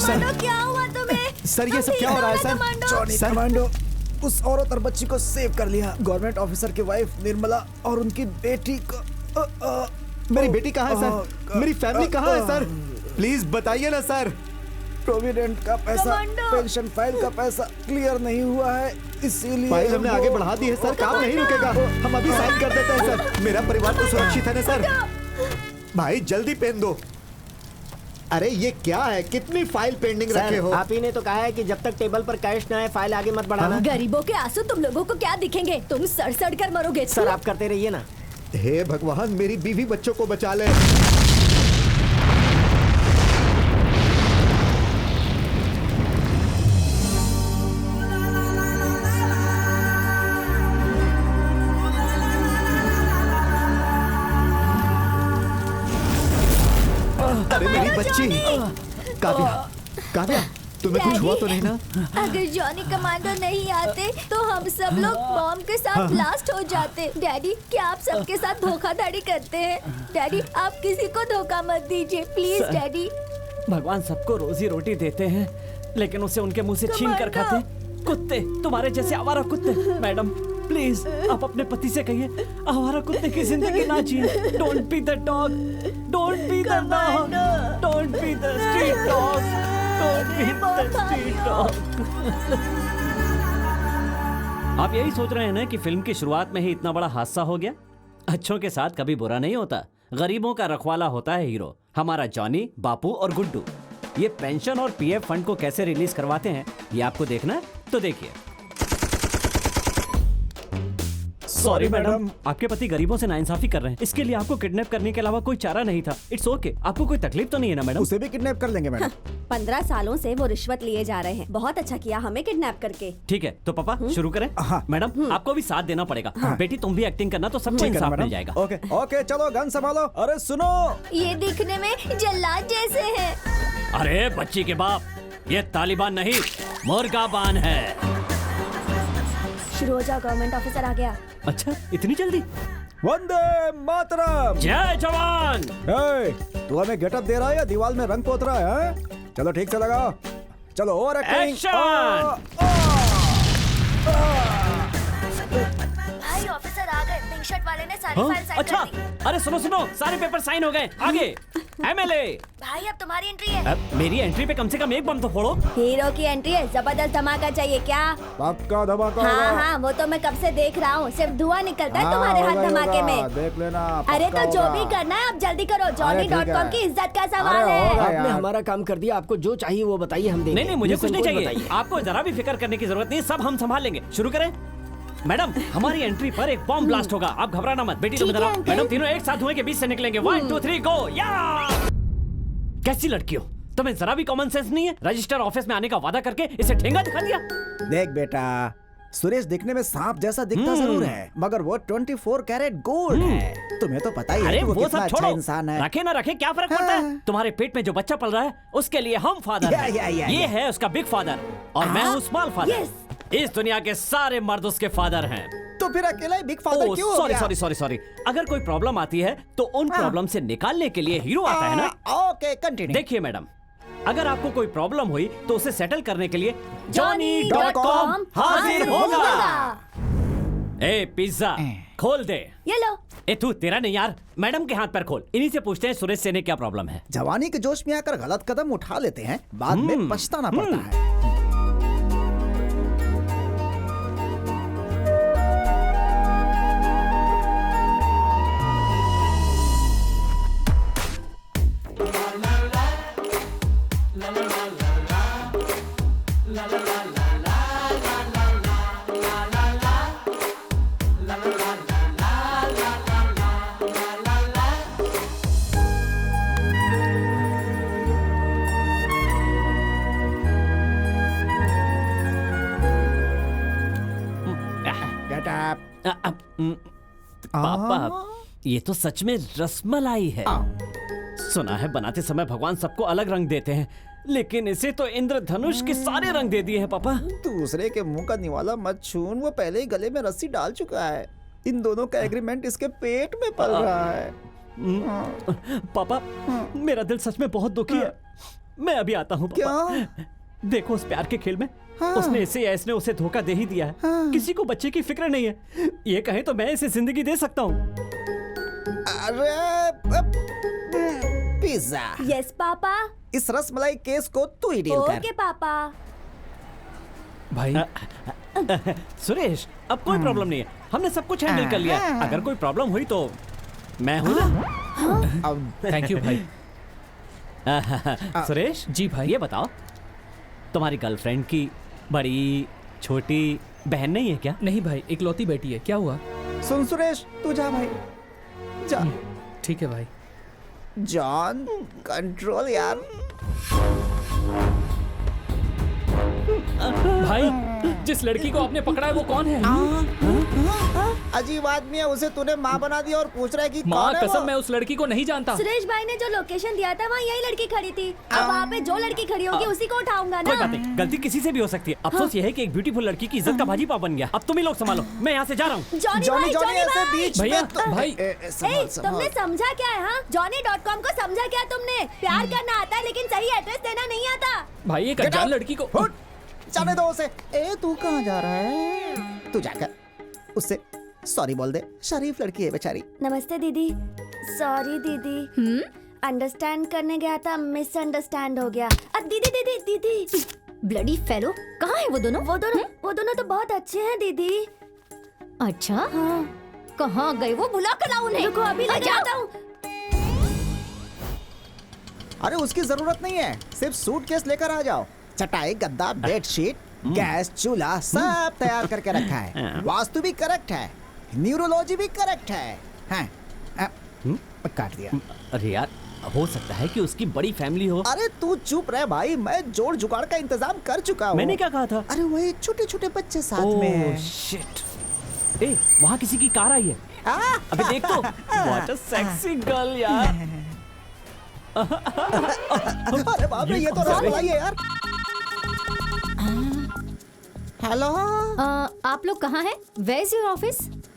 Commando क्या हुआ तुम्हें? सर ये सब क्या हो रहा है सर? जॉनी कमांडो उस औरत और बच्ची को सेव कर लिया। गवर्नमेंट ऑफिसर की वाइफ निर्मला और उनकी बेटी को। मेरी बेटी कहाँ है सर? मेरी फैमिली कहाँ है सर? प्लीज बताइए ना सर। प्रोविडेंट का पैसा, पेंशन फाइल का पैसा क्लियर नहीं हुआ है, इसीलिए फाइल हमने आगे बढ़ा दी है सर। काम नहीं रुकेगा, हम अभी साइन कर देते हैं सर। मेरा परिवार तो सुरक्षित है ना सर? भाई जल्दी पेन दो। अरे ये क्या है? कितनी फाइल पेंडिंग रखे हो? आप ही ने तो कहा है कि जब तक टेबल पर कैश न आए फाइल आगे मत बढ़ाना। गरीबों के आंसू तुम लोगों को क्या दिखेंगे? तुम सड़ सड़ कर मरोगे। सर आप करते रहिए ना। हे भगवान, मेरी बीवी बच्चों को बचा ले। अरे मेरी बच्ची। काव्या, काव्या तुम्हें कुछ हुआ तो नहीं ना? अगर जॉनी कमांडो नहीं आते तो हम सब लोग बॉम्ब के साथ ब्लास्ट हो जाते। डैडी क्या आप सबके साथ धोखाधड़ी करते हैं? डैडी आप किसी को धोखा मत दीजिए प्लीज डैडी। भगवान सबको रोजी रोटी देते हैं लेकिन उसे उनके मुंह से छीन कर खाते। कुत्ते, तुम्हारे जैसे आवारा कुत्ते। मैडम प्लीज आप अपने पति से कहिए आवारा कुत्ते की जिंदगी ना जिए। Don't be the dog, don't be the dog, don't be the street dog, don't be the street dog. आप यही सोच रहे हैं ना कि फिल्म की शुरुआत में ही इतना बड़ा हादसा हो गया? अच्छों के साथ कभी बुरा नहीं होता, गरीबों का रखवाला होता है हीरो। हमारा जॉनी, बापू और गुड्डू ये पेंशन और पीएफ फंड को कैसे रिलीज करवाते हैं ये आपको देखना है तो देखिए। सॉरी मैडम, आपके पति गरीबों से नाइंसाफी कर रहे हैं, इसके लिए आपको किडनैप करने के अलावा कोई चारा नहीं था। इट्स ओके, आपको कोई तकलीफ तो नहीं है ना मैडम? उसे भी किडनैप कर लेंगे मैडम। 15 सालों से वो रिश्वत लिए जा रहे हैं। बहुत अच्छा किया हमें किडनैप करके। ठीक है तो पापा शुरू करें। मैडम आपको भी साथ देना पड़ेगा। बेटी तुम भी एक्टिंग करना तो सबको इंसाफ मिल जाएगा। ओके ओके चलो गन संभालो। अरे सुनो, ये दिखने में जल्लाद जैसे हैं। अरे बच्ची के बाप, ये तालिबान नहीं मुर्गाबान है। शुरू हो जाओ, गवर्नमेंट ऑफिसर आ गया। अच्छा इतनी जल्दी? वंदे मातरम। जय जवान। तू हमें गेटअप दे रहा है या दीवार में रंग पोत रहा है? चलो ठीक से लगाओ। चलो और एक्शन। भाई ऑफिसर आ गए। पिंक शर्ट वाले ने सारी फाइल साइन अच्छा, कर दी। अरे सुनो सुनो, सारे पेपर साइन हो गए। आगे एमएलए। भाई अब तुम्हारी एंट्री है। मेरी एंट्री पे कम से कम एक बम तो फोड़ो। हीरो की एंट्री है, जबरदस्त धमाका चाहिए क्या? पक्का धमाका। हाँ हाँ वो तो मैं कब से देख रहा हूँ, सिर्फ धुआं निकलता है तुम्हारे हाथ धमाके में। देख लेना। अरे तो जो भी करना है आप जल्दी करो, Johnny.com की इज्जत का सवाल है। आपने हमारा काम कर दिया, आपको जो चाहिए वो बताइए, हम देंगे। नहीं मुझे कुछ नहीं चाहिए, आपको जरा भी फिक्र करने की जरूरत नहीं, सब हम संभाल लेंगे। शुरू करें। मैडम हमारी एंट्री पर एक बॉम्ब ब्लास्ट होगा, आप घबराना मत। बेटी तुम इधर आओ। मैडम तीनों एक साथ धुएं के बीच से निकलेंगे। 1 2 3 गो। या कैसी लड़की हो, तुम्हें जरा भी कॉमन सेंस नहीं है? रजिस्टर ऑफिस में आने का वादा करके इसे ठेंगा दिखा दिया। देख बेटा, सुरेश दिखने में सांप जैसा दिखता जरूर है मगर वो 24 कैरेट गोल्ड है। तुम्हें तो पता ही है कि वो कितना अच्छा इंसान है। रखे ना रखे क्या फर्क पड़ता है? तुम्हारे पेट में जो बच्चा पल रहा है उसके लिए हम फादर हैं। ये है उसका बिग फादर और मैं हूँ स्मॉल फादर। इस दुनिया के सारे मर्द उसके फादर हैं। तो फिर अकेला ही बिग फादर क्यों हो गया? सॉरी। अगर कोई प्रॉब्लम आती है तो उन प्रॉब्लम से निकालने के लिए हीरो आता है ना। Okay continue. देखिए मैडम, अगर आपको कोई प्रॉब्लम हुई तो उसे सेटल करने के लिए Johnny.com हाजिर होगा। ए पिज्जा खोल दे। ये लो। ए तू तेरा नहीं यार, मैडम के हाथ पर खोल। इन्हीं से पूछते हैं सुरेश से ने क्या प्रॉब्लम है। जवानी के जोश में आकर गलत कदम उठा लेते हैं, बाद में पछताना पड़ता है। पापा ये तो सच में रसमलाई है। सुना है बनाते समय भगवान सबको अलग रंग देते हैं, लेकिन इसे तो इंद्रधनुष के सारे रंग दे दिए हैं पापा। दूसरे के मुंह का निवाला मत छून, वो पहले ही गले में रस्सी डाल चुका है। इन दोनों का एग्रीमेंट इसके पेट में पल रहा है। पापा मेरा दिल सच में बहुत दुखी है। मैं अभी आता हूँ पापा। देखो उस प्यार के खेल में उसने इसे या इसने उसे धोखा दे ही दिया है। किसी को बच्चे की फिक्र नहीं है। ये कहे तो मैं इसे जिंदगी दे सकता हूँ। अरे पिज्जा। Yes papa. इस रसमलाई केस को तू ही डील कर। ओके पापा। भाई सुरेश, अब कोई प्रॉब्लम नहीं है, हमने सब कुछ हैंडल कर लिया है। अगर कोई प्रॉब्लम हुई तो मैं हूँ ना। थैंक यू भाई। सुरेश जी भाई। ये बताओ, तुम्हारी गर्लफ्रेंड की बड़ी छोटी बहन नहीं है क्या? नहीं भाई, इकलौती बेटी है। क्या हुआ? सुन सुरेश, तू जा भाई, जा। ठीक है भाई। जॉन, कंट्रोल यार। भाई, जिस लड़की को आपने पकड़ा है वो कौन है? अजीब आदमी है, उसे तूने माँ बना दिया और पूछ रहा है कि माँ कौन है कसम, वो? मैं उस लड़की को नहीं जानता। सुरेश भाई ने जो लोकेशन दिया था वहाँ यही लड़की खड़ी थी। अब वहाँ पे जो लड़की खड़ी होगी उसी को उठाऊंगा कोई ना। बात नहीं, गलती किसी से भी हो सकती है। अफसोस ये है कि एक ब्यूटीफुल लड़की की इज्जत का भाजी पाव बन गया। अब तुम ही लोग संभालो, मैं यहाँ से जा रहा हूँ। जॉनी जॉनी भाई, जॉनी जॉनी ऐसे भाई। बीच भैया, में तो- भाई। ए, तुमने समझा क्या है? हाँ, Johnny.com को समझा क्या तुमने? प्यार करना आता है लेकिन सही एड्रेस देना नहीं आता। भाई, एक अनजान लड़की को फुट, जाने दो उसे। ए तू कहाँ जा रहा है? तू जाकर उससे सॉरी बोल दे, शरीफ लड़की है बेचारी। नमस्ते दीदी। सॉरी दीदी। अंडरस्टैंड करने गया था, मिसअंडरस्टैंड हो गया। दीदी दीदी दीदी। ब्लडी फेलो, कहाँ है वो दोनों? वो दोनों तो बहुत अच्छे हैं दीदी। अच्छा, हाँ। कहाँ गए वो? बुला कर लाओ उन्हें। रुको अभी ले जाता हूँ। अरे उसकी जरूरत नहीं है, सिर्फ सूटकेस लेकर आ जाओ। चटाई, गद्दा, बेडशीट, गैस, चूल्हा सब तैयार करके रखा है। वास्तु भी करेक्ट है, न्यूरोलॉजी भी करेक्ट है। हाँ, काट दिया। अरे यार, हो सकता है कि उसकी बड़ी फैमिली हो। अरे तू चुप रह भाई, मैं जोड़ जुगाड़ का इंतजाम कर चुका हूँ। मैंने क्या कहा था? अरे वही छोटे छोटे बच्चे साथ में हैं। शिट। ए, वहाँ किसी की कार आई है। आ, अबे देख तो, व्हाट अ सेक्सी गर्ल यार। अरे बाप रे, ये तो रसमलाई है यार। हेलो आप लोग कहाँ हैं? Where is your office?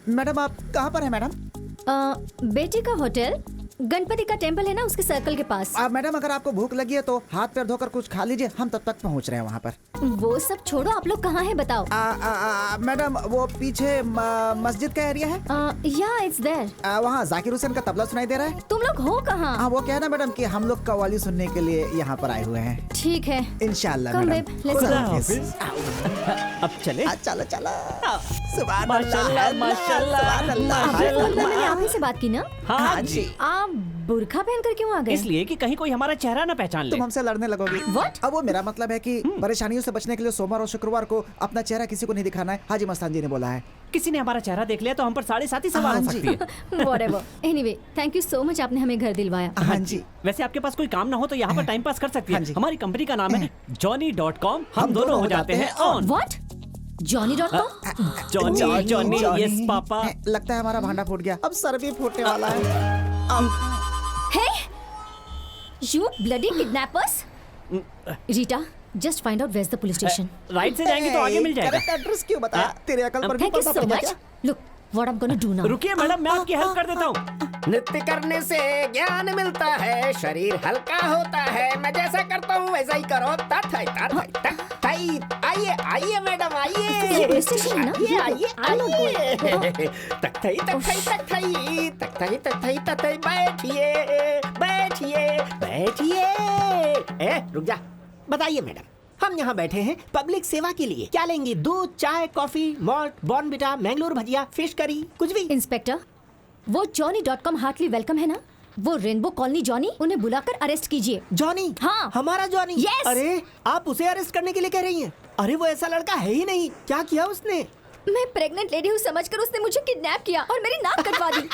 Madam, आप कहाँ पर हैं मैडम? बेटे का होटल गणपति का टेम्पल है ना, उसके सर्कल के पास। मैडम, अगर आपको भूख लगी है तो हाथ पैर धोकर कुछ खा लीजिए, हम तब तक पहुँच रहे हैं वहाँ पर। वो सब छोड़ो, आप लोग कहाँ हैं बताओ। मैडम, वो पीछे मस्जिद का एरिया है, या इट्स देयर। वहाँ जाकिर हुसैन का तबला सुनाई दे रहा है। तुम लोग हो कहाँ? वो क्या है ना मैडम कि हम लोग कव्वाली सुनने के लिए यहाँ पर आए हुए हैं। ठीक है, इंशाल्लाह Come, मैडम। babe, let's खुदा go. हाफिज। अब चले। चलो चलो। सुभान माशाल्लाह, अल्लाह, माशाल्लाह, सुभान अल्लाह। आपने फोन में मैंने आप ही से बात की ना? हाँ जी। आप बुर्खा पहनकर क्यों आ गए? इसलिए कि कहीं कोई हमारा चेहरा ना पहचान ले। तुम हमसे लड़ने लगोगी। What? अब वो मेरा मतलब है कि परेशानियों से बचने के लिए सोमवार और शुक्रवार को अपना चेहरा किसी को नहीं दिखाना है, हाजी मस्तान जी ने बोला है। किसी ने हमारा चेहरा देख लिया तो हम पर 7.5 सवार हो हाँ जी। सकती है। Whatever. Anyway, thank you so much, आपने हमें घर दिलवाया। हाँ जी। वैसे आपके पास कोई काम ना हो तो यहाँ पर टाइम पास कर सकती हाँ है। जी। हमारी कंपनी का नाम है Johnny.com। हम दोनों हो जाते हैं on. What? Johnny.com? Johnny, yes papa. लगता है हमारा भांडा फूट गया, अब सर भी फूटने वाला है। Hey! You bloody kidnappers! Rita, just find out where's the police station. Right से जाएंगे तो आगे मिल जाएगा। करेक्ट एड्रेस क्यों बताया? तेरे अकल पर भी Thank you पर्दा so पड़ गया much. क्या? Look, what I'm gonna do now. रुकिए मैडम, मैं आपकी हेल्प कर देता हूँ। नृत्य करने से ज्ञान मिलता है, शरीर हल्का होता है। मैं जैसा करता हूँ वैसा ही करो। आइए आइए मैडम, आइए। ये पुलिस स्टेशन है ना? आइए आइए I'm not going. आइए। तख्तई तख्तई तख्तई तख्तई तख्तई तख्तई। बैठिए बैठिए बैठिए। रुक जा। बताइए मैडम, हम यहाँ बैठे हैं पब्लिक सेवा के लिए। क्या लेंगी? दूध, चाय, कॉफी, मॉल्ट, बॉर्नविटा, मैंगलोर भजिया, फिश करी, कुछ भी। इंस्पेक्टर, वो Johnny.com हार्टली वेलकम है ना? वो रेनबो कॉलोनी जॉनी, उन्हें बुलाकर अरेस्ट कीजिए। जॉनी? हाँ। हमारा जॉनी? Yes! अरे आप उसे अरेस्ट करने के लिए कह रही हैं? अरे वो ऐसा लड़का है ही नहीं। क्या किया उसने? मैं प्रेग्नेंट लेडी हूँ समझकर उसने मुझे किडनैप किया और मेरी नाक कटवा दी।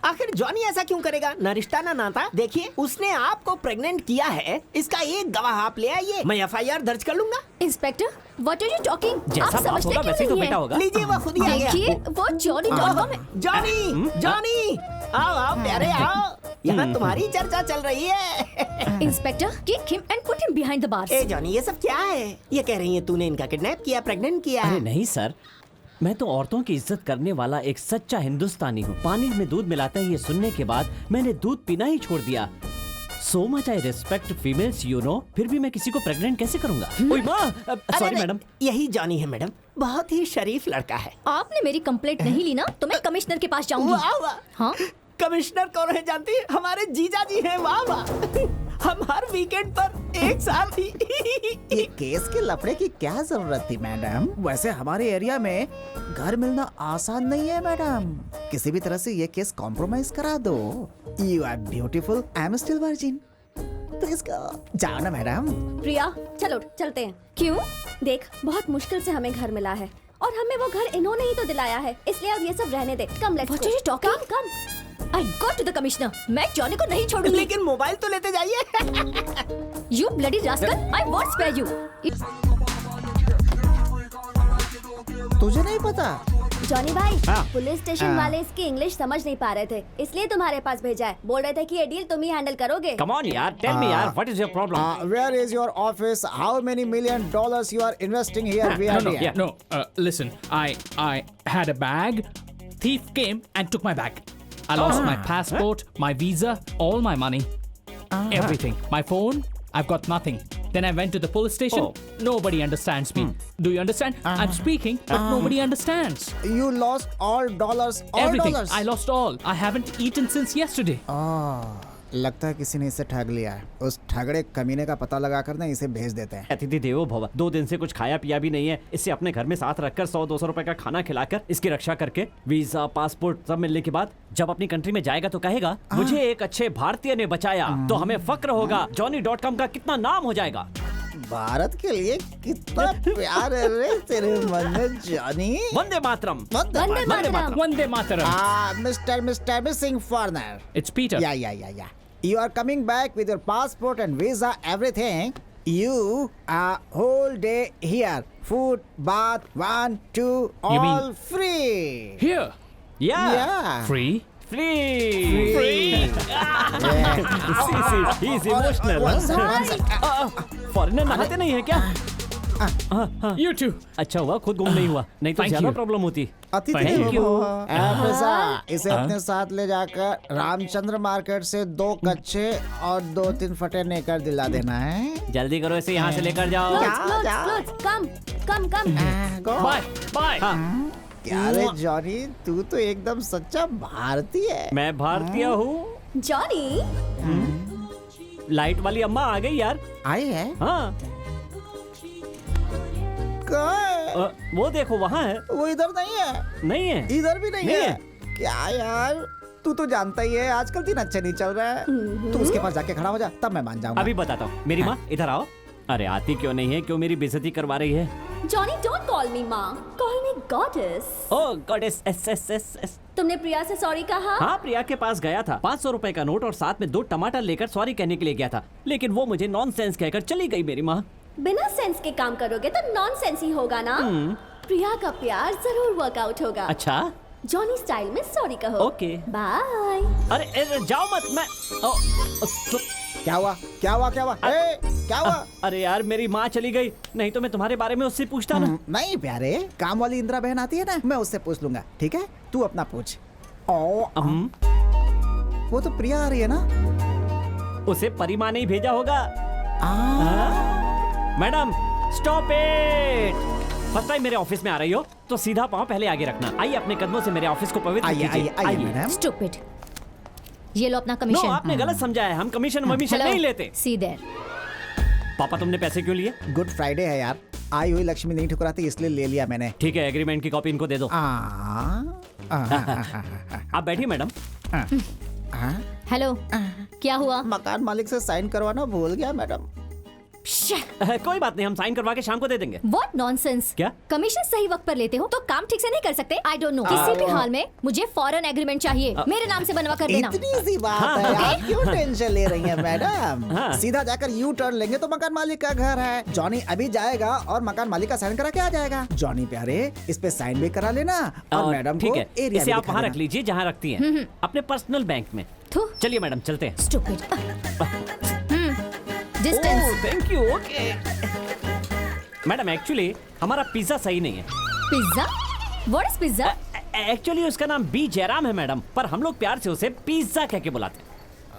आखिर जॉनी ऐसा क्यों करेगा? ना रिश्ता ना नाता। देखिए, उसने आपको प्रेग्नेंट किया है, इसका एक गवाह आप ले आइए, मैं FIR दर्ज कर लूंगा। Inspector, what are you talking? जैसा बाप होगा वैसे ही तो बेटा होगा। लीजिए, वो खुद ही आ गया। देखिए, वो Johnny.com है। जॉनी, जॉनी, आओ आओ प्यारे आओ। यहाँ तुम्हारी चर्चा चल रही है। Inspector, kick him and put him behind the bars. A Johnny, ये सब क्या है? ये कह रही है तूने इनका किडनैप किया, प्रेग्नेंट किया। अरे नहीं सर, मैं तो औरतों की इज्जत करने वाला एक सच्चा हिंदुस्तानी हूँ। पानी में दूध मिलाते हैं ये सुनने के बाद मैंने दूध पीना ही छोड़ दिया। So much I respect females, you know. फिर भी मैं किसी को प्रेग्नेंट कैसे करूंगा? ओए माँ, सॉरी मैडम। यही जॉनी है मैडम, बहुत ही शरीफ लड़का है। आपने मेरी कंप्लेंट नहीं ली ना तो मैं कमिश्नर के पास जाऊंगी। वाह वाह। हाँ, कमिश्नर कौन है जानती है? हमारे जीजा जी हैं। वाह वाह। हम हर वीकेंड पर एक साथ ही। ये केस के लफड़े की क्या जरूरत थी मैडम? वैसे हमारे एरिया में घर मिलना आसान नहीं है मैडम। किसी भी तरह से ये केस कॉम्प्रोमाइज करा दो। You are beautiful, I am still virgin. Please go, जाओ ना मैडम। प्रिया चलो चलते हैं। क्यों? देख बहुत मुश्किल से हमें घर मिला है और हमें वो घर इन्होंने ही तो दिलाया है, इसलिए अब ये सब रहने दे। Come let's What are you talking? Come I go to the commissioner. मैं जॉनी को नहीं छोड़ूंगी। लेकिन मोबाइल तो लेते जाइए। You bloody rascal! I won't spare you. तुझे नहीं पता? जॉनी भाई, हाँ। पुलिस स्टेशन वाले इसकी इंग्लिश समझ नहीं पा रहे थे, इसलिए तुम्हारे पास भेजा है। बोल रहे थे कि ये डील तुम ही हैंडल करोगे। Come on यार, tell me यार, what is your problem? Where is your office? How many $1 million you are investing here? No. Listen, I had a bag. Thief came and took my bag. I lost my passport, my visa, all my money, everything. My phone, I've got nothing. Then I went to the police station. Nobody understands me. Do you understand? I'm speaking, but nobody understands. You lost all dollars, all Everything. dollars. I lost all. I haven't eaten since yesterday. लगता है किसी ने इसे ठग लिया है। उस ठगड़े कमीने का पता लगाकर ना इसे भेज देते हैं। अतिथि देवो भव। 2 दिन से कुछ खाया पिया भी नहीं है। इसे अपने घर में साथ रखकर 100-200 रुपए का खाना खिलाकर इसकी रक्षा करके वीजा पासपोर्ट सब मिलने के बाद जब अपनी कंट्री में जाएगा तो कहेगा मुझे एक अच्छे भारतीय ने बचाया, तो हमें फक्र होगा। johnny.com का कितना नाम हो जाएगा। भारत के लिए कितना प्यार है रे तेरे मन में Johnny. Vande Mataram. Vande Mataram. Vande Mataram. Mister missing foreigner. It's Peter. Yeah. You are coming back with your passport and visa, everything. You are whole day here. Food, bath, 1, 2, You mean- all free. Here. Yeah. Free. Free. He is emotional. Foreigner नहाते नहीं है क्या? You too. अच्छा हुआ खुद गुम नहीं हुआ, नहीं तो Thank ज्यादा you. प्रॉब्लम होती। अतिथि Thank देवो you. भव। पैसा इसे अपने साथ ले जाकर रामचंद्र मार्केट से 2 कच्चे और 2-3 फटे नेकर दिला देना है। जल्दी करो, इसे यहाँ से लेकर जाओ। Clothes, come. Bye. क्या रे जॉनी, तू तो एकदम सच्चा भारतीय है। मैं भारतीय हूँ। जॉनी, लाइट वाली अम्मा आ गई यार। आई है? हाँ, कहाँ है? वो देखो वहाँ है। वो इधर नहीं है। नहीं है। इधर भी नहीं नहीं है। है। क्या यार, तू तो जानता ही है आजकल दिन अच्छे नहीं चल रहा है। तू उसके पास जाके खड़ा हो जा, तब मैं मान जाऊंगा। अभी बताता हूँ। मेरी माँ इधर आओ। अरे आती क्यों नहीं है? क्यों मेरी बेइज्जती करवा रही है? जॉनी डोंट कॉल मी माँ, कॉल मी गॉडेस। ओह गॉडेस, एस। तुमने प्रिया से सॉरी कहा? हाँ, प्रिया के पास गया था। 500 रुपए का नोट और साथ में 2 टमाटर लेकर सॉरी कहने के लिए गया था, लेकिन वो मुझे नॉनसेंस कहकर चली गई मेरी माँ। बिना सेंस के काम करोगे तो नॉनसेंस ही होगा ना। प्रिया का प्यार जरूर वर्कआउट होगा। अच्छा, जॉनी स्टाइल में सॉरी कहो। ओके। बाय। अरे जाओ मत। मैं क्या हुआ? क्या हुआ? अरे यार, मेरी माँ चली गई, नहीं तो मैं तुम्हारे बारे में उससे पूछता ना। नहीं प्यारे, काम वाली इंदिरा बहन आती है ना, मैं उससे पूछ लूंगा। ठीक है, तू अपना पूछ। वो तो प्रिया आ रही है ना? उसे परी माँ ने ही भेजा होगा। Madam stop it. First time मेरे ऑफिस में आ रही हो तो सीधा पाँव पहले आगे रखना। आइए अपने कदमों से मेरे ऑफिस को पवित्र कीजिए। आइए मैडम। Stupid. ये लो अपना नो, कमीशन। आपने गलत समझा है। हम कमीशन वमीशन नहीं लेते। See there. पापा तुमने पैसे क्यों लिए? गुड फ्राइडे है यार, आई हुई लक्ष्मी नहीं ठुकराती इसलिए ले लिया मैंने। ठीक है, एग्रीमेंट की कॉपी इनको दे दो। आप बैठिए मैडम। हेलो, क्या हुआ? मकान मालिक से साइन करवाना भूल गया मैडम। कोई बात नहीं, हम साइन करवा के शाम को दे देंगे। What nonsense? क्या? कमीशन सही वक्त पर लेते हो तो काम ठीक से नहीं कर सकते? I don't know. किसी भी हाल में मुझे फॉरेन एग्रीमेंट चाहिए। मेरे नाम से बनवा कर देना। इतनी सी बात है, आप क्यों टेंशन ले रही हैं मैडम? सीधा जाकर यू टर्न लेंगे तो मकान मालिक का घर है। जॉनी अभी जाएगा और मकान मालिक का साइन करा के आ जाएगा। जॉनी प्यारे, इस पे साइन भी करा लेना और मैडम को ठीक है, एरिया इसे भी आप दिखा वहाँ देना। रख लीजिए जहाँ रखती हैं, अपने पर्सनल बैंक में। थू, चलिए मैडम, चलते हैं। stupid. Distance. Thank you. Okay madam, actually हमारा पिज्जा सही नहीं है। Pizza? What is pizza? Actually उसका नाम बी जयराम है मैडम, पर हम लोग प्यार से उसे पिज्जा कह के बुलाते हैं।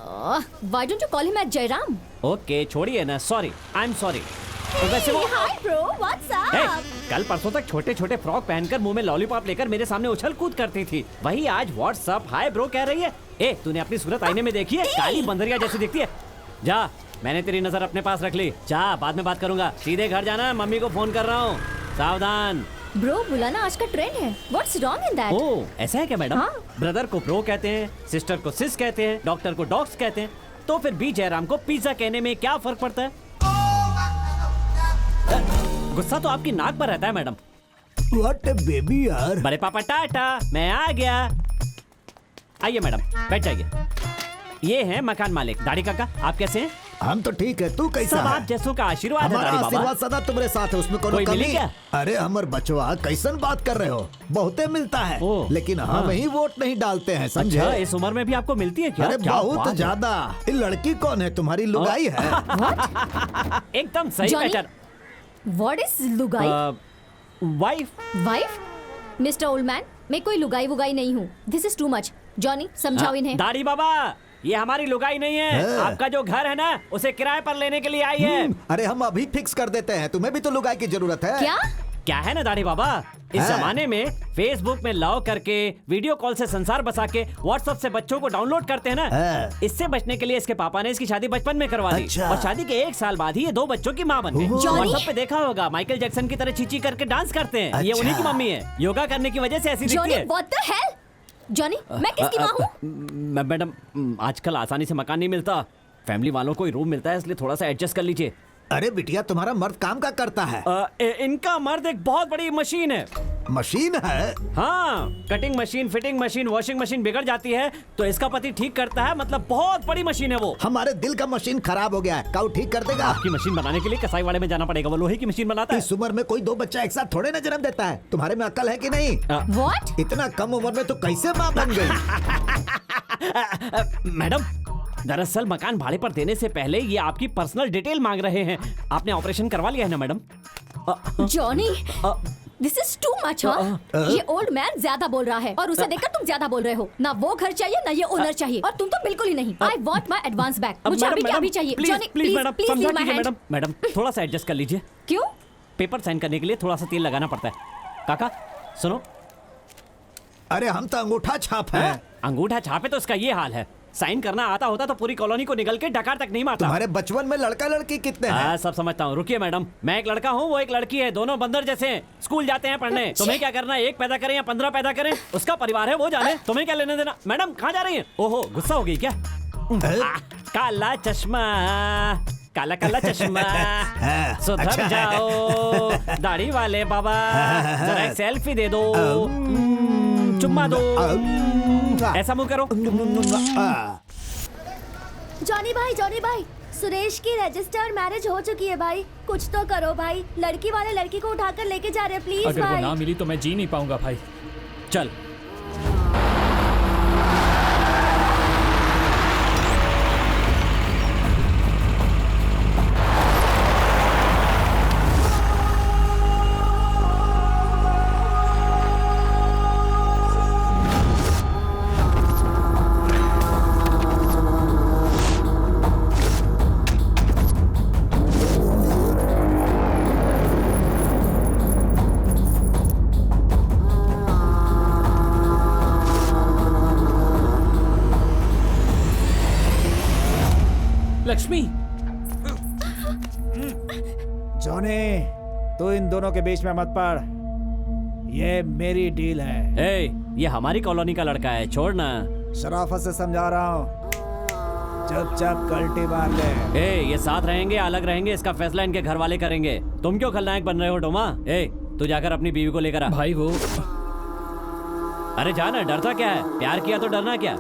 Why don't you call him as Jairam? Okay छोड़िए ना, सॉरी, आई एम सॉरी। तो वैसे वो Hi bro, what's हे, up? कल परसों तक छोटे छोटे फ्रॉक पहनकर मुंह में लॉलीपॉप लेकर मेरे सामने उछल कूद करती थी, वही आज व्हाट्सअप हाय ब्रो कह रही है। ए तूने अपनी सूरत आईने में देखी है? काली बंदरिया जैसी दिखती है। जा, मैंने तेरी नजर अपने पास रख ली, जा बाद में बात करूंगा। सीधे घर जाना, मम्मी को फोन कर रहा हूँ, सावधान। Bro, बुलाना आज का ट्रेंड है। What's wrong in that? ओ ऐसा है क्या मैडम? हाँ। ब्रदर को ब्रो कहते हैं, सिस्टर को सिस कहते हैं, डॉक्टर को डॉग्स कहते हैं, तो फिर बी जयराम को पिज्जा कहने में क्या फर्क पड़ता है? गुस्सा तो आपकी नाक पर रहता है मैडम। व्हाट बेबी यार। बड़े पापा टाटा, मैं आ गया। आइए मैडम, बैठ जाइए। ये है मकान मालिक दाढ़ी काका, आप कैसे हैं? हम तो ठीक है, तू कैसा सब है? आप जैसों का आशीर्वाद है हमारा दाढ़ी बाबा। आशीर्वाद सदा तुम्हारे साथ है, उसमें कोई कमी मिली क्या? अरे हमर बचवा कैसन बात कर रहे हो? बहुते मिलता है, ओ, लेकिन हम हाँ। ही वोट नहीं डालते हैं, समझे? अच्छा, इस उम्र में भी आपको मिलती है क्या? अरे क्या बात बहुत है। ज्यादा। ये लड़की कौन है? तुम्हारी लुगाई है? एकदम सही Johnny? पहचान। What is लुगाई? Wife. Wife? Mr. Old Man, मैं कोई लुगाई वुगाई नहीं हूँ। This is too much. Johnny, समझाओ इन्हें। दाढ़ी बाबा, ये हमारी लुगाई नहीं है, है। आपका जो घर है ना उसे किराए पर लेने के लिए आई है। अरे हम अभी फिक्स कर देते हैं, तुम्हें भी तो लुगाई की जरूरत है। क्या? क्या है ना दाढ़ी बाबा, इस है। जमाने में फेसबुक में लव करके, वीडियो कॉल से संसार बसा के, व्हाट्सएप से बच्चों को डाउनलोड करते हैं ना, है। इससे बचने के लिए इसके पापा ने इसकी शादी बचपन में करवा दी, अच्छा। और शादी के 1 साल बाद ही ये 2 बच्चों की माँ बन गई। ओहो। Johnny? व्हाट्सएप पे देखा होगा, माइकल जैक्सन की तरह चीची करके डांस करते हैं, ये अच्छा। उन्हीं की मम्मी है। योगा करने की वजह से ऐसी दिखती Johnny, है। what the hell? Johnny, मैं किसकी माँ हूँ? मैडम, आजकल आसानी से मकान नहीं मिलता, फैमिली वालों को ही रूम मिलता है, इसलिए थोड़ा सा एडजस्ट कर लीजिए। अरे बिटिया, तुम्हारा मर्द काम का करता है? इनका मर्द एक बहुत बड़ी मशीन है। मशीन है? हाँ, cutting machine, fitting machine, washing machine बिगड़ जाती है तो इसका पति ठीक करता है, मतलब बहुत बड़ी मशीन है वो। हमारे दिल का मशीन खराब हो गया है, काऊ ठीक कर देगा? आपकी मशीन बनाने के लिए कसाई वाले में जाना पड़ेगा, वो लोहे की मशीन बनाता है। इस उम्र में कोई 2 बच्चा एक साथ थोड़े ना जन्म देता है। तुम्हारे में अक्ल है कि नहीं? What? इतना कम उम्र में तो कैसे माँ बन गई? मैडम, दरअसल मकान भाड़े पर देने से पहले ये आपकी पर्सनल डिटेल मांग रहे हैं। आपने ऑपरेशन करवा लिया है ना madam? Johnny, this is too much, हाँ? ये ओल्ड मैन ज्यादा बोल रहा है और उसे देखकर तुम ज्यादा बोल रहे हो। ना वो घर चाहिए ना ये ओनर चाहिए, और तुम तो बिल्कुल ही नहीं। I want my advance back. मुझे अभी क्या भी चाहिए। Johnny, प्लीज मैडम, please समझा leave my कीजिए hand. मैडम। मैडम थोड़ा सा एडजस्ट कर लीजिए। क्यों? पेपर साइन करने के लिए थोड़ा सा तेल लगाना पड़ता है। काका सुनो, अरे हम तो अंगूठा छाप है। अंगूठा छापे तो इसका ये हाल है। साइन करना आता होता तो पूरी कॉलोनी को निकल के डकार तक नहीं मारता। तुम्हारे बचपन में लड़का लड़की कितने हैं? हाँ, सब समझता हूँ। रुकिए मैडम, मैं एक लड़का हूँ, वो एक लड़की है, दोनों बंदर जैसे हैं, स्कूल जाते हैं पढ़ने। तुम्हें क्या करना है, 1 पैदा करें या 15 पैदा करें, उसका परिवार है, वो जाने, तुम्हें क्या लेने देना। मैडम कहाँ जा रही हैं? ओहो, गुस्सा हो गई क्या? काला चश्मा, काला काला चश्मा, सुधर अच्छा है। जाओ दाढ़ी वाले बाबा, जरा एक सेल्फी दे दो, चुम्मा दो, ऐसा मुंह करो। जॉनी भाई, सुरेश की रजिस्टर्ड मैरिज हो चुकी है भाई, कुछ तो करो भाई। लड़की वाले लड़की को उठाकर लेके जा रहे हैं, प्लीज अगर वो भाई। ना मिली तो मैं जी नहीं पाऊंगा भाई। चल लक्ष्मी, जॉनी, तू इन दोनों के बीच में मत पड़। ये मेरी डील है। ए, ये हमारी कॉलोनी का लड़का है, छोड़ना। शराफत से समझा रहा हूँ, चुपचाप कल्टी मार ले। ए, ये साथ रहेंगे अलग रहेंगे इसका फैसला इनके घर वाले करेंगे। तुम क्यों खलनायक बन रहे हो डोमा? ए, तू जाकर अपनी बीवी को लेकर आ। भाई वो अरे जाना, डरता क्या है? प्यार किया तो डरना क्या?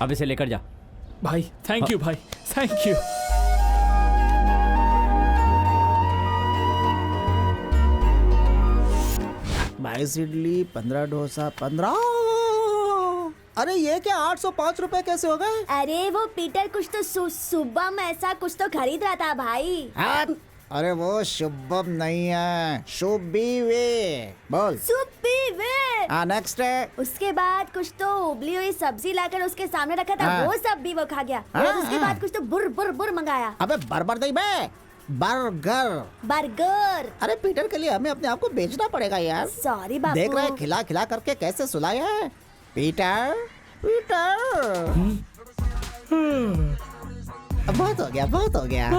अब इसे लेकर जा। भाई थैंक यू भाई, थैंक यू। बाईस इडली, 15 डोसा, 15। अरे ये क्या 805 रुपए कैसे हो गए? अरे वो पीटर कुछ तो सुबह में ऐसा कुछ तो खरीद रहा था भाई। अरे वो शुभम नहीं है, शुभी वे। बोल। सुप्पी वे। हाँ नेक्स्ट है। उसके बाद कुछ तो उबली हुई सब्जी लाकर उसके सामने रखा था, हाँ। वो सब भी वो खा गया। हाँ, और उसके हाँ। बाद कुछ तो बुर बुर बुर मंगाया। अबे बर्बर नहीं बे, बर्गर। बर्गर। अरे पीटर के लिए हमें अपने आप को बेचना पड़ेगा यार। सॉरी बाबू। देख रहे हैं खिला खिला करके कैसे सुलाया है। Peter, Peter. बहुत हो गया, बहुत हो गया।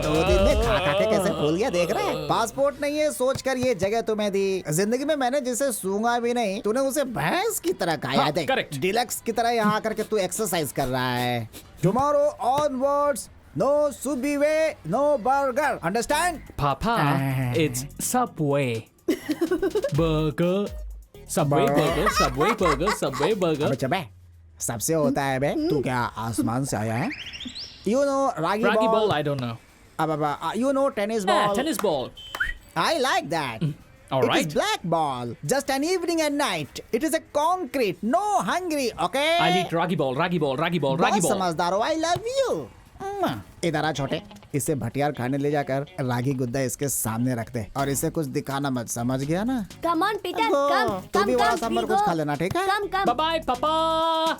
दो दिन में खा खा के कैसे फूल गया, देख रहे हैं। पासपोर्ट नहीं है सोच कर ये जगह तुम्हें दी। जिंदगी में मैंने जिसे सूंघा भी नहीं, तूने उसे भैंस की तरह खाया। हाँ, देख correct. डिलक्स की तरह यहाँ आकर के तू एक्सरसाइज कर रहा है। Tomorrow onwards, no Subway, no burger, understand? Papa, it's Subway. Burger. Subway burger, Subway burger, Subway burger. अबे चबे, सबसे होता है बे। तू क्या आसमान से आया है? You know ragi Raggy ball. ball, I don't know. अब you know tennis Yeah, ball. tennis ball. I like that. All It right. is black ball. Just an evening and night. It is a concrete. No hungry. Okay. I'll eat raggy ball, raggy ball, raggy ball, raggy बहुत ball. समझदार हो। I love you. इधर आ छोटे, इसे भटियार खाने ले जाकर रागी गुद्दा इसके सामने रख दे और इसे कुछ दिखाना मत, समझ गया ना? कम ऑन पीटर, गो, कम तू कम भी वहाँ कम सांभर वीगो। कुछ खा लेना, ठीक है? कम कम। Bye bye, Papa.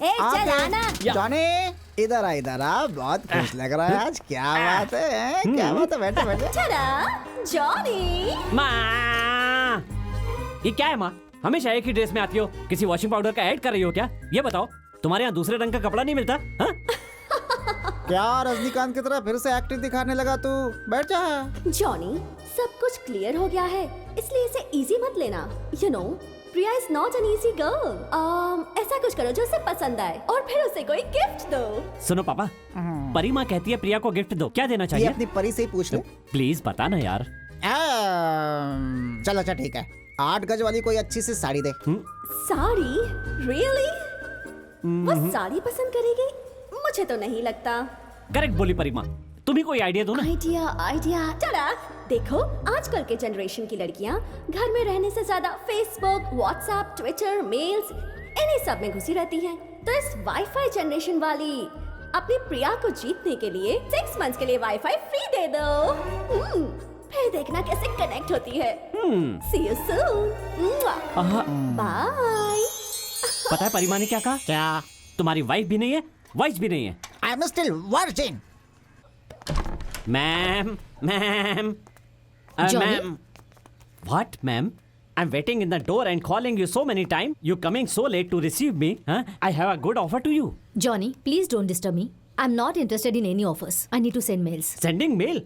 ए चल आना। Yeah. जॉनी इधर आ, बहुत खुश लग रहा है आज। क्या बात है, क्या बात है? बैठे बैठे। चला जॉनी। माँ, ये क्या है माँ? हमेशा एक ही ड्रेस में आती हो, किसी वॉशिंग पाउडर का ऐड कर रही हो क्या? ये बताओ, तुम्हारे यहाँ दूसरे रंग का कपड़ा नहीं मिलता? हाँ? क्या रजनीकांत की तरह फिर से एक्टिंग दिखाने लगा तू? बैठ जा। जॉनी, सब कुछ क्लियर हो गया है, इसलिए इसे इजी मत लेना। You know, Priya is not an easy girl. ऐसा कुछ करो जो उसे पसंद आए और फिर उसे कोई गिफ्ट दो। सुनो पापा, परी माँ कहती है प्रिया को गिफ्ट दो, क्या देना ये चाहिए? अपनी परी से ही पूछ ले। प्लीज बता ना यार। चल अच्छा ठीक है, 8 गज वाली कोई अच्छी सी साड़ी दे। साड़ी? रियली? वो साड़ी पसंद करेगी? मुझे तो नहीं लगता। करेक्ट बोली परी माँ, तुम ही कोई आइडिया दो ना। Idea idea. चला देखो, आजकल के जनरेशन की लड़कियां घर में रहने से ज्यादा फेसबुक, व्हाट्सएप, ट्विटर, मेल्स इन्हीं सब में घुसी रहती हैं। तो इस वाईफाई जनरेशन वाली अपनी प्रिया को जीतने के लिए 6 मंथ्स के लिए वाईफाई फ्री दे दो। फिर देखना कैसे कनेक्ट होती है। See you soon. बाय। पता है परी माँ ने क्या कहा? क्या? तुम्हारी वाइफ भी नहीं है, वाइफ भी नहीं है। आई am still virgin. Ma'am, ma'am, Johnny? Ma'am. What, ma'am? I'm waiting in the door and calling you so many times. You coming so late to receive me? Huh? I have a good offer to you. Johnny, please don't disturb me. I'm not interested in any offers. I need to send mails. Sending mail?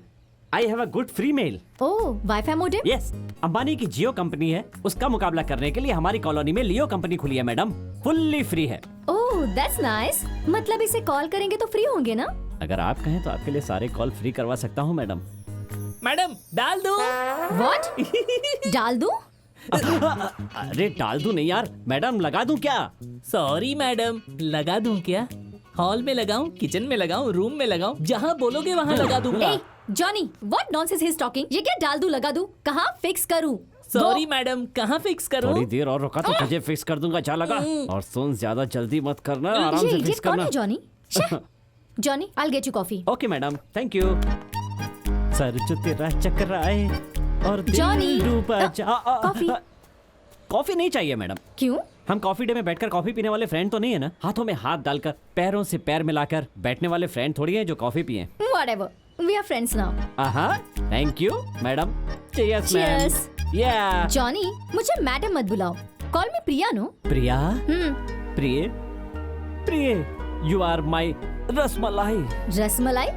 I have a good free mail. Oh, wifi modem? Yes, Ambani की Jio company है, उसका मुकाबला करने के लिए हमारी colony में लियो company खुली है मैडम, फुल्ली फ्री है। ओह, दैट्स नाइस। मतलब इसे कॉल करेंगे तो फ्री होंगे ना? अगर आप कहें तो आपके लिए सारे कॉल फ्री करवा सकता हूँ मैडम। मैडम डाल दो। व्हाट? डाल दूं? अरे डाल दूं नहीं यार, मैडम लगा दूं क्या? सॉरी मैडम, लगा दूं क्या? हॉल में लगाऊं, किचन में लगाऊं, रूम में लगाऊं, जहाँ बोलोगे वहाँ लगा दूंगा। ए, Johnny, what nonsense he is talking? ये क्या डाल दूं लगा दूं? कहाँ फिक्स करूं? सॉरी मैडम, कहाँ फिक्स करूं? थोड़ी देर और रुका तो तुझे फिक्स कर दूंगा, जा लगा। और सुन, ज्यादा जल्दी मत करना, आराम से ये फिक्स कौन करना। है Johnny? Johnny, I will get you coffee. Okay madam, thank you. Sir जो तेरा चकराए और दिल जॉनी, डूबा जा। कॉफी। कॉफी नहीं चाहिए मैडम। क्यों? हम कॉफी डे में बैठकर कॉफी पीने वाले फ्रेंड तो नहीं है ना, हाथों में हाथ डालकर पैरों से पैर मिलाकर बैठने वाले फ्रेंड थोड़ी है जो कॉफी पिए। Whatever. We are friends now. Aha, thank you madam. Cheers ma'am. Cheers. Yeah. Johnny, मुझे मैडम मत बुलाओ। Call me Priya no. Priya, प्रिय, प्रिय, you are my rasmalai. Rasmalai?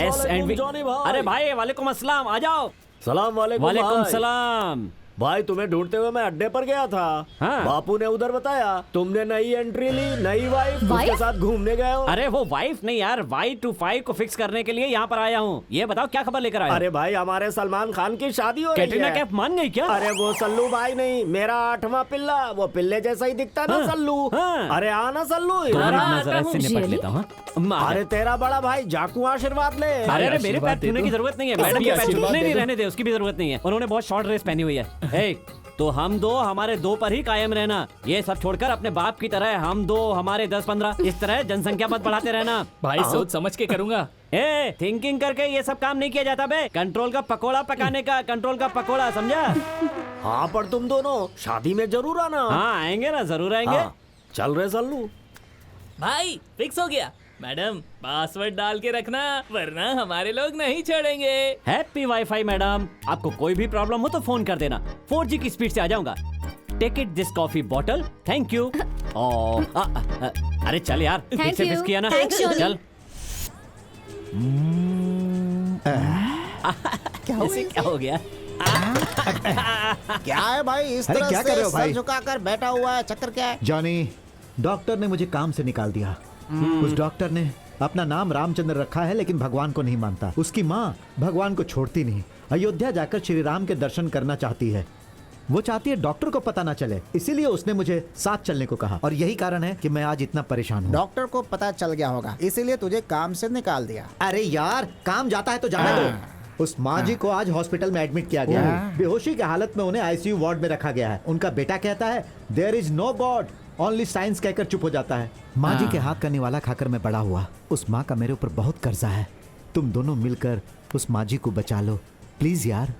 S&V। अरे भाई, वालेकुम अस्सलाम, आ जाओ। सलाम वालेकुम वालेकुम भाई। सलाम। भाई तुम्हें ढूंढते हुए मैं अड्डे पर गया था। हाँ। बापू ने उधर बताया तुमने नई एंट्री ली, नई वाइफ, उसके वाइफ? साथ घूमने गए हो। अरे वो वाइफ नहीं यार, Y25 को फिक्स करने के लिए यहाँ पर आया हूँ। ये बताओ क्या खबर लेकर आया? अरे भाई हमारे सलमान खान की शादी हो रही कैटरीना है। कैफ मान गई क्या? अरे वो सल्लू भाई नहीं, मेरा 8वां पिल्ला, वो पिल्ले जैसा ही दिखता ना हाँ, सल्लू। हाँ। अरे आना सल्लू, तो इधर आ। मैं जरा इससे निपट Really? लेता हूँ। अरे तेरा बड़ा भाई जाकू आशीर्वाद ले। अरे मेरे पैर छूने की जरूरत नहीं है मैडम, भी ये पैर आशीर्वाद छूने दे नहीं दो। रहने दे, उसकी भी जरूरत नहीं है। उन्होंने बहुत शॉर्ट ड्रेस पहनी हुई है। हे, तो हम दो हमारे दो पर ही कायम रहना, ये सब छोड़कर अपने बाप की तरह हम दो हमारे 10-15 इस तरह जनसंख्या मत बढ़ाते रहना। भाई सोच समझ के करूंगा। ए, थिंकिंग करके ये सब काम नहीं किया जाता बे। कंट्रोल का पकोड़ा पकाने का, कंट्रोल का पकोड़ा, समझा? हाँ पर तुम दोनों शादी में जरूर आना। हाँ आएंगे ना, जरूर आएंगे। हाँ, चल रहे सल्लू। भाई फिक्स हो गया। मैडम पासवर्ड डाल के रखना, वरना हमारे लोग नहीं छोड़ेंगे। हैप्पी वाईफाई मैडम, आपको कोई भी प्रॉब्लम हो तो फोन कर देना, 4G की स्पीड से आ जाऊंगा। Take it this coffee bottle, thank you. अरे चल यार, Thank फिक्स से you. फिक्स किया ना, Thanks, Johnny. चल। ऐसे क्या हो गया? क्या है भाई, इस अरे तरह क्या कर रहे से हो सर भाई? झुकाकर बैठा हुआ है, चक्कर क्या है? जॉनी, डॉक्टर ने मुझे काम से निकाल दिया। उस डॉक्टर ने अपना नाम रामचंद्र रखा है, लेकिन भगवान को नहीं मानता। उसकी माँ भगवान को छोड़ती नहीं, अयोध्या जाकर श्री राम के दर्शन करना चाहती है। वो चाहती है डॉक्टर को पता ना चले, इसीलिए उसने मुझे साथ चलने को कहा, और यही कारण है कि मैं आज इतना परेशान हूँ। डॉक्टर को पता चल गया होगा, इसीलिए तुझे काम से निकाल दिया। अरे यार, काम जाता है तो जाने दो। उस माँ जी को आज हॉस्पिटल में एडमिट किया गया है। बेहोशी की हालत में उन्हें आईसीयू वार्ड में रखा गया है। उनका बेटा कहता है there is no god, only science कहकर चुप हो जाता है। माँ जी के हाथ का निवाला खाकर मैं बड़ा हुआ। उस माँ का मेरे ऊपर बहुत कर्जा है। तुम दोनों मिलकर उस माँ जी को बचा लो प्लीज यार,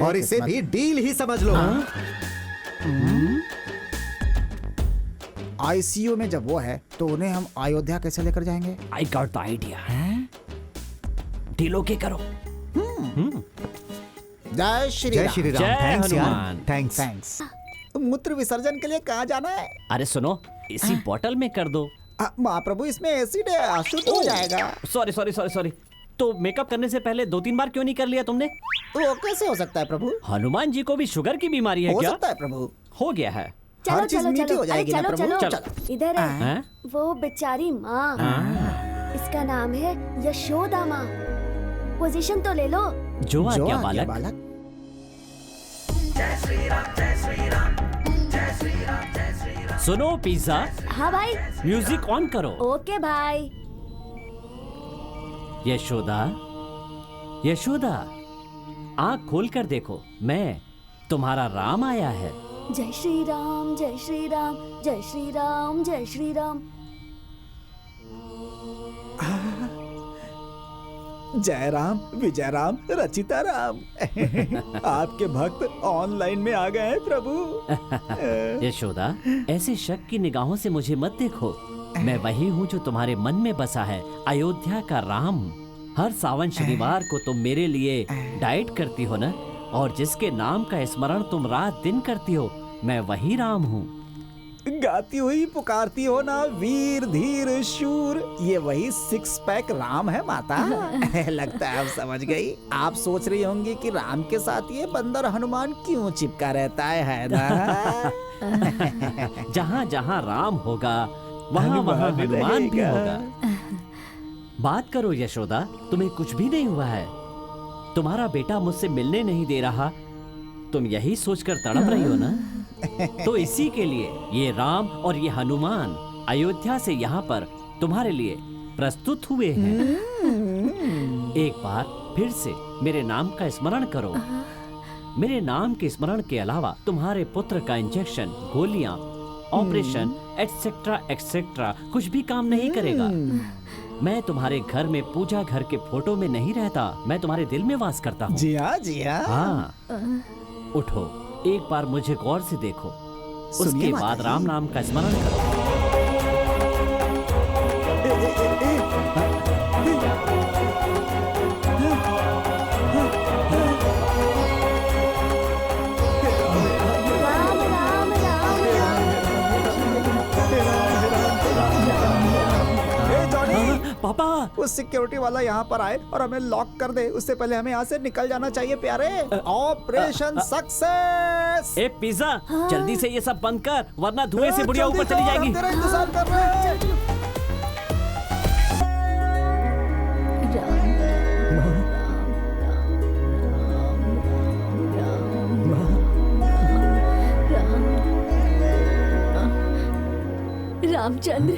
और इसे भी डील ही समझ लो। आईसीयू में जब वो है तो उन्हें हम अयोध्या कैसे लेकर जाएंगे? I got the idea. Deal okay करो। जय श्री जय राम। श्री राम। जय थैंक्स यार, हनुमान। थैंक्स। थैंक्स। मूत्र विसर्जन के लिए कहाँ जाना है? अरे सुनो, इसी बोतल में कर दो। महाप्रभु, इसमें एसिड है, अशुद्ध हो जाएगा। Sorry sorry sorry sorry. तो मेकअप करने से पहले 2-3 बार क्यों नहीं कर लिया तुमने? वो कैसे हो सकता है प्रभु? हनुमान जी को भी शुगर की बीमारी है हो क्या? सकता है प्रभु। हो गया है। हर चीज मीठी हो जाएगी ना चलो प्रभु। चलो चलो। इधर है हैं? वो बेचारी माँ, इसका नाम है यशोदा माँ। पोजीशन तो ले लो। जो जो आज्ञा आज्ञा बालक। सुनो पिज्जा, हाँ भाई। म्यूजिक ऑन करो। ओके भाई। यशोदा, यशोदा, आँख खोल कर देखो, मैं तुम्हारा राम आया है। जय श्री राम, जय श्री राम, जय श्री राम, जय श्री राम। जय राम, विजय राम, रचिता राम। आपके भक्त ऑनलाइन में आ गए हैं प्रभु। यशोदा, ऐसे शक की निगाहों से मुझे मत देखो। मैं वही हूँ जो तुम्हारे मन में बसा है, अयोध्या का राम। हर सावन शनिवार को तुम मेरे लिए डाइट करती हो ना, और जिसके नाम का स्मरण तुम रात दिन करती हो, मैं वही राम हूँ। गाती हुई पुकारती हो ना वीर धीर शूर, ये वही 6 पैक राम है माता। लगता है आप समझ गई। आप सोच रही होंगी कि राम के साथ ये बंदर हनुमान क्यों चिपका रहता है ना? जहाँ जहाँ राम होगा वहाँ वहाँ हनुमान भी होगा। बात करो यशोदा, तुम्हें कुछ भी नहीं हुआ है। तुम्हारा बेटा मुझसे मिलने नहीं दे रहा, तुम यही सोचकर तड़प रही हो ना? तो इसी के लिए ये राम और ये हनुमान अयोध्या से यहाँ पर तुम्हारे लिए प्रस्तुत हुए हैं। एक बार फिर से मेरे नाम का स्मरण करो। मेरे नाम के स्मरण के अलावा तुम्हारे पुत्र का इंजेक्शन, गोलियां, ऑपरेशन एटसेट्रा एटसेट्रा कुछ भी काम नहीं करेगा। मैं तुम्हारे घर में पूजा घर के फोटो में नहीं रहता, मैं तुम्हारे दिल में वास करता हूँ। जी हाँ। हाँ, उठो, एक बार मुझे गौर से देखो, सुनिए उसके माता बाद जी। राम नाम का स्मरण करो। राम राम राम ए जॉनी, पापा, उस सिक्योरिटी वाला यहाँ पर आए और हमें लॉक कर दे। उससे पहले हमें यहाँ से निकल जाना चाहिए प्यारे। Operation success. ए पिज्जा, जल्दी से ये सब बंद कर, वरना धुएं से बुढ़िया ऊपर चली जाएगी। तेरा इंतजार कर रहे हैं। रामचंद्र,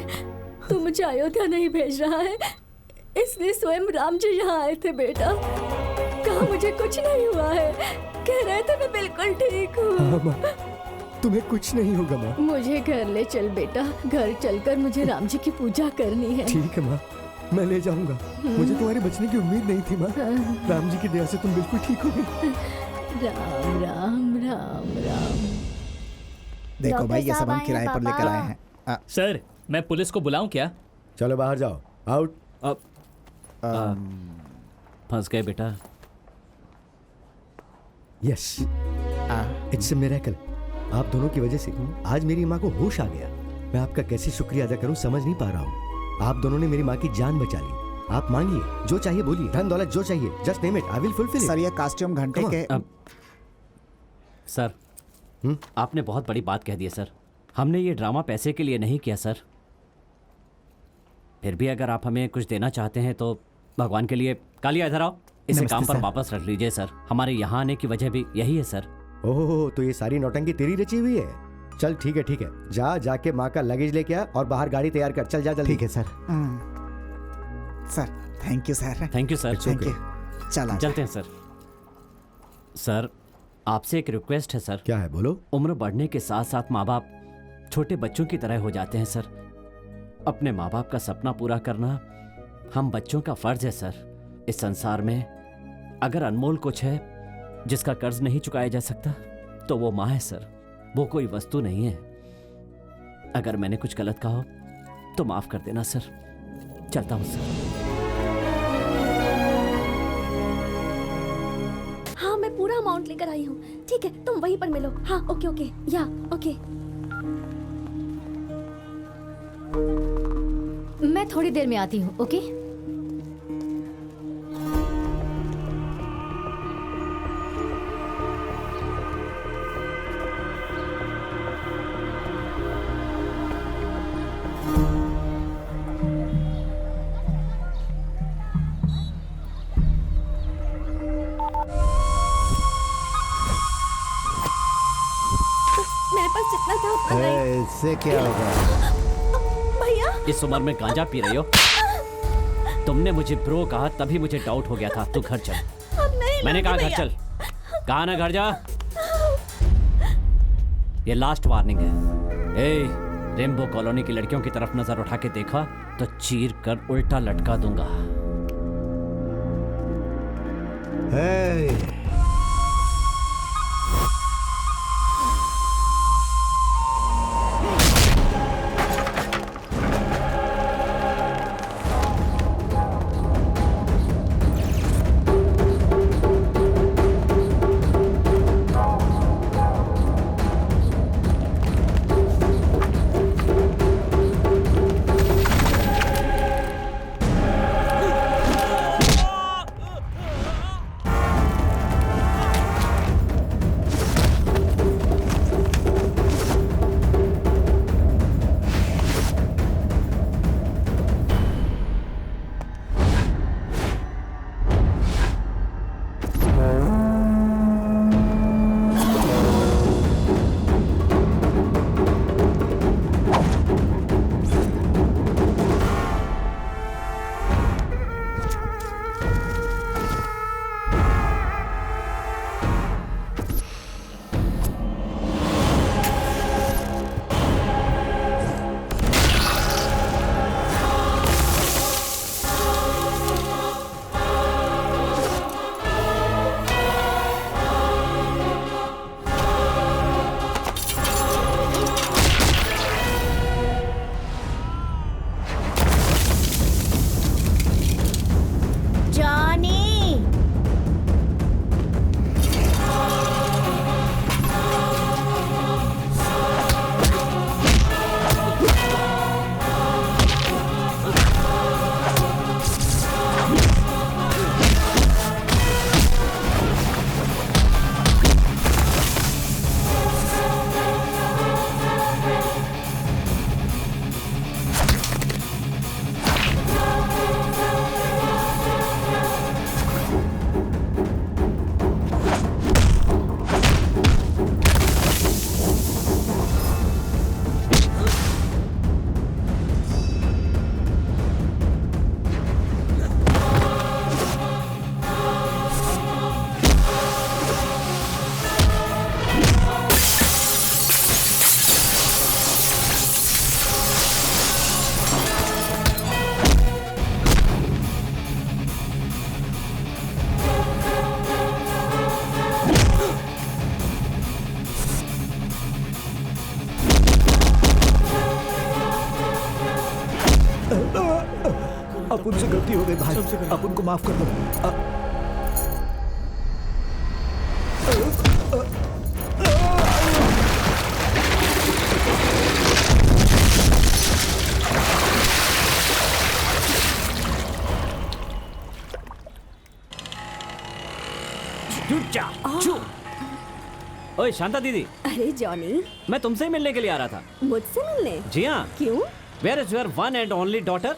तू मुझे अयोध्या नहीं भेज रहा है, इसलिए स्वयं राम जी यहाँ आए थे बेटा। कहा मुझे कुछ नहीं हुआ है, कह रहे थे मैं बिल्कुल ठीक हूँ। तुम्हें कुछ नहीं होगा माँ। मुझे घर ले चल बेटा, घर चलकर मुझे राम जी की पूजा करनी है। ठीक है माँ, मैं ले जाऊंगा। मुझे तुम्हारे बचने की उम्मीद नहीं थी माँ। राम जी की दया से तुम बिल्कुल ठीक हो गई। राम राम राम राम। देखो भाई, ये सब हम डॉक्टर किराए पर साहब लेकर आए आए हैं। सर, मैं पुलिस को बुलाऊं क्या? चलो बाहर जाओ, आउट। फंस गए बेटा। Yes, it's a miracle. आप दोनों की वजह से आज मेरी माँ को होश आ गया। मैं आपका कैसे शुक्रिया अदा करूं समझ नहीं पा रहा हूँ। आप दोनों ने मेरी माँ की जान बचा ली। आप मांगिए, जो चाहिए बोलिए, धन दौलत जो चाहिए, just name it, I will fulfil sir, it. ये कॉस्ट्यूम घंटे के सर, आपने बहुत बड़ी बात कह दी है सर। हमने ये ड्रामा पैसे के लिए नहीं किया सर। फिर भी अगर आप हमें कुछ देना चाहते हैं तो भगवान के लिए। कालिया, इधर आओ, इसे नमस्ते काम पर सर। वापस रख लीजिए सर। हमारे यहाँ आने की वजह भी यही है सर। ओहो, तो ये सारी नौटंकी तेरी रची हुई है। चल ठीक है, ठीक है, जाके माँ का लगेज लेके आ और बाहर गाड़ी तैयार कर। चल जा जल्दी। ठीक है sir. Sir, thank you sir. Thank you sir. Thank you. चला चलते हैं सर। सर, आपसे एक रिक्वेस्ट है सर। क्या है, बोलो। उम्र बढ़ने के साथ साथ माँ बाप छोटे बच्चों की तरह हो जाते हैं सर। अपने माँ बाप का सपना पूरा करना हम बच्चों का फर्ज है सर। इस संसार में अगर अनमोल कुछ है जिसका कर्ज नहीं चुकाया जा सकता तो वो माँ है सर। वो कोई वस्तु नहीं है। अगर मैंने कुछ गलत कहा हो तो माफ कर देना सर। चलता हूँ सर। हाँ, मैं पूरा अमाउंट लेकर आई हूँ। ठीक है, तुम वहीं पर मिलो। हाँ, ओके ओके, या ओके। मैं थोड़ी देर में आती हूँ, ओके? मेरे पास जितना था उतना नहीं। इससे क्या होगा? भैया, इस उम्र में गांजा पी रही हो? तुमने मुझे ब्रो कहा तभी मुझे डाउट हो गया था। तू घर चल। अब नहीं। मैंने कहा घर भैया। चल। कहा ना घर जा। ये लास्ट वार्निंग है। ए, रेनबो कॉलोनी की लड़कियों की तरफ नजर उठा के देखा तो चीर कर उल्टा लटका दूंगा। हे, अपुन से गलती हो गई भाई, अपुन को माफ कर दो। ओए शांता दीदी, अरे जॉनी, मैं तुमसे ही मिलने के लिए आ रहा था। मुझसे मिलने? जी हाँ। क्यों? Where is your one and only daughter?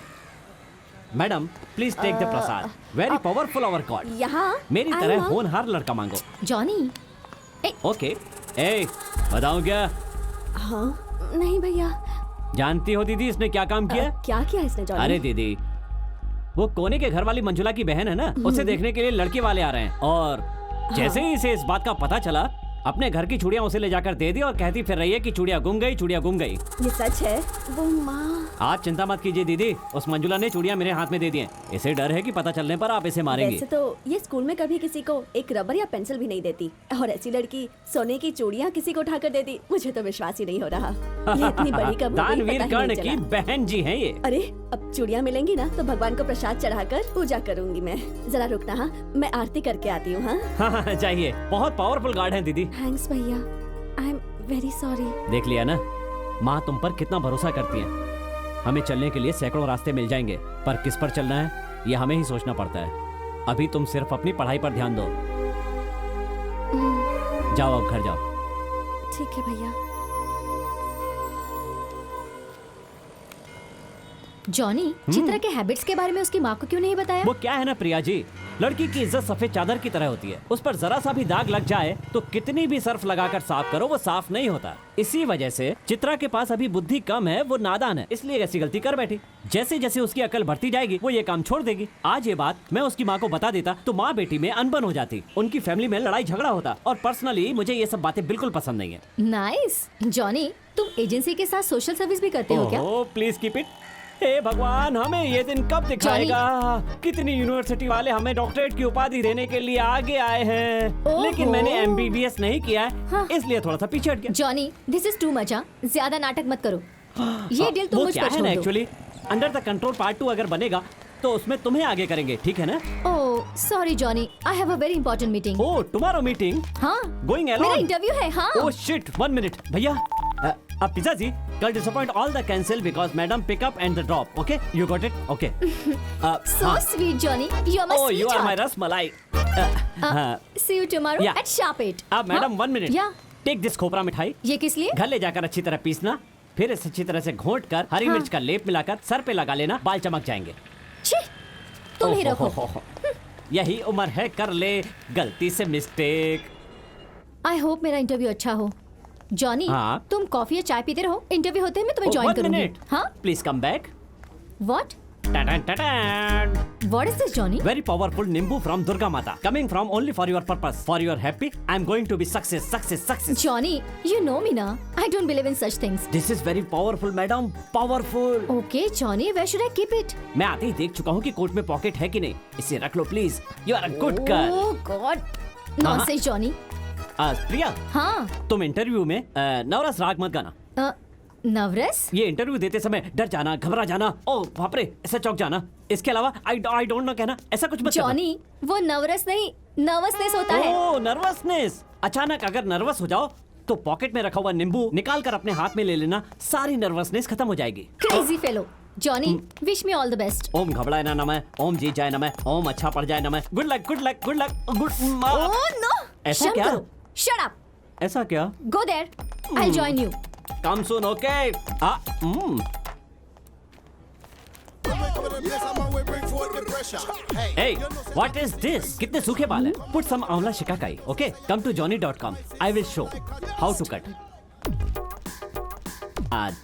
Madam please take the prasad. Very powerful our god. यहाँ मेरी तरह होनहार लड़का मांगो। जॉनी। ओके। ए बताऊं क्या? हाँ नहीं भैया। जानती हो दीदी इसने क्या काम किया? क्या किया इसने जॉनी? अरे दीदी, वो कोने के घर वाली मंजुला की बहन है ना, उसे देखने के लिए लड़के वाले आ रहे हैं, और जैसे ही इसे इस बात का पता चला, अपने घर की चूड़ियां उसे ले जाकर दे दी और कहती फिर रही है कि चूड़ियां गुम गई, चूड़ियां गुम गई। ये सच है? वो माँ। आप चिंता मत कीजिए दीदी, उस मंजुला ने चूड़ियां मेरे हाथ में दे दी हैं। इसे डर है कि पता चलने पर आप इसे मारेंगी। वैसे तो ये स्कूल में कभी किसी को एक रबर या पेंसिल भी नहीं देती, और ऐसी लड़की सोने की चूड़ियां किसी को उठाकर देती, मुझे तो विश्वास ही नहीं हो रहा। ये इतनी बड़ी कब दानवीर कर्ण की बहन जी हैं ये। अरे अब चूड़ियां मिलेंगी ना तो भगवान को प्रसाद चढ़ाकर पूजा करूंगी मैं। जरा रुकना, हाँ मैं आरती करके आती हूँ। हाँ चाहिए, बहुत पावरफुल गार्ड है दीदी। थैंक्स भैया, आई एम वेरी सॉरी। देख लिया ना, माँ तुम पर कितना भरोसा करती है। हमें चलने के लिए सैकड़ों रास्ते मिल जाएंगे, पर किस पर चलना है ये हमें ही सोचना पड़ता है। अभी तुम सिर्फ अपनी पढ़ाई पर ध्यान दो। जाओ अब घर जाओ। ठीक है भैया। जॉनी, चित्रा के हैबिट्स के बारे में उसकी माँ को क्यों नहीं बताया? वो क्या है ना प्रिया जी, लड़की की इज्जत सफेद चादर की तरह होती है। उस पर जरा सा भी दाग लग जाए तो कितनी भी सर्फ लगाकर साफ करो वो साफ नहीं होता। इसी वजह से चित्रा के पास अभी बुद्धि कम है, वो नादान है, इसलिए ऐसी गलती कर बैठी। जैसे जैसे उसकी अकल बढ़ती जाएगी वो ये काम छोड़ देगी। आज ये बात मैं उसकी माँ को बता देता तो माँ बेटी में अनबन हो जाती, उनकी फैमिली में लड़ाई झगड़ा होता, और पर्सनली मुझे ये सब बातें बिल्कुल पसंद नहीं है। नाइस। जॉनी, तुम एजेंसी के साथ सोशल सर्विस भी करते हो क्या? Please keep it. हे भगवान, हमें ये दिन कब दिखाएगा? कितनी यूनिवर्सिटी वाले हमें डॉक्टरेट की उपाधि देने के लिए आगे आए हैं, लेकिन मैंने MBBS नहीं किया है, हाँ। इसलिए थोड़ा सा पीछे हट गया। Johnny, this is too much. ज्यादा नाटक मत करो। ये डील तुम मुझ पर छोड़ दो। Actually under the control part 2 अगर बनेगा तो उसमें तुम्हें आगे करेंगे, ठीक है ना? Oh sorry Johnny, I have a very important meeting. Oh tomorrow meeting? हाँ, गोइंग अलोन? मेरा इंटरव्यू है। हाँ। ओह शिट, 1 मिनट भैया। अब पिज़्ज़ा जी, कल disappoint all the cancel because madam pick up and the drop. Okay, you got it? Okay. So sweet Johnny, you are my Oh, you are my sweetheart. Rasmalai. See you tomorrow Yeah. at sharp 8. अब madam 1 minute. Yeah. Take this खोपरा मिठाई। ये किस लिए? घर ले जाकर अच्छी तरह पीसना, फिर इसे अच्छी तरह से घोंट कर हरी हाँ। मिर्च का लेप मिलाकर सर पे लगा लेना, बाल चमक जाएंगे। छी, तुम ही रखो। यही उम्र है, कर ले गलती से मिस्टेक। आई होप मेरा इंटरव्यू अच्छा हो। जॉनी, हाँ? तुम कॉफी या चाय पीते रहो, इंटरव्यू होते ही मैं तुम्हें ज्वाइन करूंगी। हाँ? Please come back. What? What is this, Johnny? Very powerful nimbu from Durga Mata, coming from only for your purpose. For your happy, I am going to be success, success, success. Johnny, you know me na. I don't believe in such things. This is very powerful, madam. Powerful. Okay, Johnny, where should I keep it? मैं आते ही देख चुका हूँ कि coat में pocket है कि नहीं। इसे रख लो please. You are a good girl. Oh God, nonsense, Johnny. Priya, हाँ. तुम इंटरव्यू में नवरस राग मत गाना। नर्वस? ये इंटरव्यू देते समय डर जाना, घबरा जाना, ओ बाप रे, ऐसा चौंक जाना। इसके अलावा आई डोंट नो कहना, ऐसा कुछ मत करना। जॉनी, वो नर्वस नहीं, नर्वसनेस होता है। ओह, नर्वसनेस। अचानक अगर नर्वस हो जाओ तो पॉकेट में रखा हुआ नींबू निकाल कर अपने हाथ में ले लेना, सारी नर्वसनेस खत्म हो जाएगी। Crazy fellow. Johnny, wish me all the best. ओम घबराए ना नमः, ओम जीत जाए नमः, ओम अच्छा पड़ जाए नमः। Good luck, good luck, good luck, good. Oh no, ऐसा क्या? Shut up. ऐसा क्या? Go there, I will join you. Come soon, okay? Hey, what is this? कितने सूखे बाल हैं? Put some आंवला shikakai, okay? Come to johnny.com. I will show how to cut.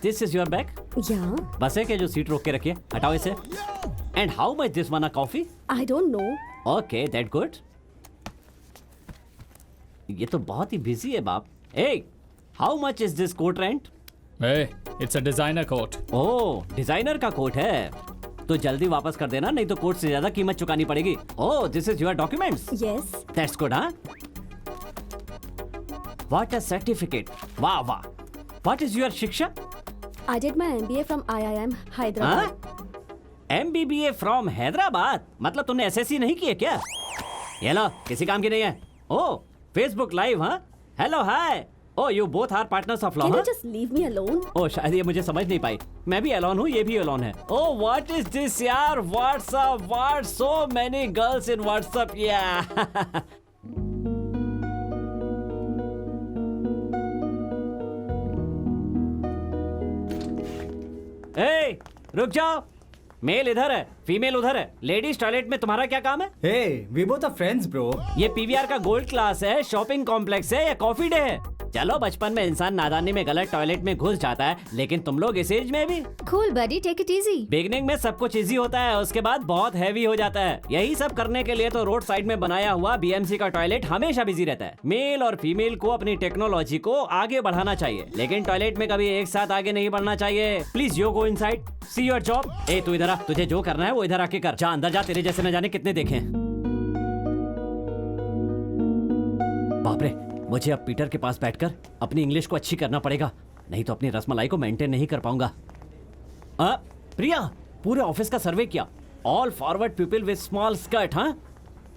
This is your bag? Yeah. बस है क्या जो सीट रोक के रखिए? हटाओ इसे. And how much this one a coffee? I don't know. Okay, that good. ये तो बहुत ही बिजी है बाप. Hey, how much is this coat rent? Hey, it's a designer coat. Oh, designer का कोट है तो जल्दी वापस कर देना, नहीं तो कोट से ज्यादा कीमत चुकानी पड़ेगी। Oh, this is your documents? Yes. That's good, हाँ? व्हाट अ सर्टिफिकेट, वाह वाह। व्हाट इज योर शिक्षा? I did my MBA from IIM Hyderabad. MBBA from Hyderabad? मतलब तुमने SSC नहीं किया क्या? ये लो, किसी काम की नहीं है। ओह, फेसबुक लाइव, हाँ? Hello, hi. Oh, you both are partners of law, Can हाँ? you just leave me alone? Oh, शायद ये मुझे समझ नहीं पाई। मैं भी एलोन हूँ, ये भी एलोन है। ओह, व्हाट इज दिस यार? WhatsApp, what so many girls in WhatsApp, yeah. ए, रुक जाओ। मेल इधर है, फीमेल उधर है। लेडीज टॉयलेट में तुम्हारा क्या काम है? Hey, we both are friends, bro. ये PVR का गोल्ड क्लास है, शॉपिंग कॉम्प्लेक्स है या कॉफी डे है? चलो, बचपन में इंसान नादानी में गलत टॉयलेट में घुस जाता है, लेकिन तुम लोग इस एज में भी। Cool buddy, take it easy. Beginning में सब कुछ इजी होता है, उसके बाद बहुत हैवी हो जाता है। यही सब करने के लिए तो रोड साइड में बनाया हुआ BMC का टॉयलेट हमेशा बिजी रहता है। मेल और फीमेल को अपनी टेक्नोलॉजी को आगे बढ़ाना चाहिए, लेकिन टॉयलेट में कभी एक साथ आगे नहीं बढ़ना चाहिए। Please you go inside, see your job. ए, तू इधर आ, तुझे जो करना है वो इधर आके कर। जा अंदर जा, तेरे जैसे न जाने कितने देखे हैं। बाप रे, मुझे अब पीटर के पास बैठकर अपनी इंग्लिश को अच्छी करना पड़ेगा, नहीं तो अपनी रसमलाई को मेंटेन नहीं कर पाऊंगा। प्रिया, पूरे ऑफिस का सर्वे किया। All forward people with small skirt, हाँ?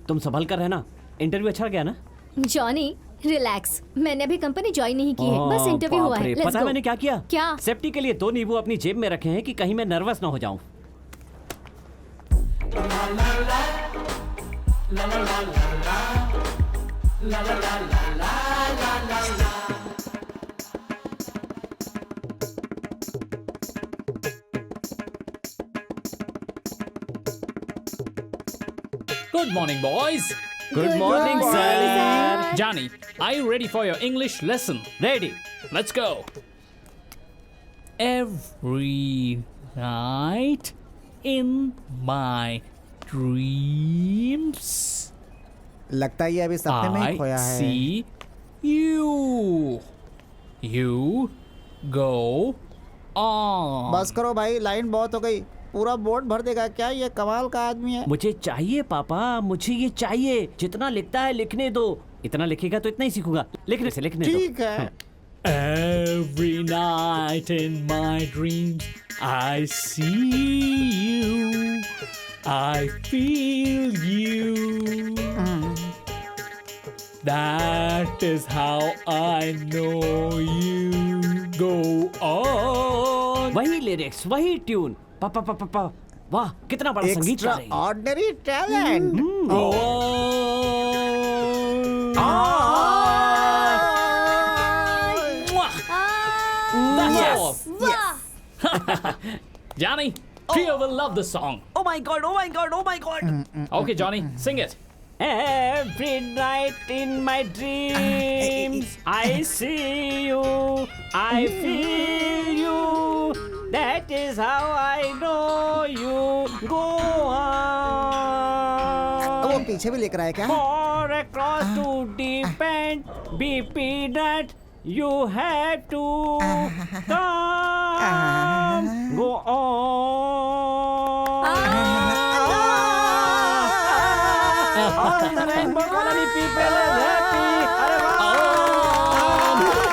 तुम संभल कर रहना। इंटरव्यू अच्छा गया ना? Johnny, relax. मैंने अभी कंपनी ज्वाइन नहीं की है, बस इंटरव्यू हुआ है। पता है मैंने क्या किया? क्या? सेफ्टी के लिए 2 नींबू अपनी जेब में रखे हैं कि कहीं मैं नर्वस ना हो जाऊं। Good morning, boys. Good morning, sir. Johnny, are you ready for your English lesson? Ready. Let's go. Every night in my dreams, लगता है ये अभी सपने में ही I खोया है। see you. You go on. बस करो भाई, लाइन बहुत हो गई। पूरा बोर्ड भर देगा क्या? ये कमाल का आदमी है। मुझे चाहिए पापा, मुझे ये चाहिए। जितना लिखता है लिखने दो। इतना लिखेगा तो इतना ही सीखूंगा। लिखने से लिखने दो। ठीक है। Every night in my dreams, I see you, I feel you. That is how I know you. Go on. वही लिरिक्स, वही ट्यून। पापा पापा पापा, वाह कितना बड़ा संगीत गा रही है। Ordinary talent. Go on. That's all. Johnny, Priya will love this song. Oh my god, oh my god, oh my god. Okay, Johnny, sing it. Every night in my dreams, I see you, I feel you. That is how I know you. Go on. वो पीछे भी लिख रहा है क्या? For across to depend, be peanut, you have to come. Go on. All the rainbow colony people are happy. अरे वाह!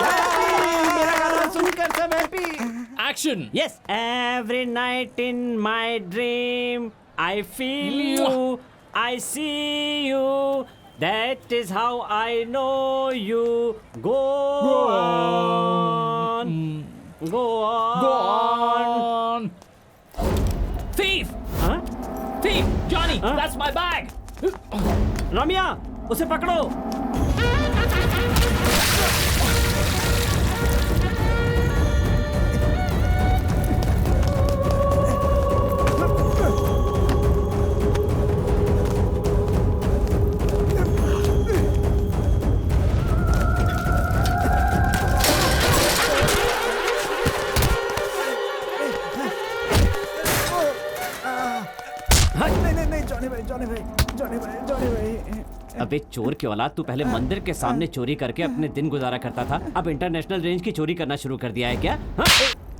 Happy! मेरा गाना सुनकर सब happy. Action. Yes. Every night in my dream, I feel you, I see you. That is how I know you. Go on. Go on. Go on. Thief! Huh? Thief! Johnny, that's my bag! रम्या, उसे पकड़ो। अबे चोर की औलाद, तू पहले मंदिर के सामने चोरी करके अपने दिन गुजारा करता था, अब इंटरनेशनल रेंज की चोरी करना शुरू कर दिया है क्या? हाँ?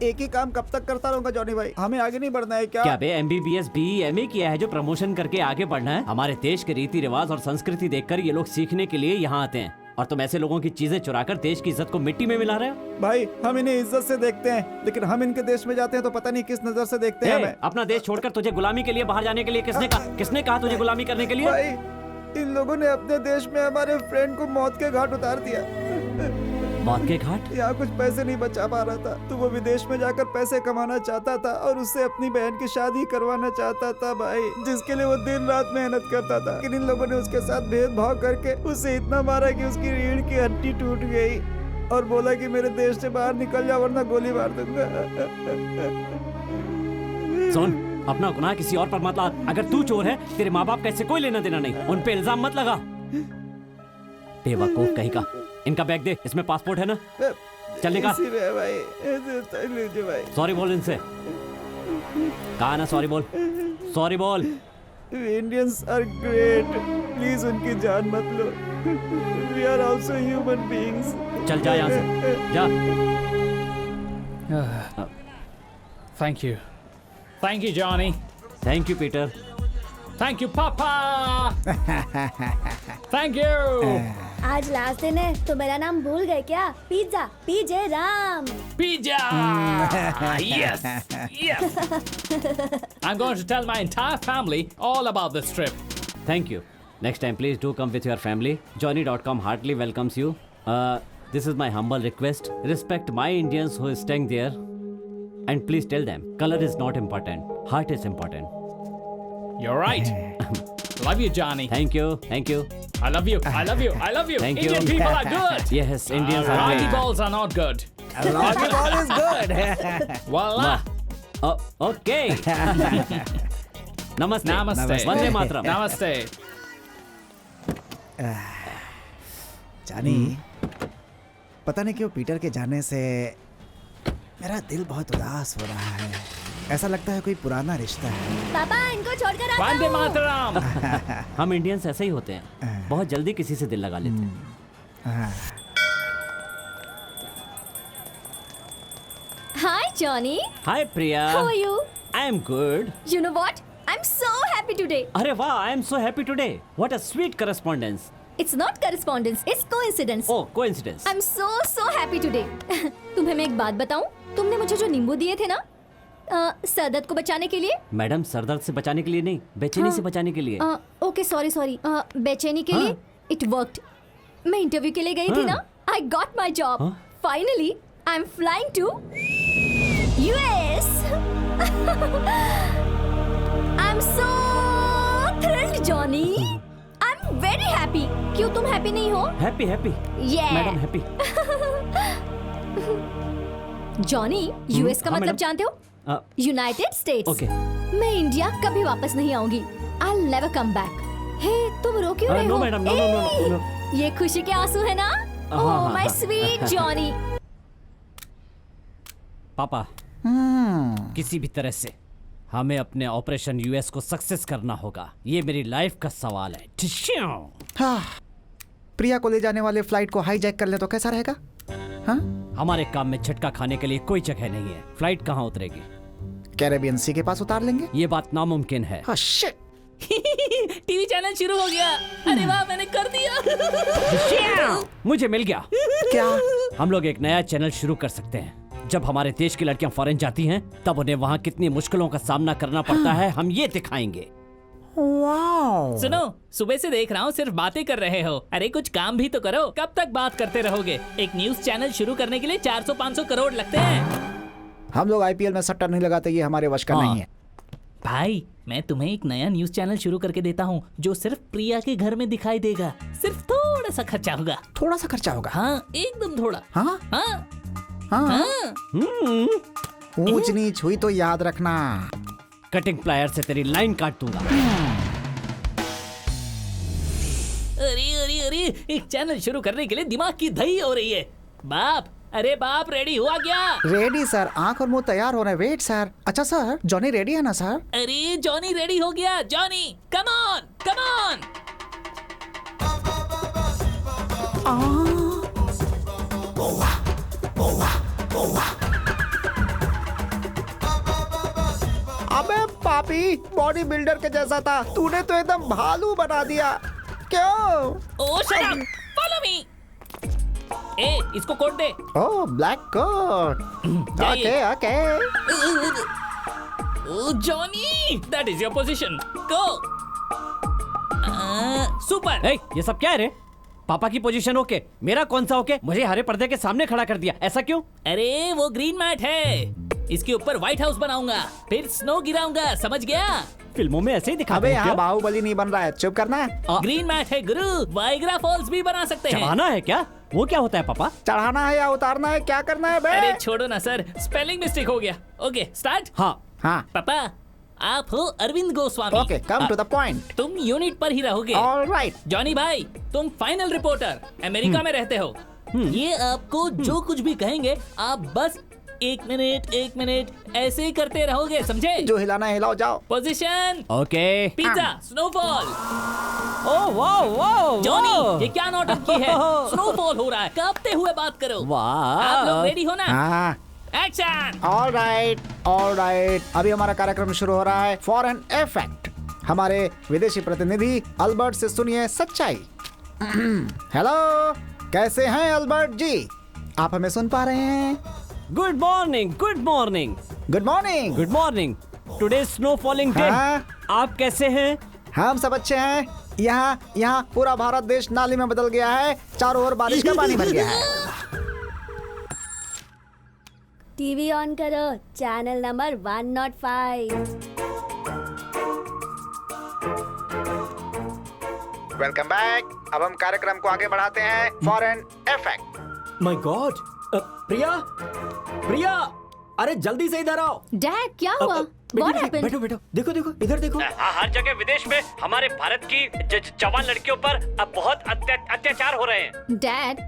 एक ही काम कब तक करता रहूंगा जॉनी भाई? हमें आगे नहीं बढ़ना है क्या? क्या बे MBBS BE MA किया है जो प्रमोशन करके आगे बढ़ना है? हमारे देश के रीति रिवाज और संस्कृति देखकर ये लोग सीखने के लिए यहाँ आते हैं और तुम ऐसे लोगों की चीजें चुराकर देश की इज्जत को मिट्टी में मिला रहे हो। भाई हम इन्हें इज्जत से देखते हैं, लेकिन हम इनके देश में जाते हैं तो पता नहीं किस नजर से देखते हैं हमें। अपना देश छोड़कर तुझे गुलामी के लिए बाहर जाने के लिए किसने कहा तुझे गुलामी करने के लिए? भाई इन लोगों ने अपने देश में हमारे फ्रेंड को मौत के घाट उतार दिया। मौत के घाट? यहाँ कुछ पैसे नहीं बचा पा रहा था तो वो विदेश में जाकर पैसे कमाना चाहता था और उससे अपनी बहन की शादी करवाना चाहता था भाई, जिसके लिए वो दिन रात मेहनत करता था। लेकिन इन लोगों ने उसके साथ भेदभाव करके उसे इतना मारा कि उसकी रीढ़ की हड्डी टूट गई और बोला कि मेरे देश से बाहर निकल जा वरना गोली मार दूंगा। सुन, अपना गुनाह किसी और पर मत ला। अगर तू चोर है, तेरे माँ बाप का इससे कोई लेना देना नहीं। उन पे इल्जाम मत लगा। बेवकूफ कहीं का। इनका बैग दे, इसमें पासपोर्ट है ना? चलने का। सॉरी बोल इनसे। कहा ना सॉरी बोल। सॉरी बोल। इंडियंस आर ग्रेट, प्लीज उनकी जान मत लो। We are also human beings. चल जा यहाँ से, जा। Thank you, Johnny. Thank you Peter. Thank you, Papa. Thank you. आज लास्ट दिन है तो मेरा नाम भूल गए क्या? Pizza, P J Ram. Pizza. Yes. I'm going to tell my entire family all about this trip. Thank you. Next time, please do come with your family. Johnny.com heartily welcomes you. This is my humble request. Respect my Indians who is staying there. And please tell them, color is not important. Heart is important. You're right. Love you, Johnny. Thank you. Thank you. I love you. I love you. I love you. Thank you. Indian people are good. Yes, Indians are Raggy great. balls are not good. Raggy ball is good. Voila. Okay. Namaste. Namaste. Vande Mataram. Namaste. जानी, पता नहीं क्यों Peter के जाने से मेरा दिल बहुत उदास हो रहा है। ऐसा लगता है कोई पुराना रिश्ता है। पापा इनको छोड़कर आता Vande हूँ। Mataram. हम इंडियंस ऐसे ही होते हैं, बहुत जल्दी किसी से दिल लगा लेते हैं। Hi, Johnny. Hi Priya. How are you? I am good. You know what? I'm so happy today. अरे वाह, I am so happy today. What a sweet correspondence. It's not correspondence. It's coincidence. Oh, coincidence. I'm so happy today. तुम्हें मैं एक बात बताऊं? तुमने मुझे जो नींबू दिए थे ना, सर दर्द को बचाने के लिए। मैडम, सर दर्द से बचाने के लिए नहीं, बेचैनी से बचाने के लिए। Okay, sorry. बेचैनी के लिए इट वर्कड। मैं इंटरव्यू के लिए गई थी ना, I got my job. Finally I am flying to US. I am so thrilled Johnny. I am very happy. क्यों तुम हैप्पी नहीं हो? Happy Yeah. Madam happy. Johnny, US का मतलब मैडम। जानते हो? United States. ओके। मैं इंडिया कभी वापस नहीं आऊंगी। I'll never come back. हे, तुम रो क्यों रहे नो हो? Madam, no. ये खुशी के आंसू है ना? Oh my sweet Johnny. पापा, किसी भी तरह से हमें अपने ऑपरेशन यूएस को सक्सेस करना होगा। ये मेरी लाइफ का सवाल है। हाँ, प्रिया को ले जाने वाले फ्लाइट को हाईजैक कर ले तो कैसा रहेगा? हाँ? हमारे काम में झटका खाने के लिए कोई जगह नहीं है। फ्लाइट कहाँ उतरेगी? कैरेबियन सी के पास उतार लेंगे। ये बात नामुमकिन है। हाँ, शिट। टीवी चैनल शुरू हो गया। अरे वाह, मैंने कर दिया। मुझे मिल गया। क्या? हम लोग एक नया चैनल शुरू कर सकते हैं। जब हमारे देश की लड़कियां फॉरेन जाती हैं, तब उन्हें वहाँ कितनी मुश्किलों का सामना करना पड़ता है, हम ये दिखाएंगे। सुनो, सुबह से देख रहा हूँ सिर्फ बातें कर रहे हो। अरे कुछ काम भी तो करो। कब तक बात करते रहोगे? एक न्यूज चैनल शुरू करने के लिए 400-500 करोड़ लगते हैं। हम लोग आईपीएल में सट्टा नहीं लगाते, ये हमारे वश का नहीं है। भाई, मैं तुम्हें एक नया न्यूज चैनल शुरू करके देता हूँ जो सिर्फ प्रिया के घर में दिखाई देगा। सिर्फ थोड़ा सा खर्चा होगा। थोड़ा सा खर्चा होगा? हाँ, एकदम थोड़ा। हाँ? हाँ। हाँ? ऊंच नीच हुई तो याद रखना। कटिंग प्लायर से तेरी लाइन काट दूंगा। अरे, एक चैनल शुरू करने के लिए दिमाग की दही हो रही है। बाप, अरे बाप, रेडी हुआ क्या? रेडी सर, आंख और मुंह तैयार हो रहे। Wait sir. अच्छा सर, जॉनी रेडी है ना सर? अरे जॉनी रेडी हो गया। Johnny, come on, come on. अबे पापी, बॉडी बिल्डर के जैसा था, तूने तो एकदम भालू बना दिया। क्यों? Oh shut up, follow me. ए इसको कोट दे। Oh black coat. Okay okay. Johnny that is your position, go. Super. ए, ये सब क्या है रे? पापा की पोजीशन ओके, मेरा कौन सा ओके? मुझे हरे पर्दे के सामने खड़ा कर दिया, ऐसा क्यों? अरे वो ग्रीन मैट है, इसके ऊपर व्हाइट हाउस बनाऊंगा, फिर स्नो गिराऊंगा, समझ गया? फिल्मों में ऐसे ही दिखाते अबे हैं यहाँ क्या? बाहुबली नहीं बन रहा है, चुप करना। ग्रीन मैट है गुरु, वाइग्रा फॉल्स भी बना सकते हैं। चढ़ाना है क्या? वो क्या होता है पापा? चढ़ाना है या उतारना है, क्या करना है बे? अरे छोड़ो ना सर, स्पेलिंग मिस्टेक हो गया। Okay start. हाँ हाँ पापा आप हो Arvind Goswami. Okay, come to the point. तुम यूनिट पर ही रहोगे। ऑलराइट। जॉनी भाई तुम फाइनल रिपोर्टर, अमेरिका में रहते हो। ये आपको जो कुछ भी कहेंगे आप बस एक मिनट ऐसे ही करते रहोगे, समझे? जो हिलाना है हिलाओ, जाओ। Position, okay. Pizza, snowfall. Oh वाह वाह। जॉनी ये क्या नौटंकी है? स्नोफॉल हो रहा है, कांपते हुए बात करो। वाह। आप लोग रेडी हो ना? हाँ एक्शन। ऑलराइट। अभी हमारा कार्यक्रम शुरू हो रहा है। Foreign effect. हमारे विदेशी प्रतिनिधि अल्बर्ट से सुनिए सच्चाई। हेलो, कैसे हैं अल्बर्ट जी? आप हमें सुन पा रहे हैं? Good morning, good morning, good morning. Good morning. Today snow falling day. हाँ। आप कैसे हैं? हम सब अच्छे हैं। यहाँ पूरा भारत देश नाली में बदल गया है, चारों ओर बारिश का पानी भर गया है। टीवी ऑन करो, चैनल नंबर 105। Welcome back. अब हम कार्यक्रम को आगे बढ़ाते हैं। Foreign effect. माय गॉड, प्रिया, प्रिया, अरे जल्दी से इधर आओ। डैड क्या हुआ? What happened? बैठो बैठो, देखो देखो, इधर देखो। हर जगह विदेश में हमारे भारत की जवान लड़कियों पर अब बहुत अत्याचार हो रहे हैं। डैड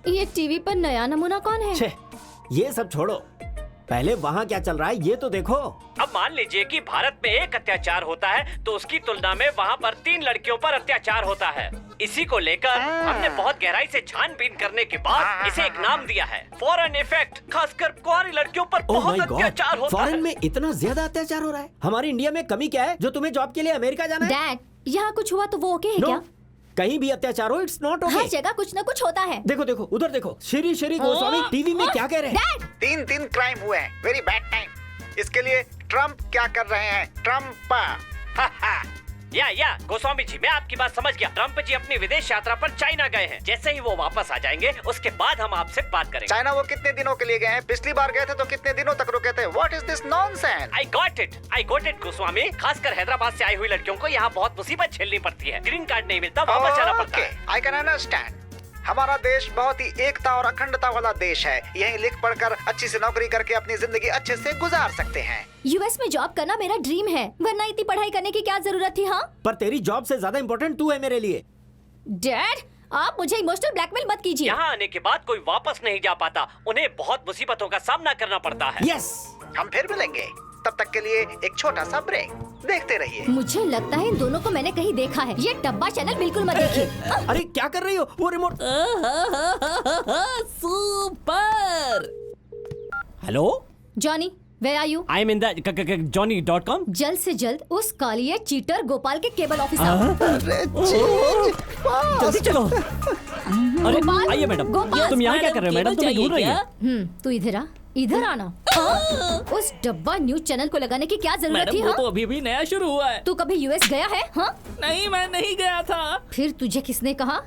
ये टीवी पर नया नमूना कौन है? छे, ये सब छोड़ो, पहले वहाँ क्या चल रहा है ये तो देखो। अब मान लीजिए कि भारत में एक अत्याचार होता है तो उसकी तुलना में वहाँ पर 3 लड़कियों पर अत्याचार होता है। इसी को लेकर हमने बहुत गहराई से छानबीन करने के बाद इसे एक नाम दिया है, फॉरेन इफेक्ट। खासकर कुंवारी लड़कियों पर बहुत अत्याचार होता है। फॉरेन में इतना ज्यादा अत्याचार हो रहा है। हमारी इंडिया में कमी क्या है जो तुम्हें जॉब के लिए अमेरिका जाना है? डैड यहाँ कुछ हुआ तो वो ओके है क्या? कहीं भी अत्याचार हो, इट्स नॉट ओके। हर जगह कुछ न कुछ होता है। देखो देखो, उधर देखो, श्री गोस्वामी टीवी में क्या कह रहे हैं? डैड 3 क्राइम हुए हैं। Very bad time. इसके लिए ट्रम्प क्या कर रहे हैं? ट्रम्प या गोस्वामी जी, मैं आपकी बात समझ गया। ट्रम्प जी अपनी विदेश यात्रा पर चाइना गए हैं। जैसे ही वो वापस आ जाएंगे उसके बाद हम आपसे बात करेंगे। चाइना वो कितने दिनों के लिए गए हैं? पिछली बार गए थे तो कितने दिनों तक रुके थे? What is this nonsense? I got it Goswami. खासकर हैदराबाद से आई हुई लड़कियों को यहाँ बहुत मुसीबत झेलनी पड़ती है। ग्रीन कार्ड नहीं मिलता, वापस जाना पड़ता है। I can understand. हमारा देश बहुत ही एकता और अखंडता वाला देश है। यहीं लिख पढ़कर अच्छी से नौकरी करके अपनी जिंदगी अच्छे से गुजार सकते हैं। यूएस में जॉब करना मेरा ड्रीम है, वरना इतनी पढ़ाई करने की क्या जरूरत थी? हाँ पर तेरी जॉब से ज्यादा इम्पोर्टेंट तू है मेरे लिए। डैड आप मुझे इमोशनल ब्लैकमेल मत कीजिए। यहाँ आने के बाद कोई वापस नहीं जा पाता, उन्हें बहुत मुसीबतों का सामना करना पड़ता है। यस, हम फिर मिलेंगे, तब तक के लिए एक छोटा सा ब्रेक। देखते रहिए। मुझे लगता है इन दोनों को मैंने कहीं देखा है। ये डब्बा चैनल बिल्कुल मत देखिए। अरे क्या कर रही हो? वो remote. Super. Hello Johnny where are you? I am in the johnny.com। जल्द से जल्द उस कालिया चीटर गोपाल के केबल ऑफिस आओ। जल्दी चलो। अरे गोपाल, आइए मैडम। गोपाल। तुम यहाँ क्या कर रहे हो मैडम? तुम्हें ढूंढ रही है। तू इधर आना। उस डब्बा न्यूज चैनल को लगाने की क्या जरूरत थी? मैडम वो तो अभी नया शुरू हुआ है। तू कभी यूएस गया है? हाँ नहीं, मैं नहीं गया था। फिर तुझे किसने कहा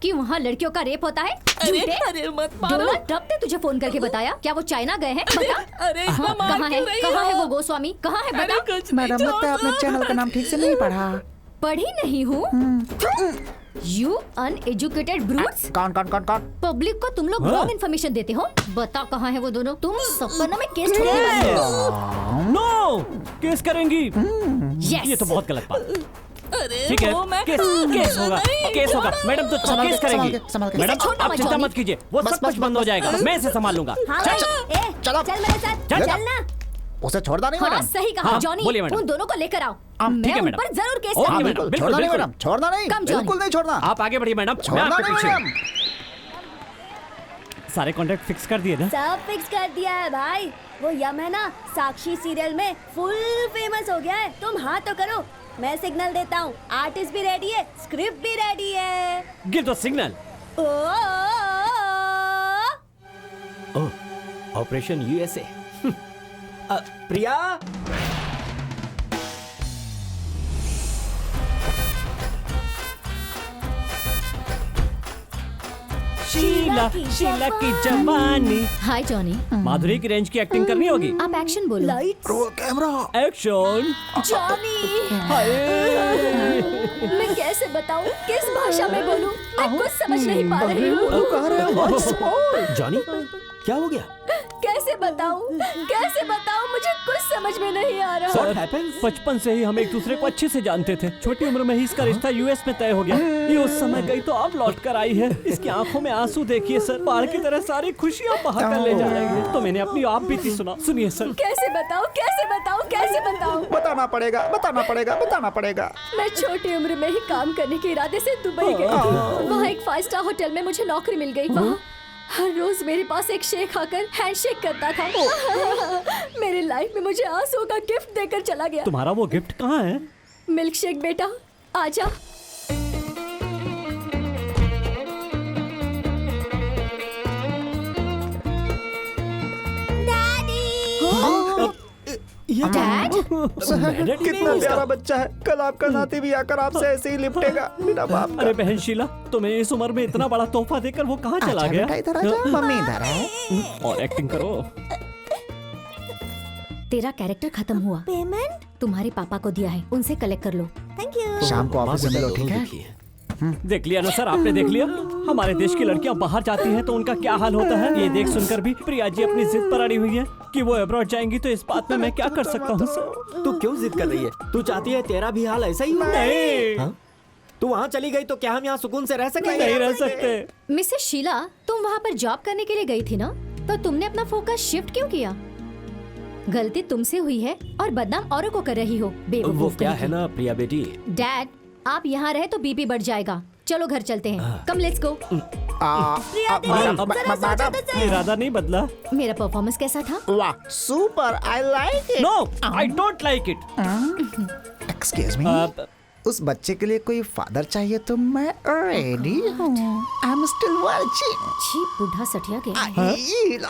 कि वहाँ लड़कियों का रेप होता है? अरे मत मारो। डोनाल्ड ट्रम्प ने तुझे फोन करके बताया? क्या वो चाइना गए हैं? बता। अरे इतना मार कहाँ है? क्यों रही कहाँ है हो? वो गोस्वामी? कहाँ है? बता। कुछ नहीं, छोड़ो। ठीक से नहीं पढ़ा। पढ़ी नहीं हूँ। You uneducated brutes. कौन? पब्लिक को तुम लोग रॉन्ग इन्फॉर्मेशन देते हो। बता कहाँ है वो दोनों? तुम सपना में केस ठोकने वाले हो। नो, केस करेंगी। Yes. ये तो बहुत गलत बात। अरे ठीक है, वो मैं केस होगा, केस होगा। मैडम तो केस करेंगी। मैडम छोड़ना आप मत चिंता जॉनी। मत कीजिए, वो सब कुछ बंद हो जाएगा। मैं इसे संभाल लूंगा। हाँ, चलो। चल मेरे साथ। चल। चलना। उसे छोड़ना नहीं हाँ मैडम। सही कहा हाँ, जॉनी। बोलिए मैडम। उन दोनों को लेकर आओ। ठीक मैं है उन मैडम। पर जरूर केस ओके करूंगी। मैडम, बिल्कुल, छोड़ना नहीं बिल्कुल। मैडम, छोड़ना नहीं, कम जॉनी। बिल्कुल नहीं छोड़ना। आप आगे बढ़िए मैडम, मैं छोड़ना आपके नहीं पीछे हूँ। मैडम। सारे कॉन्ट्रैक्ट फिक्स कर दिए ना? सब फिक्स कर दिया है भाई। वो यम है ना, साक्षी सीरियल में फुल फेमस हो गया है। तुम हाँ तो करो, मैं सिग्नल देता हूँ। आर्टिस्ट भी रेडी है, स्क्रिप्ट भी रेडी है। Give the signal. Oh operation USA. Priya, Sheela Sheela की जवानी। हाय जॉनी, माधुरी की रेंज की एक्टिंग करनी होगी। आप एक्शन बोलो। कैमरा। एक्शन। जॉनी, मैं कैसे बताऊं, किस भाषा में बोलूं? मैं कुछ समझ नहीं पा रही हूँ। जॉनी क्या हो गया? कैसे बताऊं, कैसे बताऊं, मुझे कुछ समझ में नहीं आ रहा। सर, बचपन से ही हम एक दूसरे को अच्छे से जानते थे। छोटी उम्र में ही इसका रिश्ता यूएस में तय हो गया। ये उस समय गई तो अब लौट कर आई है। इसकी आंखों में आंसू देखिए सर, बाढ़ की तरह सारी खुशियाँ बहा कर ले जा रही है। तो मैंने अपनी आप बीती सुना, सुनिए सर। कैसे बताऊं, कैसे बताऊं, कैसे बताऊं? बताना पड़ेगा, बताना पड़ेगा, बताना पड़ेगा। मैं छोटी उम्र में ही काम करने के इरादे से दुबई गई थी। वहाँ एक 5 स्टार होटल में मुझे नौकरी मिल गई। वहाँ हर रोज मेरे पास एक शेख आकर हैंडशेक करता था। मेरी लाइफ में मुझे आंसू का गिफ्ट देकर चला गया। तुम्हारा वो गिफ्ट कहाँ है? मिल्क शेक बेटा, आजा। डैड, कितना प्यारा बच्चा है। कल आपका नाती भी आकर आपसे ऐसे ही लिपटेगा। मेरा बाप का। अरे बहन शीला, तुम्हें इस उम्र में इतना बड़ा तोहफा देकर वो कहाँ चला गया? बेटा इधर आजा, मम्मी इधर है। और एक्टिंग करो। तेरा कैरेक्टर खत्म हुआ। पेमेंट तुम्हारे पापा को दिया है, उनसे कलेक्ट कर लो। Thank you. शाम को ऑफिस में मिलो, ठीक है? देख लिया ना सर, आपने देख लिया। हमारे देश की लड़कियां बाहर जाती हैं तो उनका क्या हाल होता है। ये देख सुनकर भी प्रिया जी अपनी जिद पर अड़ी हुई है कि वो अब्रॉड जाएंगी। तो इस बात में मैं क्या कर सकता हूँ सर? तू क्यों जिद कर रही है? तू चाहती है तेरा भी हाल ऐसा ही हो? नहीं, तू वहाँ चली गई तो क्या हम यहाँ सुकून से रह सकते? नहीं रह सकते। मिसेस शीला, तुम वहाँ पर जॉब करने के लिए गई थी ना, तो तुमने अपना फोकस शिफ्ट क्यों किया? गलती तुमसे हुई है और बदनाम औरों को कर रही हो। वो बेवकूफ क्या कहीं है की। ना प्रिया बेटी, डैड, आप यहाँ रहे तो बीपी बढ़ जाएगा। चलो घर चलते हैं। Come let's go. इरादा नहीं बदला। मेरा परफॉर्मेंस कैसा था? वाह, super, I like it. No, I don't like it. Excuse me, उस बच्चे के लिए कोई फादर चाहिए तो मैं रेडी हूँ। आई एम स्टिल वर्जिन। छी, बूढ़ा सठिया गया।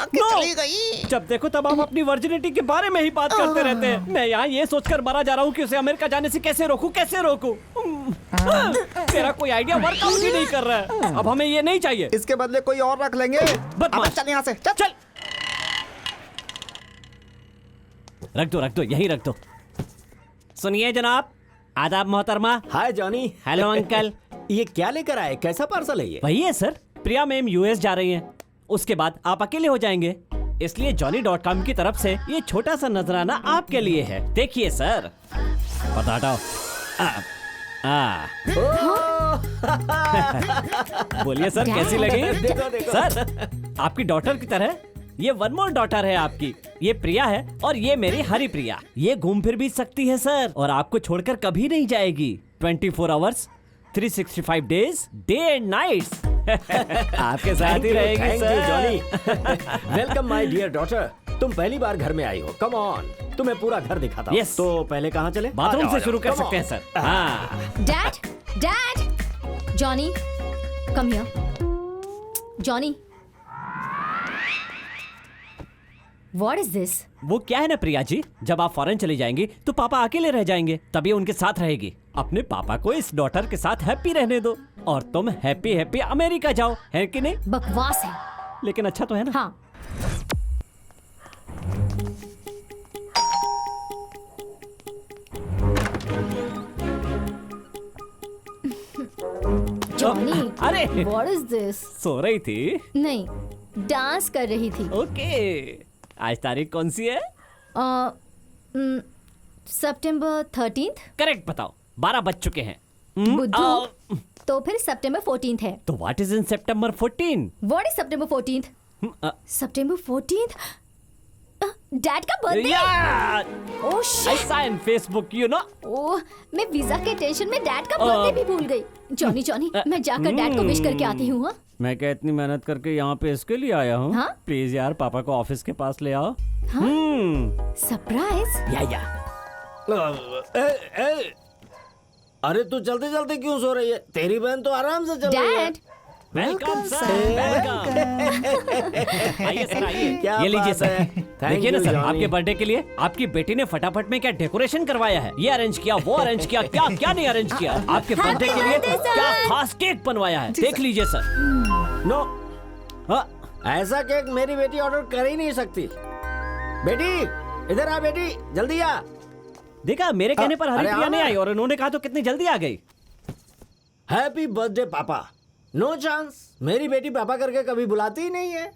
चली गई। जब देखो तब आप अपनी वर्जिनिटी के बारे में ही बात करते रहते हैं। मैं यहाँ ये सोचकर मरा जा रहा हूँ कि उसे अमेरिका जाने से कैसे रोकूं, कैसे रोकूं। तेरा कोई आइडिया वर्कआउट ही नहीं कर रहा है। अब हमें ये नहीं चाहिए। इसके बदले कोई और रख लेंगे। बदमाश। चल यहाँ से, चल। चल, रख दो, यहीं रख दो। सुनिए जनाब, आदाब मोहतरमा। हाय जॉनी। Hello uncle. ये क्या लेकर आए? कैसा पार्सल है ये? वही है सर, प्रिया मैम यूएस जा रही हैं। उसके बाद आप अकेले हो जाएंगे, इसलिए johnny.com की तरफ से ये छोटा सा नजराना आपके लिए है। देखिए सर। पर्दा हटाओ। बोलिए सर, कैसी लगी? देखो। सर, आपकी डॉटर की तरह ये वन मोर डॉटर है आपकी। ये प्रिया है और ये मेरी हरी प्रिया। ये घूम फिर भी सकती है सर, और आपको छोड़कर कभी नहीं जाएगी। 24 hours 365 days, day and nights आपके साथ ही रहेगी sir. Johnny. Welcome my dear daughter. तुम पहली बार घर में आई हो। कम ऑन, तुम्हें पूरा घर दिखाता हूँ। Yes. तो पहले कहाँ चले? बाथरूम से शुरू कर Come on. सकते हैं सर। हाँ। Dad, Johnny, come here. Johnny, what is this? वो क्या है ना प्रिया जी, जब आप फॉरेन चली जाएंगी तो पापा अकेले रह जाएंगे, तभी उनके साथ रहेगी। अपने पापा को इस डॉटर के साथ हैप्पी रहने दो और तुम हैप्पी हैप्पी अमेरिका जाओ, है कि नहीं? बकवास है। लेकिन अच्छा तो है ना? हाँ। जॉनी, अरे व्हाट इज दिस? सो रही थी? नहीं, डांस कर रही थी। ओके। आज तारीख कौन सी है? सितंबर 13th। करेक्ट बताओ। 12 बज चुके हैं। बुद्धू, तो फिर सितंबर 14th है। तो व्हाट इज इन सितंबर 14? व्हाट इज सितंबर 14th? सितंबर 14th? डैड का बर्थडे? ओह I शिट। saw in Facebook, you know. Oh, मैं वीजा के टेंशन में डैड का बर्थडे भी भूल गई। जॉनी, मैं जाकर डैड को विश करके आती हूँ। हाँ? मैं क्या इतनी मेहनत करके यहाँ पे इसके लिए आया हूँ? हाँ? प्लीज यार, पापा को ऑफिस के पास ले आओ। सरप्राइज? या अरे तू जल्दी जल्दी क्यों सो रही है? तेरी बहन तो आराम से चल रही है। Dad, welcome sir, welcome. आइए सर, आइए। क्या ये लीजिए बात है। सर। Thank देखिए ना you, सर, Johnny। आपके बर्थडे के लिए आपकी बेटी ने फटाफट में क्या डेकोरेशन करवाया है। ये अरेंज किया, वो अरेंज किया, क्या क्या नहीं अरेंज किया। आपके बर्थडे के लिए क्या खास केक बनवाया है, देख लीजिए सर। नो, ऐसा केक मेरी बेटी ऑर्डर कर ही नहीं सकती। बेटी इधर आ, बेटी जल्दी आ। देखा, मेरे कहने पर अरे हरिप्रिया आओ नहीं ना। आई और उन्होंने कहा तो कितनी जल्दी आ गई। हैप्पी बर्थडे पापा। नो चांस, मेरी बेटी पापा करके कभी बुलाती ही नहीं है।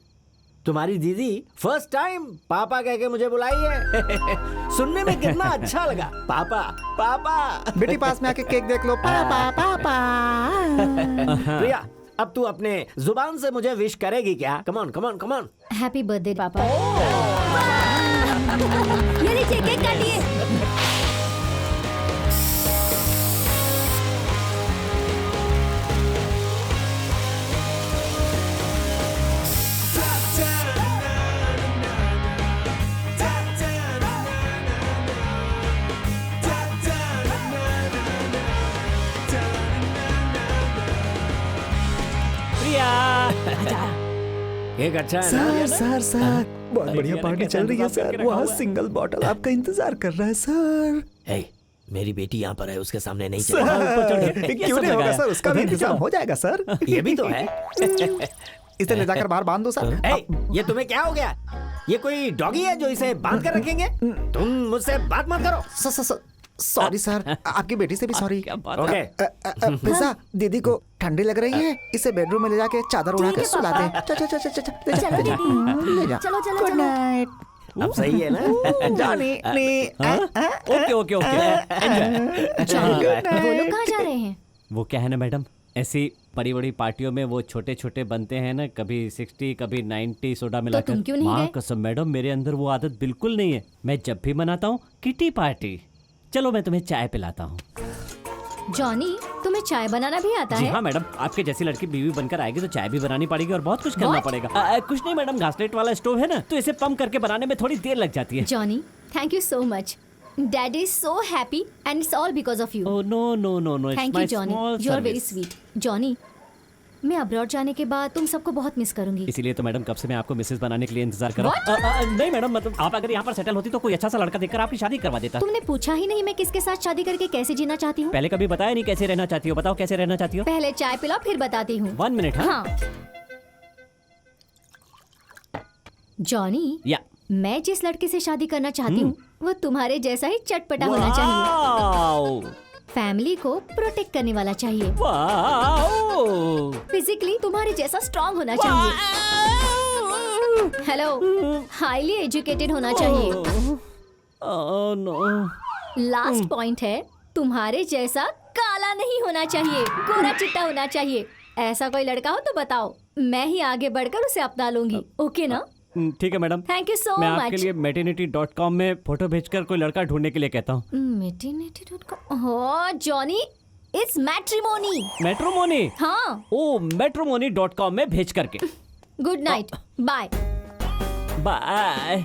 तुम्हारी दीदी फर्स्ट टाइम पापा कह के मुझे बुलाई है। सुनने में कितना अच्छा लगा, पापा पापा। बेटी पास में आके केक देख लो, पापा पापा। प्रिया, अब तू अपने जुबान से मुझे विश करेगी क्या? कम on come on come on. Happy birthday पापा। ये लीजिए केक काटिए। प्रिया, केक अच्छा है ना? सर बहुत बढ़िया पार्टी चल रही है सर। वहाँ सिंगल बॉटल आपका इंतजार कर रहा है सर। हे, मेरी बेटी यहाँ पर है, उसके सामने नहीं सर, चलेगा। क्यों नहीं होगा सर, उसका भी इंतजाम हो जाएगा सर। ये भी तो है। इसे ले जाकर बाहर बांध दो सर। हे, ये तुम्हें क्या हो गया? ये कोई डॉगी है जो इसे बांध कर रखेंगे? तुम मुझसे बात मत करो। सॉरी सर, आपकी बेटी से भी सॉरी। क्या बात ओके, पिज़्ज़ा, दीदी को ठंडी लग रही है, इसे बेडरूम में ले जाके चादर उड़ा के सुला दे। चलो दीदी, ले जा। चलो चलो गुड चलो। नाइट अब सही है ना? Johnny. Okay okay okay, enjoy. वो लोग कहाँ जा रहे हैं? वो क्या है ना मैडम, ऐसी बड़ी बड़ी पार्टियों में वो छोटे छोटे बनते हैं ना, कभी 60 कभी 90 सोडा मिलाकर। तुम क्यों नहीं माँ गए? कसम मैडम, मेरे अंदर वो आदत बिल्कुल नहीं है। मैं जब भी मनाता हूँ किटी पार्टी। चलो मैं तुम्हें चाय पिलाता हूँ। जॉनी, तुम्हें चाय बनाना भी आता जी है? हाँ मैडम, आपके जैसी लड़की बीवी बनकर आएगी तो चाय भी बनानी पड़ेगी और बहुत कुछ करना What? पड़ेगा। कुछ नहीं मैडम, घासलेट वाला स्टोव है ना, तो इसे पंप करके बनाने में थोड़ी देर लग जाती है। Johnny, thank you so much. Daddy is so happy and it's all because of you. Oh no no no no, thank you Johnny, you are very sweet. Johnny, मैं अब्रॉड जाने के बाद तुम सबको बहुत मिस करूंगी। इसीलिए तो मैडम कब से मैं आपको मिसेस बनाने के लिए इंतजार कर रहा हूँ। नहीं मैडम, मतलब आप अगर यहाँ पर सेटल होती तो कोई अच्छा सा लड़का देखकर आपकी शादी करवा देता। तुमने पूछा ही नहीं मैं किसके साथ शादी करके कैसे जीना चाहती हूँ। पहले कभी बताया नहीं कैसे रहना चाहती हो, बताओ कैसे रहना चाहती हो। पहले चाय पिलाओ फिर बताती हूँ। 1 मिनट। हाँ जॉनी, या मैं जिस लड़के से शादी करना चाहती हूँ वो तुम्हारे जैसा ही चटपटा होना चाहिए, वाओ फैमिली को प्रोटेक्ट करने वाला चाहिए, वाओ फिजिकली तुम्हारे जैसा स्ट्रांग होना चाहिए, हेलो, हाईली एजुकेटेड होना चाहिए। ओह नो, लास्ट पॉइंट है, तुम्हारे जैसा काला नहीं होना चाहिए, गोरा चिट्टा होना चाहिए। ऐसा कोई लड़का हो तो बताओ, मैं ही आगे बढ़कर उसे अपना लूंगी। ओके ना? ठीक है मैडम, थैंक यू सो मैं आपके मच। लिए maternity.com में फोटो भेजकर कोई लड़का ढूंढने के लिए कहता हूँ। maternity.com oh Johnny, it's matrimony. Matrimony? हाँ, ओ matrimony.com में भेज करके। Good night, bye. बाय।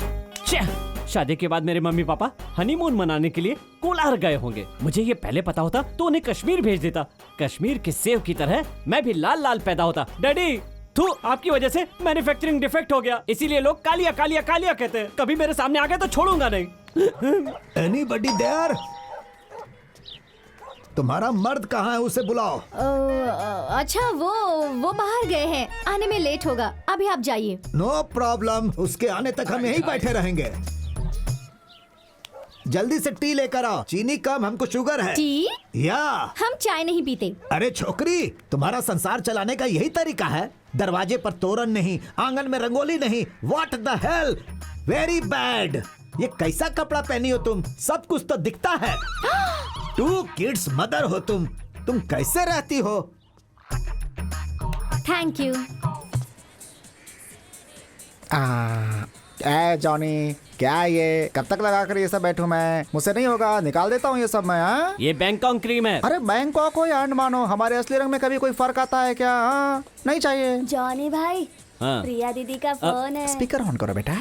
शादी के बाद मेरे मम्मी पापा हनीमून मनाने के लिए कोलार गए होंगे। मुझे ये पहले पता होता तो उन्हें कश्मीर भेज देता। कश्मीर के सेव की तरह मैं भी लाल लाल पैदा होता। डैडी, तू आपकी वजह से मैन्युफैक्चरिंग डिफेक्ट हो गया, इसीलिए लोग कालिया कालिया कालिया कहते हैं। कभी मेरे सामने आ गए तो छोड़ूंगा नहीं। Anybody there? तुम्हारा मर्द कहाँ है, उसे बुलाओ। अच्छा, वो बाहर गए हैं, आने में लेट होगा। अभी आप जाइए। नो प्रॉब्लम, उसके आने तक हम यहीं बैठे रहेंगे। जल्दी से टी लेकर आओ, चीनी कम, हमको शुगर है। टी? या हम चाय नहीं पीते। अरे छोकरी, तुम्हारा संसार चलाने का यही तरीका है? दरवाजे पर तोरण नहीं, आंगन में रंगोली नहीं। What the hell, very bad. ये कैसा कपड़ा पहनी हो तुम, सब कुछ तो दिखता है। 2 किड्स मदर हो तुम कैसे रहती हो? Thank you. ए जॉनी, क्या ये कब तक लगा कर ये सब बैठूं मैं? मुझसे नहीं होगा, निकाल देता हूँ ये सब मैं। हाँ, ये बैंकॉक क्रीम है। अरे बैंकॉक हो या अंडमान हो, हमारे असली रंग में कभी कोई फर्क आता है क्या? हाँ, नहीं चाहिए। जॉनी भाई, हाँ। प्रिया दीदी का फोन है। स्पीकर ऑन करो बेटा।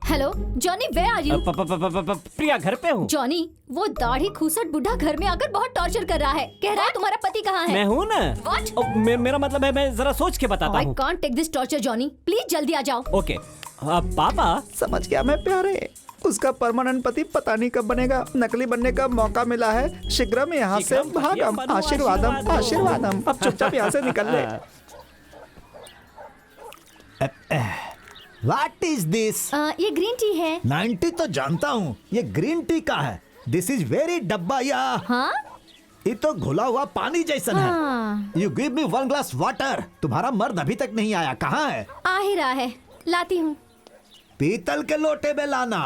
Hello Johnny, where are you? Priya घर पे हूँ। जॉनी, वो दाढ़ी खूसट बुढ़ा घर में आकर बहुत टॉर्चर कर रहा है। कह रहा है तुम्हारा पति कहाँ है? मैं हूँ ना। What? मेरा मतलब है मैं जरा सोच के बताता I हूँ। can't take this torture, Johnny. Please जल्दी आ जाओ। ओके पापा। समझ गया मैं प्यारे। उसका परमानेंट पति पता नहीं कब बनेगा। नकली बनने का मौका मिला है। शीघ्र में यहाँ से भागम। आशीर्वादम आशीर्वादम। अब चुपचाप यहाँ से निकल ले। What is this? ये ग्रीन टी है। 90 तो जानता हूँ, ये ग्रीन टी का है। This is very डब्बा या। हाँ? ये तो घुला हुआ पानी जैसन हाँ। है। You give me one glass water. तुम्हारा मर्द अभी तक नहीं आया, कहाँ है? आ ही रहा है, लाती हूँ। पीतल के लोटे में लाना।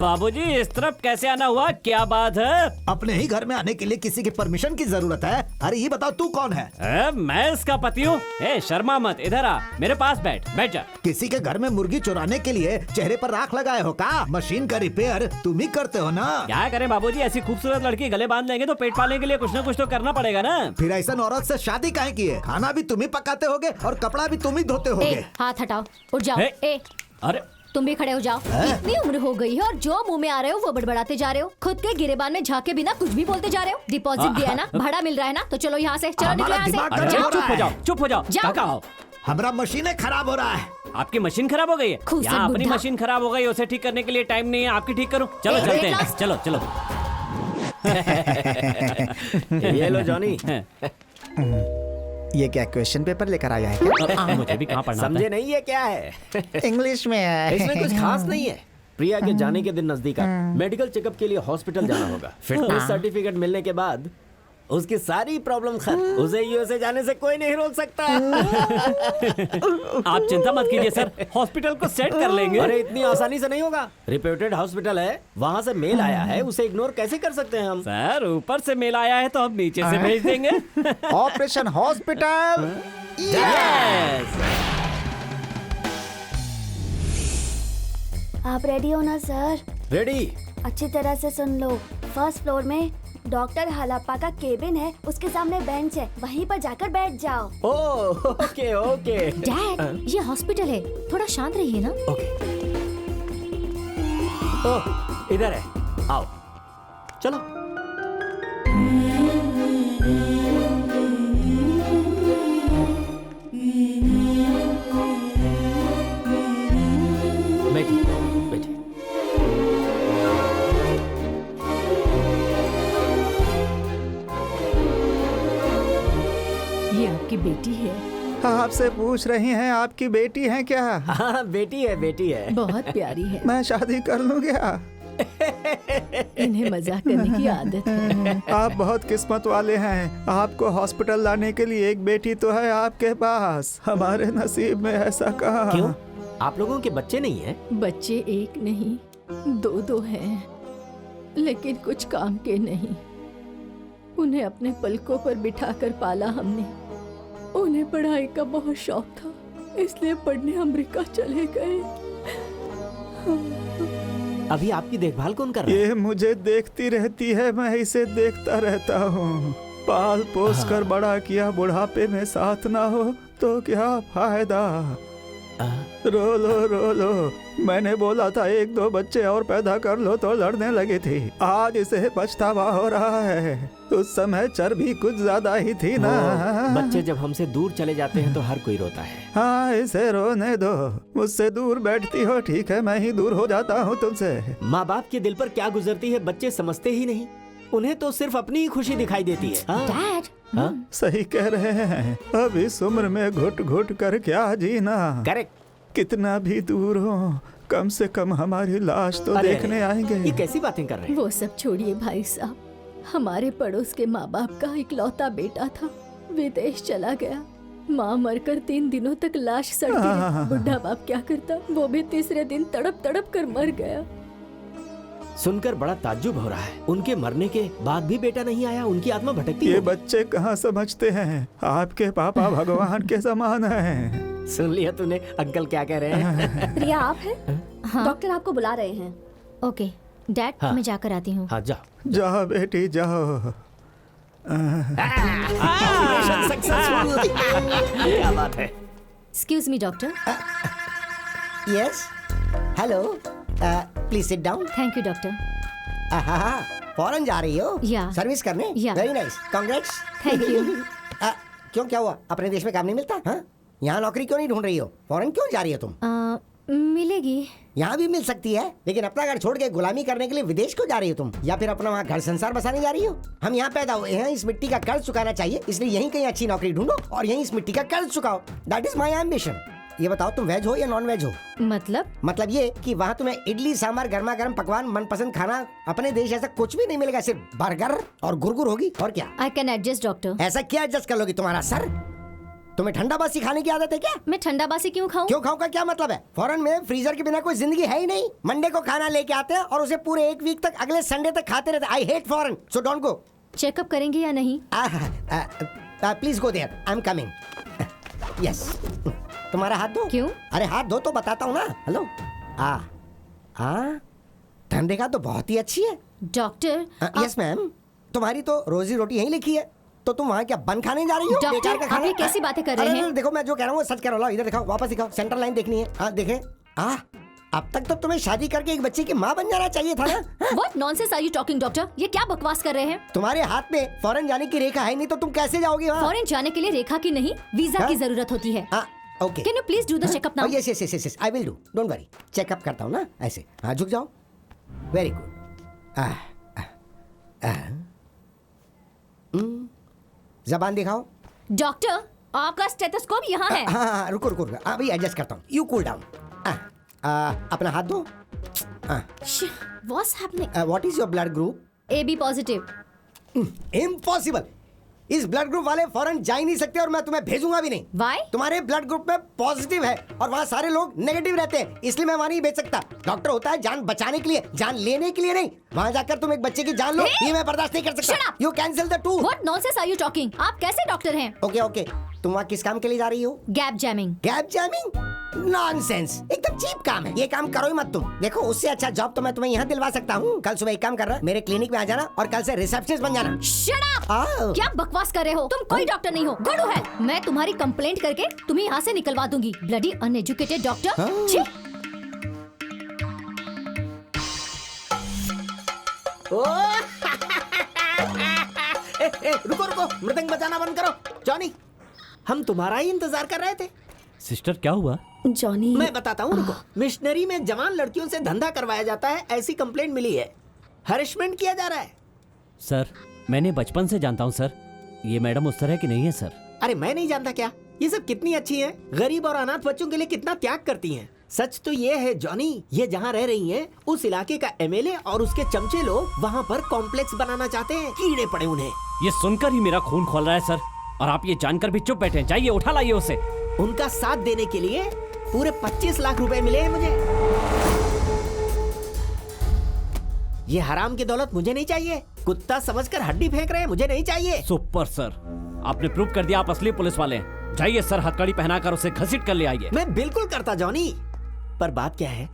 बाबूजी इस तरफ कैसे आना हुआ? क्या बात है? अपने ही घर में आने के लिए किसी की परमिशन की जरूरत है? अरे ये बताओ तू कौन है? मैं इसका पति हूँ। शर्मा मत, इधर आ, मेरे पास बैठ जा। किसी के घर में मुर्गी चुराने के लिए चेहरे पर राख लगाए हो का? मशीन का रिपेयर तुम ही करते हो ना? क्या करें बाबूजी, ऐसी खूबसूरत लड़की गले बांध लेंगे तो पेट पालने के लिए कुछ ना कुछ तो करना पड़ेगा ना। फिर ऐसा औरत से शादी काहे की है? खाना भी तुम ही पकाते होगे और कपड़ा भी तुम ही धोते होगे। हाथ हटाओ, उठ जाओ। अरे तुम भी खड़े हो जाओ। इतनी उम्र हो गई है और जो मुंह में आ रहे हो वो बड़बड़ाते जा रहे हो। खुद के गिरेबान में झाके बिना कुछ भी बोलते जा रहे हो। डिपॉजिट दिया है ना, भाड़ा मिल रहा है ना, तो चलो यहाँ से, चलो निकलो यहाँ से। चुप हो जाओ। जाओ। हमारा मशीनें खराब हो रहा है। आपकी मशीन खराब हो गई है? यहाँ अपनी मशीन खराब हो गई, उसे ठीक करने के लिए टाइम नहीं है। आपकी ठीक करूँ? चलो चलते हैं, चलो। ये लो जॉनी। ये क्या क्वेश्चन पेपर लेकर आया है क्या? मुझे भी कहाँ पढ़ना समझे नहीं ये क्या है? इंग्लिश में है। इसमें कुछ खास नहीं है। प्रिया के जाने के दिन नजदीक आ, मेडिकल चेकअप के लिए हॉस्पिटल जाना होगा। फिटनेस सर्टिफिकेट मिलने के बाद उसकी सारी प्रॉब्लम खत्म। उसे यूएसए जाने से कोई नहीं रोक सकता। आप चिंता मत कीजिए सर, हॉस्पिटल को सेट कर लेंगे। अरे इतनी आसानी से नहीं होगा। रिप्यूटेड हॉस्पिटल है, वहाँ से मेल आया है, उसे इग्नोर कैसे कर सकते हैं हम? सर ऊपर से मेल आया है तो हम नीचे से भेज देंगे। Operation hospital. आप रेडी हो ना सर? रेडी। अच्छी तरह से सुन लो। फर्स्ट फ्लोर में डॉक्टर हलाप्पा का केबिन है, उसके सामने बेंच है, वहीं पर जाकर बैठ जाओ। Okay okay. डैड, ये हॉस्पिटल है, थोड़ा शांत रहिए ना। ओके। इधर है, आओ चलो। बैठिए। ये आपकी बेटी है? आपसे पूछ रही हैं आपकी बेटी है क्या? हाँ बेटी है। बहुत प्यारी है। मैं शादी कर लूँ क्या? इन्हें मजाक करने की आदत है। आप बहुत किस्मत वाले हैं। आपको हॉस्पिटल लाने के लिए एक बेटी तो है आपके पास। हमारे नसीब में ऐसा कहाँ? क्यों? आप लोगों के बच्चे नहीं हैं? बच्चे एक नहीं, दो हैं, लेकिन कुछ काम के नहीं। उन्हें अपने पलकों पर बिठाकर पाला हमने। उन्हें पढ़ाई का बहुत शौक था, इसलिए पढ़ने अमेरिका चले गए। अभी आपकी देखभाल कौन कर रहा है? ये मुझे देखती रहती है, मैं इसे देखता रहता हूँ। पाल पोस कर बड़ा किया, बुढ़ापे में साथ ना हो तो क्या फायदा? रो लो। मैंने बोला था 1-2 बच्चे और पैदा कर लो तो लड़ने लगी थी। आज इसे पछतावा हो रहा है। उस समय चर्बी कुछ ज्यादा ही थी ना। बच्चे जब हमसे दूर चले जाते हैं तो हर कोई रोता है। हाँ इसे रोने दो। मुझसे दूर बैठती हो, ठीक है, मैं ही दूर हो जाता हूँ तुमसे। माँ बाप के दिल पर क्या गुजरती है बच्चे समझते ही नहीं। उन्हें तो सिर्फ अपनी ही खुशी दिखाई देती है। डैड, सही कह रहे हैं। अब इस उम्र में घुट घुट कर क्या जीना। करेक्ट। कितना भी दूर हो, कम से कम हमारी लाश तो देखने आएंगे। ये कैसी बातें कर रहे हैं? वो सब छोड़िए भाई साहब। हमारे पड़ोस के माँ बाप का इकलौता बेटा था, विदेश चला गया। माँ मरकर 3 दिनों तक लाश सड़ती रही। बुढ़ा बाप क्या करता, वो भी तीसरे दिन तड़प तड़प कर मर गया। सुनकर बड़ा ताज्जुब हो रहा है। उनके मरने के बाद भी बेटा नहीं आया, उनकी आत्मा भटकती है। ये बच्चे कहाँ समझते हैं, आपके पापा भगवान के समान हैं। सुन लिया तूने अंकल क्या कह रहे हैं? प्रिया आप हैं? हाँ? डॉक्टर आपको बुला रहे हैं। ओके डैड, हाँ। मैं जाकर आती हूँ। हाँ जाओ। जाओ बेटी जाओ। क्या बात है? Excuse me doctor. Yes. Hello, please sit down. Thank you doctor. Foreign जा रही हो? Yeah. सर्विस करने? Yeah. Very nice, congrats. Thank you. क्यों, क्या हुआ? अपने देश में काम नहीं मिलता? हाँ? यहाँ नौकरी क्यों नहीं ढूंढ रही हो? फॉरेन क्यों जा रही हो तुम? मिलेगी। यहाँ भी मिल सकती है, लेकिन अपना घर छोड़ के गुलामी करने के लिए विदेश क्यों जा रही हो तुम? या फिर अपना वहाँ घर संसार बसाने जा रही हो? हम यहाँ पैदा हुए हैं, इस मिट्टी का कर्ज चुकाना चाहिए, इसलिए यहीं कहीं अच्छी नौकरी ढूंढो और यहीं इस मिट्टी का कर्ज चुकाओ। That is my ambition. ये बताओ, तुम वेज हो या नॉन वेज हो? मतलब ये कि वहाँ तुम्हें इडली सांभर गर्मा गर्म पकवान मनपसंद खाना, अपने देश ऐसा कुछ भी नहीं मिलेगा, सिर्फ बर्गर और गुरगुर होगी। और क्या? I can adjust doctor. ऐसा क्या एडजस्ट कर लोगी? तुम्हारा सर, तुम्हें ठंडा बासी खाने की आदत है क्या? मैं ठंडा बासी क्यों खाऊं? क्यों खाऊं का क्या मतलब है? फॉरेन में फ्रीजर के बिना कोई जिंदगी है ही नहीं। मंडे को खाना लेके आते हैं और उसे पूरे एक वीक तक अगले संडे तक खाते रहते। I hate foreign, so don't go. Checkup करेंगे या नहीं? Please go there, I am coming. Yes. तुम्हारा हाथ दो। क्यों? अरे हाथ दो तो बताता हूँ ना। हेलो। ठंडे का तो बहुत ही अच्छी है डॉक्टर। यस मैम, तुम्हारी तो रोजी रोटी यहीं लिखी है, तो तुम वहाँ क्या बन खाने जा रही हो? डॉक्टर, बेकार का खाना? आप ये कैसी बातें कर रहे हैं? देखो, मैं जो कह रहा हूँ सच कह रहा हूँ। इधर दिखाओ, वापस दिखाओ, सेंटर लाइन देखनी है। हाँ देखे। अब तक तो तुम्हें शादी करके एक बच्चे की माँ बन जाना चाहिए था ना। What nonsense are you talking, doctor? ये क्या बकवास कर रहे हैं? तुम्हारे हाथ में फॉरेन जाने की रेखा है नहीं, तो तुम कैसे जाओगी वहाँ? फॉरेन जाने के लिए रेखा की नहीं, वीजा की जरूरत होती है। Okay. Can you please do the checkup now? Yes yes yes, I will do, don't worry. Checkup करता हूँ ना, ऐसे। हाँ, झुक जाओ। Very good. जबान दिखाओ। डॉक्टर, आपका स्टेथोस्कोप यहाँ है। हाँ, रुको रुको, अभी एडजस्ट करता हूँ। You cool down. अपना हाथ दो। What's happening? What is your blood group? AB positive. Impossible. इस ब्लड ग्रुप वाले फॉरेन जा ही नहीं सकते और मैं तुम्हें भेजूंगा भी नहीं। Why? तुम्हारे ब्लड ग्रुप में पॉजिटिव है और वहाँ सारे लोग नेगेटिव रहते हैं, इसलिए मैं वहाँ नहीं भेज सकता। डॉक्टर होता है जान बचाने के लिए, जान लेने के लिए नहीं। वहाँ जाकर तुम एक बच्चे की जान लो, ये मैं बर्दाश्त नहीं कर सकता। You cancel the tour. What nonsense are you talking? आप कैसे डॉक्टर हैं? ओके ओके, तुम वहाँ किस काम के लिए जा रही हो? Gap jamming. Gap jamming? Nonsense, एकदम चीप काम है। ये काम करो ही मत तुम। देखो, उससे अच्छा जॉब तो मैं तुम्हें यहाँ दिलवा सकता हूँ। कल सुबह एक काम कर रहा, मेरे क्लिनिक में आ जाना और कल से रिसेप्शनिस्ट बन जाना। Shut up! क्या बकवास कर रहे हो? तुम कोई डॉक्टर नहीं हो। Go to hell! मैं तुम्हारी कंप्लेंट करके तुम्हें यहाँ से निकलवा दूंगी। Bloody uneducated doctor. रुको रुको, मृदंग बजाना बंद करो। जॉनी, हम तुम्हारा ही इंतजार कर रहे थे। सिस्टर, क्या हुआ? जॉनी, मैं बताता हूँ, रुको। मिशनरी में जवान लड़कियों से धंधा करवाया जाता है, ऐसी कंप्लेंट मिली है। हरेसमेंट किया जा रहा है। सर, मैंने बचपन से जानता हूँ सर, ये मैडम उस तरह की नहीं है सर। अरे मैं नहीं जानता क्या? ये सब कितनी अच्छी हैं, गरीब और अनाथ बच्चों के लिए कितना त्याग करती हैं। सच तो ये है जॉनी, ये जहाँ रह रही हैं, उस इलाके का एमएलए और उसके चमचे लोग वहाँ पर कॉम्प्लेक्स बनाना चाहते हैं। कीड़े पड़े उन्हें। ये सुनकर ही मेरा खून खोल रहा है सर, और आप ये जानकर भी चुप बैठे हैं। जाइए, उठा लाइए उसे। उनका साथ देने के लिए पूरे 25 लाख रुपए मिले हैं मुझे। ये हराम की दौलत मुझे नहीं चाहिए। कुत्ता समझकर हड्डी फेंक रहे हैं, मुझे नहीं चाहिए। सुपर सर, आपने प्रूव कर दिया आप असली पुलिस वाले हैं। जाइए सर, हथकड़ी पहनाकर उसे घसीट कर ले आइए। मैं बिल्कुल करता जॉनी, पर बात क्या है,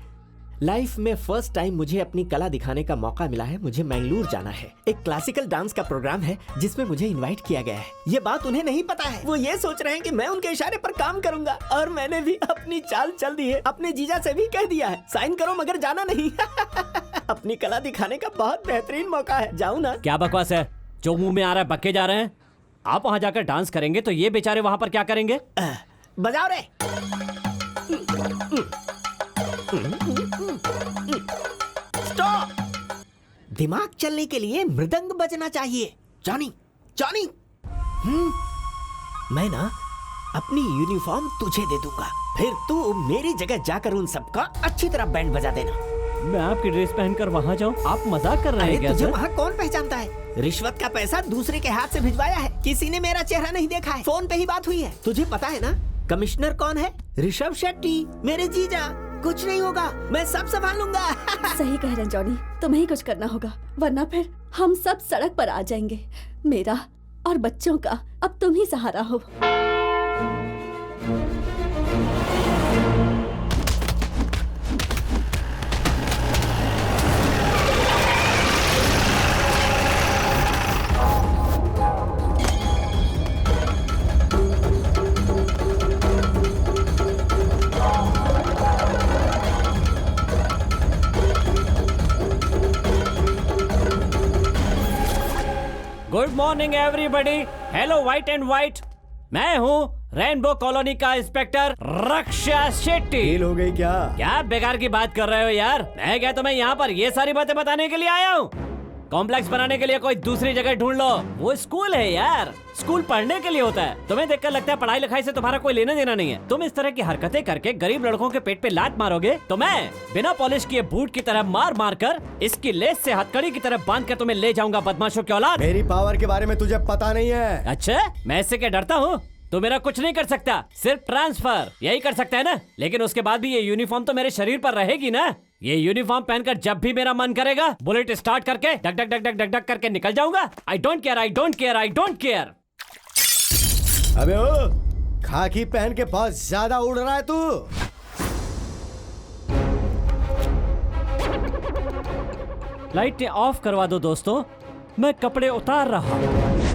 लाइफ में फर्स्ट टाइम मुझे अपनी कला दिखाने का मौका मिला है। मुझे मैंगलोर जाना है, एक क्लासिकल डांस का प्रोग्राम है जिसमें मुझे इनवाइट किया गया है। ये बात उन्हें नहीं पता है। वो ये सोच रहे हैं कि मैं उनके इशारे पर काम करूंगा, और मैंने भी अपनी चाल चल दी है। अपने जीजा से भी कह दिया है, साइन करो मगर जाना नहीं। अपनी कला दिखाने का बहुत बेहतरीन मौका है, जाऊँ ना? क्या बकवास है, जो मुंह में आ रहा है बक्के जा रहे हैं। आप वहाँ जाकर डांस करेंगे तो ये बेचारे वहाँ पर क्या करेंगे? बजाओ रे। स्टॉप। दिमाग चलने के लिए मृदंग बजना चाहिए। जॉनी, जॉनी, मैं ना अपनी यूनिफॉर्म तुझे दे दूंगा, फिर तू मेरी जगह जाकर उन सबका अच्छी तरह बैंड बजा देना। मैं आपकी ड्रेस पहनकर वहाँ जाऊँ? आप मजाक कर रहे हैं क्या? तुझे वहाँ कौन पहचानता है? रिश्वत का पैसा दूसरे के हाथ से भिजवाया है, किसी ने मेरा चेहरा नहीं देखा है, फोन पे ही बात हुई है। तुझे पता है ना कमिश्नर कौन है? ऋषभ शेट्टी, मेरे जीजा। कुछ नहीं होगा, मैं सब संभाल लूंगा। सही कह रहे हैं जॉनी, तुम्हें ही कुछ करना होगा, वरना फिर हम सब सड़क पर आ जाएंगे। मेरा और बच्चों का अब तुम ही सहारा हो। Good morning everybody. Hello white and white. मैं हूँ रेनबो कॉलोनी का इंस्पेक्टर रक्षा शेट्टी। फेल हो गई क्या? क्या बेकार की बात कर रहे हो यार? मैं क्या तुम्हें यहाँ पर ये सारी बातें बताने के लिए आया हूँ? कॉम्प्लेक्स बनाने के लिए कोई दूसरी जगह ढूंढ लो। वो स्कूल है यार, स्कूल पढ़ने के लिए होता है। तुम्हें देखकर लगता है पढ़ाई लिखाई से तुम्हारा कोई लेना देना नहीं है। तुम इस तरह की हरकतें करके गरीब लड़कों के पेट पे लात मारोगे तो मैं बिना पॉलिश किए बूट की तरह मार मार कर इसकी लेस से हथकड़ी की तरह बांध कर तुम्हें ले जाऊंगा, बदमाशों की औलाद। मेरी पावर के बारे में तुझे पता नहीं है। अच्छा, मैं इससे क्या डरता हूँ? तो मेरा कुछ नहीं कर सकता, सिर्फ ट्रांसफर यही कर सकता है ना। लेकिन उसके बाद भी ये यूनिफॉर्म तो मेरे शरीर पर रहेगी ना। ये यूनिफॉर्म पहनकर जब भी मेरा मन करेगा बुलेट स्टार्ट करके duck duck duck duck duck duck करके निकल जाऊंगा। I don't care, I don't care, I don't care. अबे ओ, खाकी पहन के बहुत ज्यादा उड़ रहा है तू। लाइटें ऑफ करवा दो दोस्तों, मैं कपड़े उतार रहा हूँ।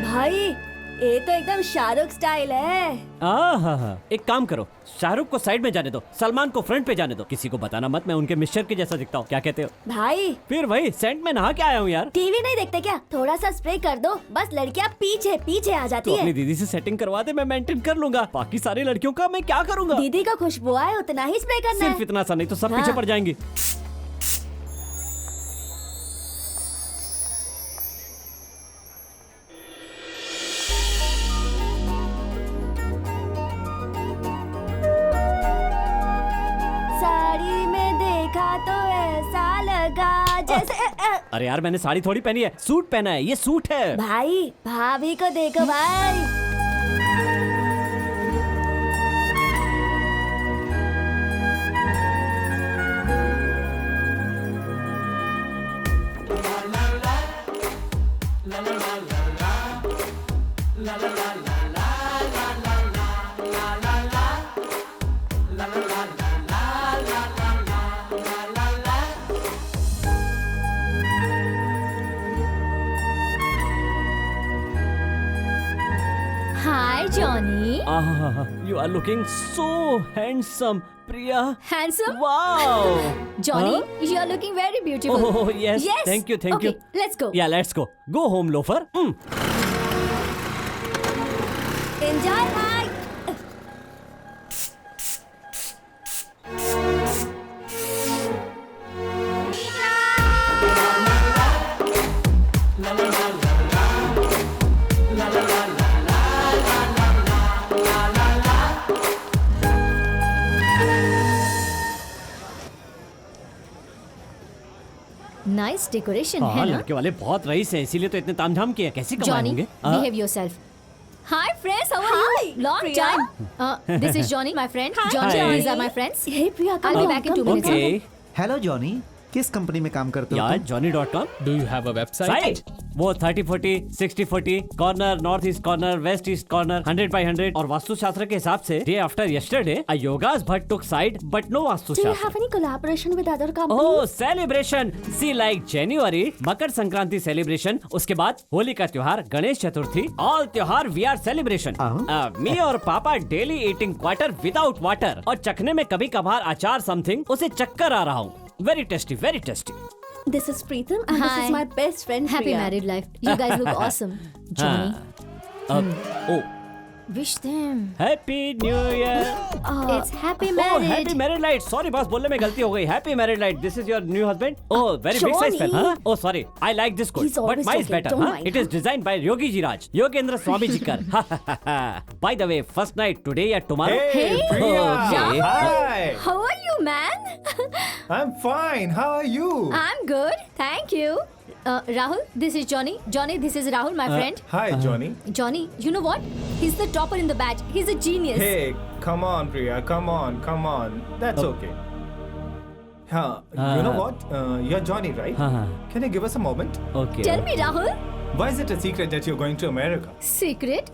भाई ये तो एकदम शाहरुख स्टाइल है। हाँ, एक काम करो, शाहरुख को साइड में जाने दो, सलमान को फ्रंट पे जाने दो। किसी को बताना मत, मैं उनके मिस्टर के जैसा दिखता हूँ। क्या कहते हो भाई? फिर वही सेंट में नहा के आया हूँ यार। टीवी नहीं देखते क्या? थोड़ा सा स्प्रे कर दो, बस लड़कियाँ पीछे पीछे आ जाती तो है। अपनी दीदी से सेटिंग करवा दे, मैं मेंटेन कर लूंगा। बाकी सारी लड़कियों का मैं क्या करूंगा? दीदी का खुशबू आए उतना ही स्प्रे करना सिर्फ है। इतना सा नहीं तो सब हाँ। पीछे पड़ जाएंगी। साड़ी में देखा तो ऐसा लगा जैसे अरे यार, मैंने साड़ी थोड़ी पहनी है, सूट पहना है। ये सूट है भाई। भाभी को देखो भाई। Johnny You are looking so handsome, Priya. Handsome Wow. Johnny you are looking very beautiful Oh yes. Thank you. Thank you. Let's go Yeah, let's go. Go home, loafer. Enjoy hike nice decoration है हाँ, ना लड़के वाले बहुत rice हैं, इसीलिए तो इतने तामझाम किए। कैसे कमाए जॉनी होंगे? Behave yourself hi friends how are you long time this is Johnny my friend Johnny these are my friends hey Priya I'll be back in 2 minutes Okay. Hello Johnny, किस कंपनी में काम करते हो यार तुम? johnny.com Do you have a website? Site वो 30-40, 60-40, corner, north east corner, west east corner, 100/100 और वास्तुशास्त्र के हिसाब से day after yesterday a yoga's bhat took side but no Do you Vastushastra. have any collaboration with other companies? Oh, celebration! See, like January, Makar Sankranti celebration, उसके बाद होली का त्योहार, Ganesh Chaturthi, all त्योहार we are celebration. Me और पापा daily eating quarter without water और चखने में कभी कभार अचार समथिंग, उसे चक्कर आ रहा हूँ। Very tasty, very tasty. This is Preetham and this Hi. is my best friend happy Priya. married life you guys look awesome Johnny Oh, wish them happy new year. it's happy Oh, marriage happy married life. Sorry boss, बोलने में गलती हो गई। Happy married life. This is your new husband. Oh, very big size fan. Johnny. Huh? Oh, sorry. I like this coat. He's But always mine is joking. better. Don't Huh? mind. It is designed by Yogi Ji Raj. Yogendra Swami Ji Kar. By the way, first night today or tomorrow? Hey, Priya. Okay. Hi. how are you man I'm fine. How are you? I'm good thank you Rahul this is Johnny this is Rahul my friend Hi, Johnny. Johnny you know what he's the topper in the batch he's a genius Hey, come on, Priya. Come on, come on. That's okay. You know what? You're Johnny, right? Can you give us a moment? Okay. tell me Rahul Why is it a secret that you're going to America? secret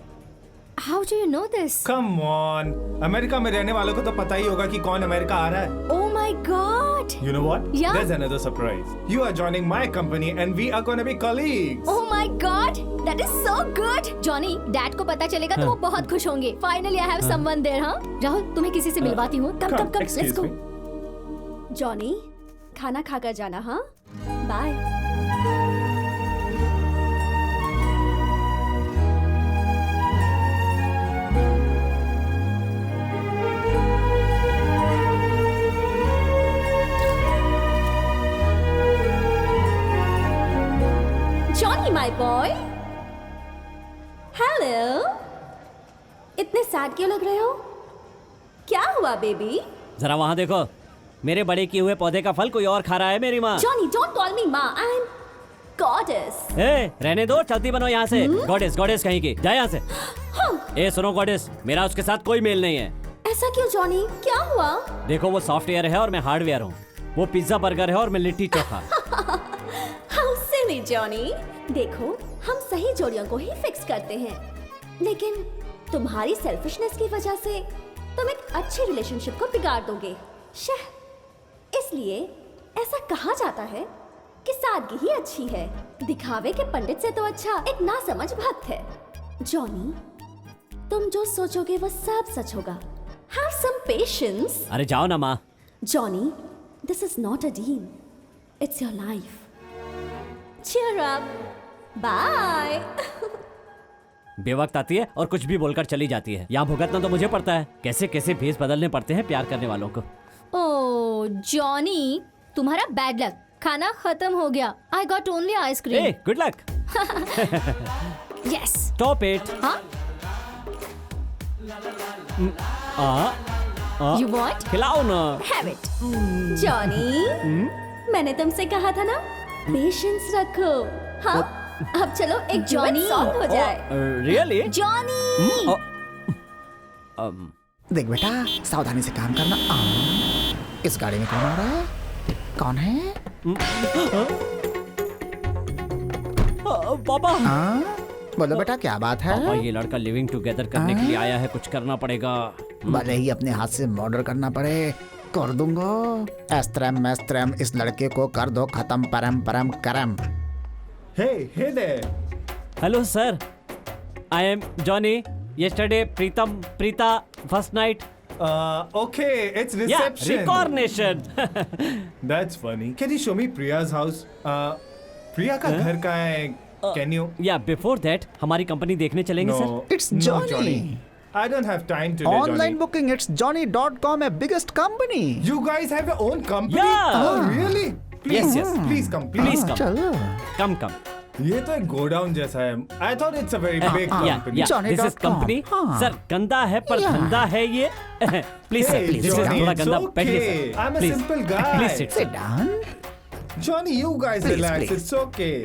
how do you know this Come on. America में रहने वालों को तो पता ही होगा कि कौन America आ रहा है. oh my god You know what? Yeah? There's another surprise. You are joining my company and we are going to be colleagues. oh my god that is so good Johnny dad को पता चलेगा तो वो बहुत खुश होंगे finally I have someone there हाँ राहुल तुम्हें किसी से मिलवाती हूँ come let's excuse go me. Johnny, खाना खाकर जाना हाँ? Bye. Johnny, my boy. Hello. इतने सैड क्यों लग रहे हो? क्या हुआ बेबी? जरा वहाँ देखो, मेरे बड़े किए हुए पौधे का फल कोई और खा रहा है मेरी माँ। Johnny, don't call me Ma. I'm goddess. ए, रहने दो, चलती बनो यहाँ से। गॉडेस, गॉडेस कहीं की, जा यहाँ से। ए सुनो गॉडेस, मेरा उसके साथ कोई मेल नहीं है। ऐसा क्यों जॉनी? क्या हुआ? देखो वो सॉफ्टवेयर है और मैं हार्डवेयर हूँ। वो पिज्जा बर्गर है और मैं litti chokha. How silly Johnny. देखो, हम सही जोड़ियों को ही फिक्स करते हैं, लेकिन तुम्हारी सेल्फिशनेस की वजह से तुम एक अच्छे रिलेशनशिप को बिगाड़ दोगे। शह, इसलिए ऐसा कहा जाता है कि सादगी ही अच्छी है। दिखावे के पंडित से तो अच्छा एक नासमझ भक्त है। जॉनी, तुम जो सोचोगे वो सब सच होगा। Have some patience. अरे जाओ ना माँ। Johnny, this is not a deal. It's your life. Cheer up. Bye. बेवक्त आती है और कुछ भी बोलकर चली जाती है। यहाँ भुगतना तो मुझे पड़ता है। कैसे कैसे भेस बदलने पड़ते हैं प्यार करने वालों को। ओह जॉनी तुम्हारा बैड लक खाना खत्म हो गया I got only ice cream a good luck yes stop it हाँ यू वांट खिलाओ ना Have it. जॉनी, मैंने तुमसे कहा था ना, पेशेंस रखो। हाँ, अब चलो एक जॉनी सॉन्ग हो जाए। रियली जॉनी देख बेटा, सावधानी से काम करना। इस गाड़ी में कौन आ रहा है? कौन है? पापा बोलो बेटा, क्या बात है? पापा ये लड़का लिविंग टुगेदर करने के लिए आया है, कुछ करना पड़ेगा। भले ही अपने हाथ से मर्डर करना पड़े, कर दूंगा। एस्त्रम मेस्त्रम, इस लड़के को कर दो खत्म, परम परम करम। Hey, hey there. Hello sir, I am Johnny yesterday Preeta first night. Okay, it's Yeah, reception. recornation. That's funny. Can you show me Priya's house? Priya का घर कहाँ है? Can you? Yeah, before that हमारी company देखने चलेंगे sir. No. It's No, Johnny. I don't have time today, Online Johnny. booking, it's Johnny.com, a biggest company. You guys have your own company? Yeah. Oh, really? Please, Yes. Please come. Please come. चलो. Come. ये तो एक godown जैसा है. I thought it's a very big company. Yeah. This is company. Sir गंदा है पर धंधा है ये. Please sir, Hey, please. This is Johnny, थोड़ा it's गंदा. okay. बैठिए sir. I'm a Please. simple guy. Please sit. Sit down. Johnny, you guys Please, relax. please. It's okay.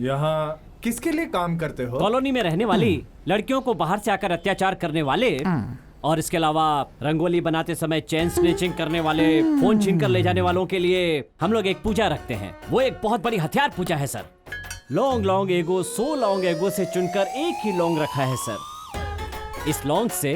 यहाँ किसके लिए काम करते हो? कॉलोनी में रहने वाली लड़कियों को बाहर से आकर अत्याचार करने वाले और इसके अलावा रंगोली बनाते समय चेन स्नेचिंग करने वाले, फोन छीन कर ले जाने वालों के लिए हम लोग एक पूजा रखते हैं. वो एक बहुत बड़ी हथियार पूजा है sir. Long ago, so long ago से चुनकर एक ही लॉन्ग रखा है सर. इस लॉन्ग से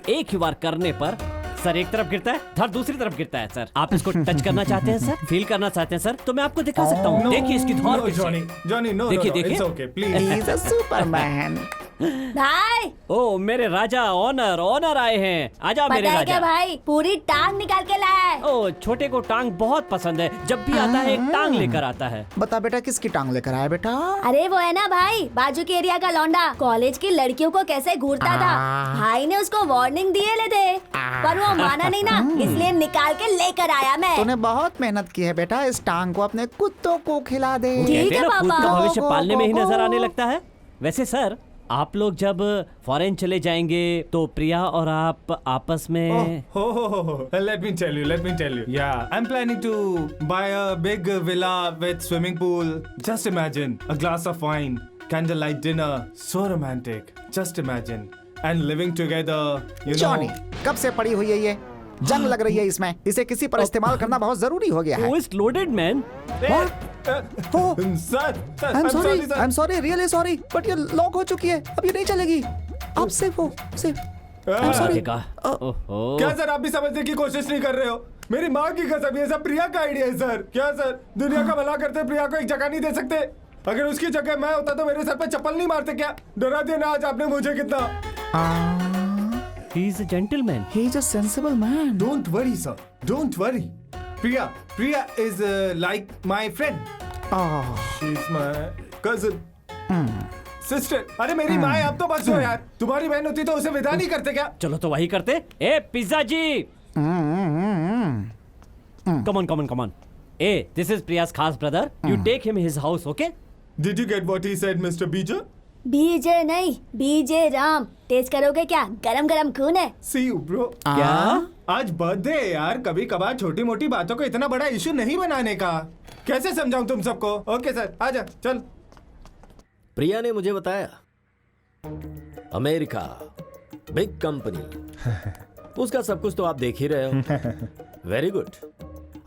एक ही बार करने पर सर एक तरफ गिरता है, धड़ दूसरी तरफ गिरता है सर. आप इसको टच करना चाहते हैं सर, फील करना चाहते हैं सर, तो मैं आपको दिखा सकता हूँ. देखिए इसकी धौर कैसी है. Johnny, no, देखिए. it's okay, please. He's a Superman. भाई ओ मेरे राजा ऑनर आए हैं. आ जाओ मेरे पता है राजा. क्या भाई, पूरी टांग निकाल के लाया है. ओ छोटे को टांग बहुत पसंद है. जब भी आता है एक टांग लेकर आता है. बता बेटा किसकी टांग लेकर आया बेटा? अरे वो है ना भाई, बाजू के एरिया का लौंडा, कॉलेज की लड़कियों को कैसे घूरता था. भाई ने उसको वार्निंग दिए ले थे, पर वो माना नहीं ना, इसलिए निकाल के लेकर आया मैं. तूने बहुत मेहनत की है बेटा. इस टांग को अपने कुत्तों को खिला दे. वो ठीक कहते हैं है ना, खुद पापा. का भविष्य पालने में ही नजर आने लगता है. वैसे सर आप लोग जब फॉरेन चले जाएंगे तो प्रिया और आप आपस में Oh. Let me tell you. Yeah, I'm planning to buy a big villa with swimming pool. Just imagine a glass of wine, candlelight dinner, so romantic. Just imagine. And living together, you know. Johnny कब से पड़ी हुई है ये? जंग लग रही है इसमें. इसे किसी पर इस्तेमाल करना बहुत जरूरी हो गया है. वो is loaded man. Sir, I'm sorry, I'm sorry, really sorry, but ये लॉक हो चुकी है. अब ये नहीं चलेगी. अब सिर्फ I'm sorry. ओहो. क्या सर आप भी समझने की कोशिश नहीं कर रहे हो? मेरी माँ की कसम, ये सब प्रिया का आइडिया है सर. क्या सर दुनिया का भला करते प्रिया को एक जगह नहीं दे सकते? अगर उसकी जगह मैं होता तो मेरे सर पे चप्पल नहीं मारते क्या? डरा दिया ना आज आपने मुझे कितना. He is a gentleman. He's a sensible man. Don't worry sir, don't worry. Priya is like my friend. She's my cousin. Sister. अरे मेरी माँ है, अब तो बस हो यार. तुम्हारी बहन होती तो उसे विदा नहीं करते क्या? चलो तो वही करते. ए पिज्जा जी. Come on. ए this is Priya's खास brother. You take him his house, okay? Did you get what he said, Mr. Bija? बीजे नहीं, बीजे राम. टेस्ट करोगे क्या? गरम खून है. See you, bro. क्या? आज बर्थडे है यार, कभी कभार छोटी मोटी बातों को इतना बड़ा इशू नहीं बनाने का. कैसे समझाऊं तुम सबको? ओके सर, आजा चल. प्रिया ने मुझे बताया अमेरिका बिग कंपनी, उसका सब कुछ तो आप देख ही रहे हो. Very good.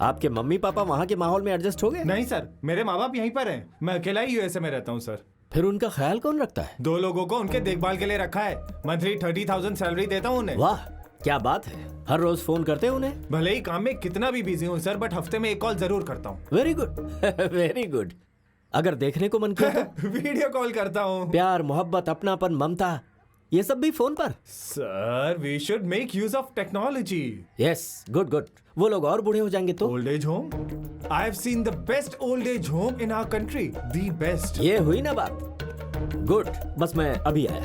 आपके मम्मी पापा वहाँ के माहौल में एडजस्ट हो गए? नहीं सर, मेरे माँ बाप यहीं पर हैं. मैं अकेला ही यूएसए में रहता हूँ सर. फिर उनका ख्याल कौन रखता है? 2 लोगों को उनके देखभाल के लिए रखा है. मंथली 30,000 सैलरी देता हूँ उन्हें. वाह क्या बात है. हर रोज फोन करते हैं उन्हें? भले ही काम में कितना भी बिजी हूँ सर, बट हफ्ते में एक कॉल जरूर करता हूँ. Very good very good. अगर देखने को मन किया तो वीडियो कॉल करता हूँ. प्यार मोहब्बत अपनापन ममता ये सब भी फोन पर? Sir we should make use of technology. Yes good. वो लोग और बूढ़े हो जाएंगे तो? Old age home. I have seen the best old age home in our country. The best. ये हुई ना बात. गुड. बस मैं अभी आया.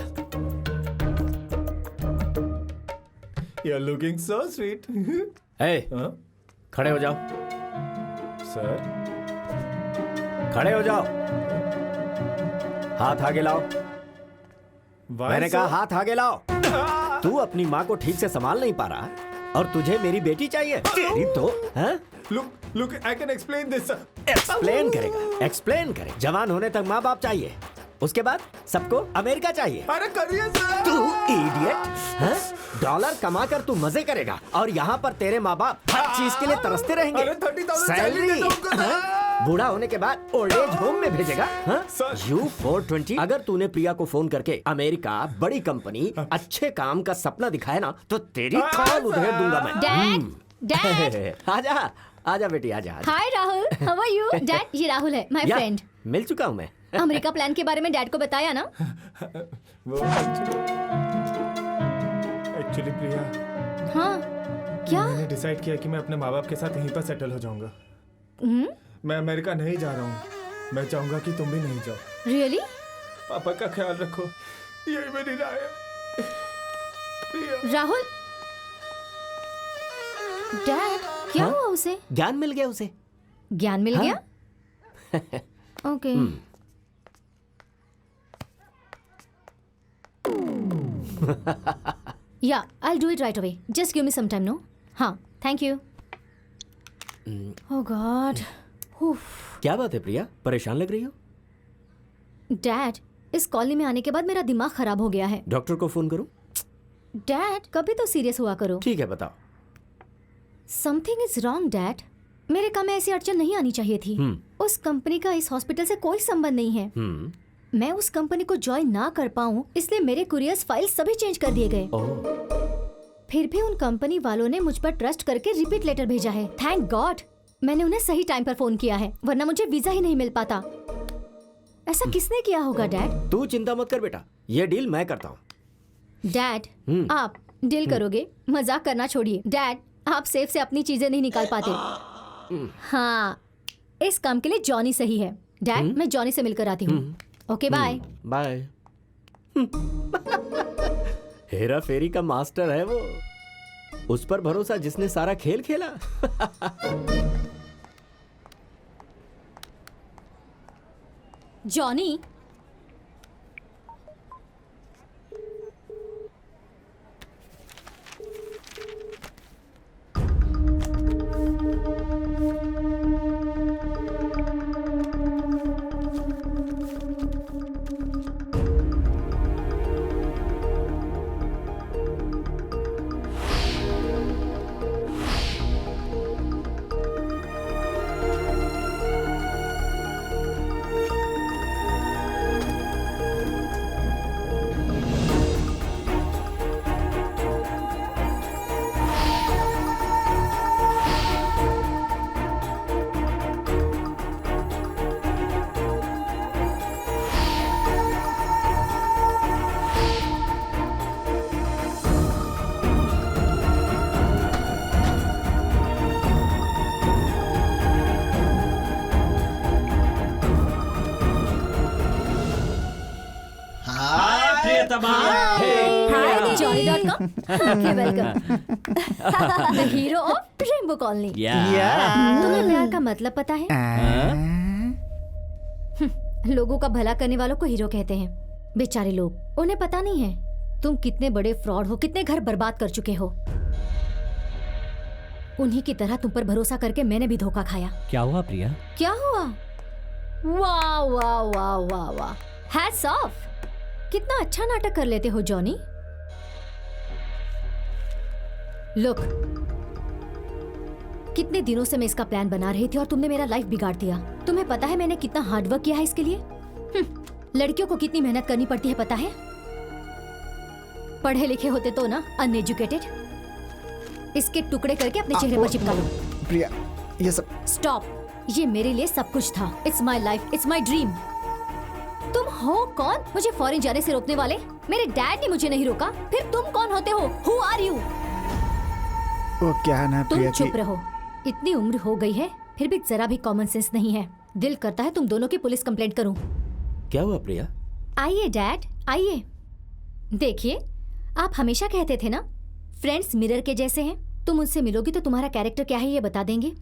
You are looking so sweet. हे खड़े हो जाओ. सर खड़े हो जाओ. हाथ आगे लाओ. मैंने कहा हाथ आगे लाओ. तू अपनी माँ को ठीक से संभाल नहीं पा रहा और तुझे मेरी बेटी चाहिए. तेरी तो Look, I can explain this. Explain करेगा. जवान होने तक माँ बाप चाहिए, उसके बाद सबको अमेरिका चाहिए. अरे करिए सर. तू इडियट. डॉलर कमा कर तू मजे करेगा और यहाँ पर तेरे माँ बाप हर चीज के लिए तरसते रहेंगे. अरे 30,000 सैलरी. बूढ़ा होने के बाद ओल्ड एज होम में भेजेगा. यू 420. अगर तूने प्रिया को फोन करके अमेरिका बड़ी कंपनी अच्छे काम का सपना दिखाया ना तो तेरी थाल उधेड़ दूंगा मैं. डैड आजा बेटी आजा. Hi Rahul, how are you? Dad ये राहुल है, माय फ्रेंड. मिल चुका हूँ मैं. अमेरिका प्लान के बारे में डैड को बताया ना? वो एक्चुअली प्रिया, हाँ क्या? मैंने डिसाइड किया कि मैं अपने माँ बाप के साथ यहीं पर सेटल हो जाऊंगा। मैं अमेरिका नहीं जा रहा हूँ। मैं चाहूंगा कि तुम भी नहीं जाओ। रियली? पापा का ख्याल रखो, यही मेरी राय है। प्रिया। राहुल, डैड क्या हुआ उसे? ज्ञान मिल गया उसे। ज्ञान मिल गया? ओके। या I'll do it right away. Just give me some time, no? हाँ, thank you. Oh God. क्या बात है प्रिया, परेशान लग रही हो? डैड, इस कॉलोनी में आने के बाद मेरा दिमाग खराब हो गया है। डॉक्टर को फोन करूं? डैड, कभी तो सीरियस हुआ करो। ठीक है, बताओ। Something is wrong dad. मेरे काम में ऐसी अड़चन नहीं आनी चाहिए थी। उस कंपनी का इस हॉस्पिटल से कोई संबंध नहीं है। मैं उस कंपनी को ज्वाइन ना कर पाऊं, इसलिए मेरे कुरियर्स फाइल सभी चेंज कर दिए गए। फिर भी उन कंपनी वालों ने मुझ पर ट्रस्ट करके रिपीट लेटर भेजा है। थैंक गॉड मैंने उन्हें सही टाइम पर फोन किया है, वरना मुझे वीजा ही नहीं मिल पाता। ऐसा किसने किया होगा डैड? तू चिंता मत कर बेटा, ये डील मैं करता हूँ। डैड, आप डील करोगे? मजाक करना छोड़िए। डैड, आप सेफ से अपनी चीजें नहीं निकाल पाते। हाँ, इस काम के लिए जॉनी सही है। डैड, मैं जॉनी से मिलकर आती हूँ। Okay, bye bye. Hera Pheri का मास्टर है वो, उस पर भरोसा जिसने सारा खेल खेला। Johnny, the hero of rainbow colony. तुम्हें प्यार का मतलब पता है? लोगों का भला करने वालों को हीरो कहते हैं। बेचारे लोग, उन्हें पता नहीं है तुम कितने बड़े फ्रॉड हो, कितने घर बर्बाद कर चुके हो। उन्हीं की तरह तुम पर भरोसा करके मैंने भी धोखा खाया। क्या हुआ प्रिया? क्या हुआ? वाह वाह वाह वाह वाह, हैट्स ऑफ। कितना अच्छा नाटक कर लेते हो जॉनी। लुक, कितने दिनों से मैं इसका प्लान बना रही थी और तुमने मेरा लाइफ बिगाड़ दिया। तुम्हें पता है मैंने कितना हार्डवर्क किया है इसके लिए? लड़कियों को कितनी मेहनत करनी पड़ती है पता है? पढ़े लिखे होते तो ना, अनएजुकेटेड। इसके टुकड़े करके अपने चेहरे पर चिपका लो। प्रिया, ये सब स्टॉप। ये मेरे लिए सब कुछ था। It's my life, it's my dream. तुम हो कौन मुझे फॉरेन जाने से रोकने वाले? मेरे डैड ने मुझे नहीं रोका, फिर तुम कौन होते हो? Who are you? वो क्या है ना प्रिया, तुम चुप रहो। इतनी उम्र हो गई है, फिर भी जरा भी कॉमन सेंस नहीं है। दिल करता है तुम दोनों की पुलिस कंप्लेंट करूं। क्या हुआ प्रिया? आइए डैड, आइए। देखिए, आप हमेशा कहते थे ना फ्रेंड्स मिरर के जैसे हैं। तुम उनसे मिलोगी तो तुम्हारा कैरेक्टर क्या है ये बता देंगे।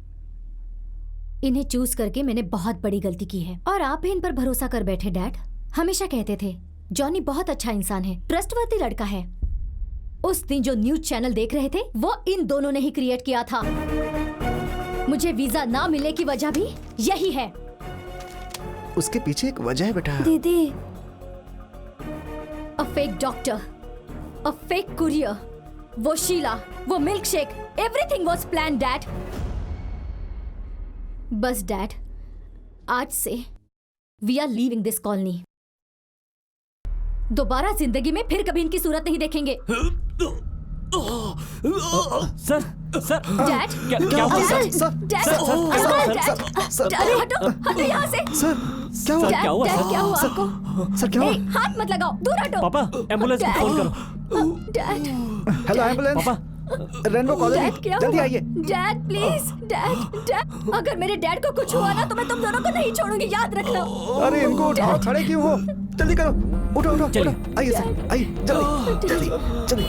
इन्हें चूज करके मैंने बहुत बड़ी गलती की है और आप भी इन पर भरोसा कर बैठे डैड। हमेशा कहते थे जॉनी बहुत अच्छा इंसान है, ट्रस्टवर्दी लड़का है। उस दिन जो न्यूज चैनल देख रहे थे वो इन दोनों ने ही क्रिएट किया था। मुझे वीजा ना मिलने की वजह भी यही है। उसके पीछे एक वजह है बेटा। दीदी, a fake doctor, a fake courier, वो शीला, वो milk shake, everything was plan dad. बस डैड, आज से we are leaving this colony. दोबारा जिंदगी में फिर कभी इनकी सूरत नहीं देखेंगे। सर, सर डैड क्या हुआ डैड सर? डैड अरे हटो हटो यहाँ से सर क्या हुआ? सर, क्या हुआ, डैड सर? क्या हुआ आपको? सर क्या हुआ? ए, हाथ मत लगाओ, दूर हटो। पापा एम्बुलेंस को फोन करो। Dad hello ambulance. पापा रेनबो कॉलोनी डैड क्या जल्दी हुआ? आइए। डैड प्लीज डैड अगर मेरे डैड को कुछ हुआ ना तो मैं तुम दोनों को नहीं छोड़ूंगी, याद रखना। अरे इनको उठाओ, खड़े क्यों हो? जल्दी करो, उठो उठो चलिए। उठो। आइए सर, आइए जल्दी जल्दी जल्दी।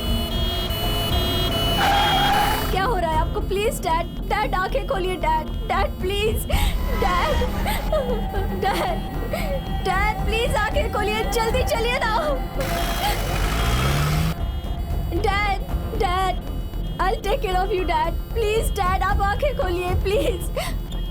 क्या हो रहा है आपको? प्लीज डैड डैड आंखें खोलिए dad dad please dad dad dad please आंखें खोलिए, जल्दी चलिए ना dad dad I'll take care of you dad please dad आप आंखें खोलिए प्लीज।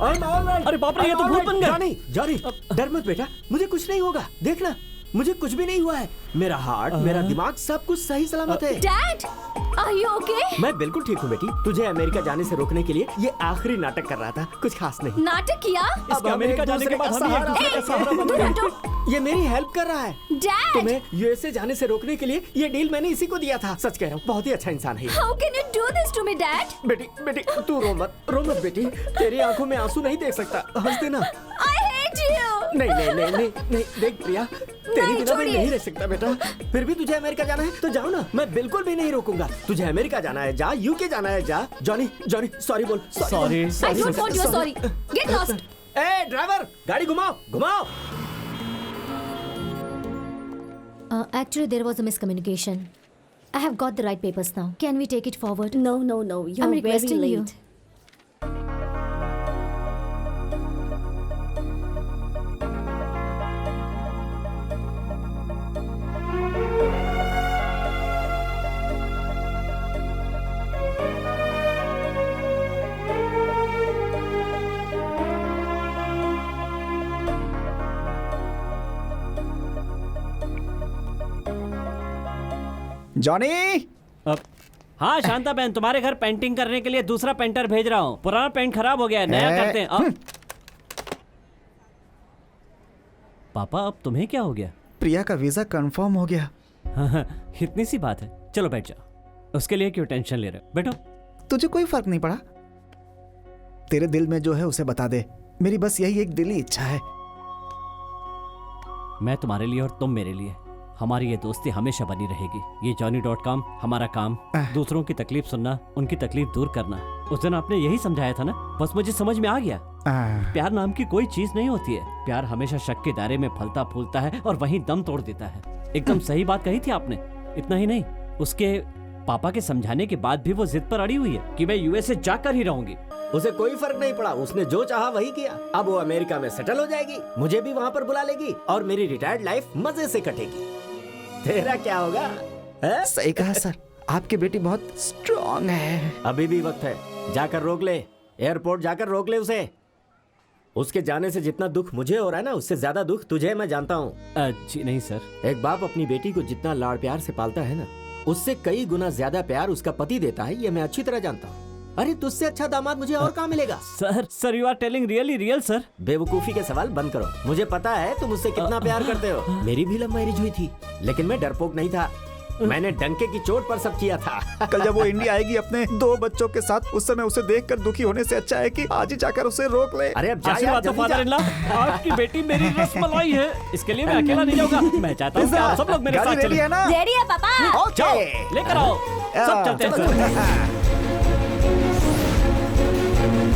अरे बाप रे, ये तो भूत बन गए। जॉनी जॉनी डर मत बेटा, मुझे कुछ नहीं होगा, देखना मुझे कुछ भी नहीं हुआ है। मेरा हार्ट मेरा दिमाग सब कुछ सही सलामत है। Dad are you okay? मैं बिल्कुल ठीक हूँ बेटी। तुझे अमेरिका जाने से रोकने के लिए ये आखिरी नाटक कर रहा था, कुछ खास नहीं। नाटक किया? इसके अमेरिका जाने के बाद हम ही एक दूसरे का सहारा बन दूर गए। हटो ये मेरी हेल्प कर रहा है। डैड तुम्हें यूएसए जाने से रोकने के लिए ये डील मैंने इसी को दिया था। सच कह रहा हूँ, बहुत ही अच्छा इंसान है ये। how can you do this to me dad? बेटी बेटी तू रो मत बेटी, तेरी आंखों में आंसू नहीं देख सकता, हंस देना। I hate you नहीं नहीं नहीं नहीं नहीं देख प्रिया, तेरी नहीं, बिना मैं छोड़िए। नहीं रह सकता बेटा। फिर भी तुझे अमेरिका जाना है तो जाओ ना, मैं बिल्कुल भी नहीं रोकूंगा। तुझे अमेरिका जाना है जा, यूके जाना है जा। जॉनी जॉनी सॉरी बोल। Sorry I don't want your sorry get lost। A driver गाड़ी घुमाओ घुमाओ। Actually there was a miscommunication. I have got the right papers now. Can we take it forward? No, you're I'm very requesting you. late. Johnny अब हाँ शांता बहन, तुम्हारे घर painting करने के लिए दूसरा पेंटर भेज रहा हूँ। पुराना पेंट खराब हो गया है, नया करते हैं। अब पापा अब तुम्हें क्या हो गया? प्रिया का वीजा कंफर्म हो गया। हाँ, इतनी सी बात है, चलो बैठ जाओ। उसके लिए क्यों टेंशन ले रहे हो? बैठो। तुझे कोई फर्क नहीं पड़ा? तेरे दिल में जो है उसे बता दे, मेरी बस यही एक दिली इच्छा है। मैं तुम्हारे लिए और तुम मेरे लिए, हमारी ये दोस्ती हमेशा बनी रहेगी। ये johnny.com हमारा काम, दूसरों की तकलीफ सुनना, उनकी तकलीफ दूर करना। उस दिन आपने यही समझाया था ना, बस मुझे समझ में आ गया। प्यार नाम की कोई चीज नहीं होती है। प्यार हमेशा शक के दायरे में फलता फूलता है और वहीं दम तोड़ देता है। एकदम सही बात कही थी आपने। इतना ही नहीं, उसके पापा के समझाने के बाद भी वो जिद पर अड़ी हुई है कि मैं यूएसए जाकर ही रहूंगी। उसे कोई फर्क नहीं पड़ा, उसने जो चाहा वही किया। अब वो अमेरिका में सेटल हो जाएगी, मुझे भी वहाँ पर बुला लेगी और मेरी रिटायर्ड लाइफ मजे से कटेगी। तेरा क्या होगा? है? सही कहा सर, आपकी बेटी बहुत स्ट्रॉन्ग है। अभी भी वक्त है, जाकर रोक ले, एयरपोर्ट जाकर रोक ले उसे। उसके जाने से जितना दुख मुझे हो रहा है ना, उससे ज्यादा दुख तुझे मैं जानता हूँ। जी नहीं सर। एक बाप अपनी बेटी को जितना लाड़ प्यार से पालता है ना, उससे कई गुना ज्यादा प्यार उसका पति देता है, ये मैं अच्छी तरह जानता हूँ। अरे तुझसे अच्छा दामाद मुझे और कहाँ मिलेगा? Sir you are telling really real sir. बेवकूफी के सवाल बंद करो, मुझे पता है तुम मुझसे कितना प्यार करते हो। मेरी भी लव मैरिज हुई थी, लेकिन मैं डरपोक नहीं था। मैंने डंके की चोट पर सब किया था। कल जब वो इंडिया आएगी अपने 2 बच्चों के साथ, उस समय उसे देखकर दुखी होने से अच्छा है कि आज ही जाकर उसे रोक ले। अरे अब जा यार, आशीर्वाद दो जल्दी फादर जा। इन लॉ, आपकी बेटी मेरी रसमलाई है। इसके लिए मैं अकेला नहीं जाऊंगा। मैं चाहता हूँ कि आप सब लोग मेरे गाड़ी साथ रेडी चलें। है ना? रेडी है पापा? जाओ लेकर आओ, सब चलते हैं sir. Thank you.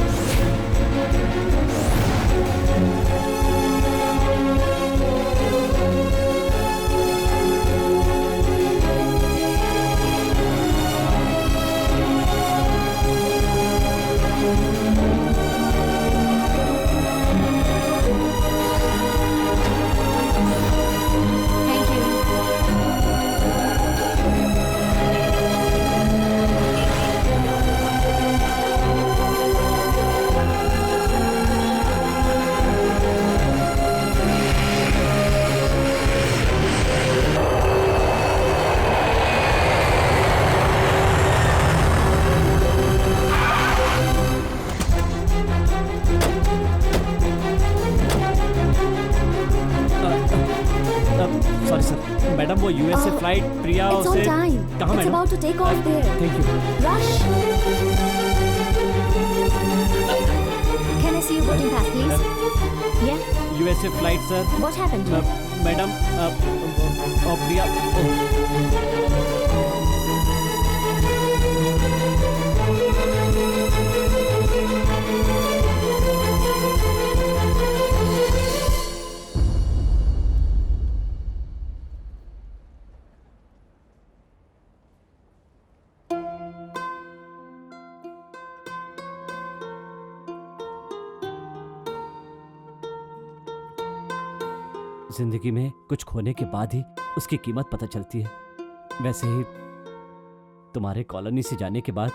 Sorry sir, madam वो USA flight Priya It's on उसे time. कहाँ It's madam? about to take off there. Thank you. Rush. Can I see your boarding pass, please? Yeah. USA flight, sir. What happened? Madam, Priya, जिंदगी में कुछ खोने के बाद ही उसकी कीमत पता चलती है। वैसे ही तुम्हारे कॉलोनी से जाने के बाद,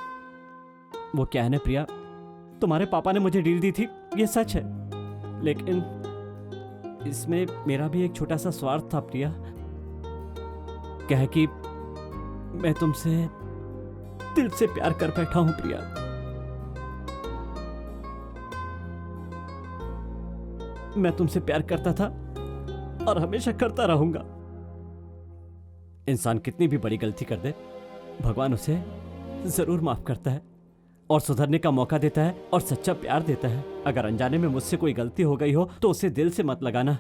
वो क्या है ना प्रिया, तुम्हारे पापा ने मुझे डील दी थी, ये सच है, लेकिन इसमें मेरा भी एक छोटा सा स्वार्थ था प्रिया। क्या है कि मैं तुमसे दिल से प्यार कर बैठा हूं प्रिया। मैं तुमसे प्यार करता था और हमेशा करता रहूंगा। इंसान कितनी भी बड़ी गलती कर दे, भगवान उसे जरूर माफ करता है और सुधरने का मौका देता है और सच्चा प्यार देता है। अगर अनजाने में मुझसे कोई गलती हो गई हो तो उसे दिल से मत लगाना।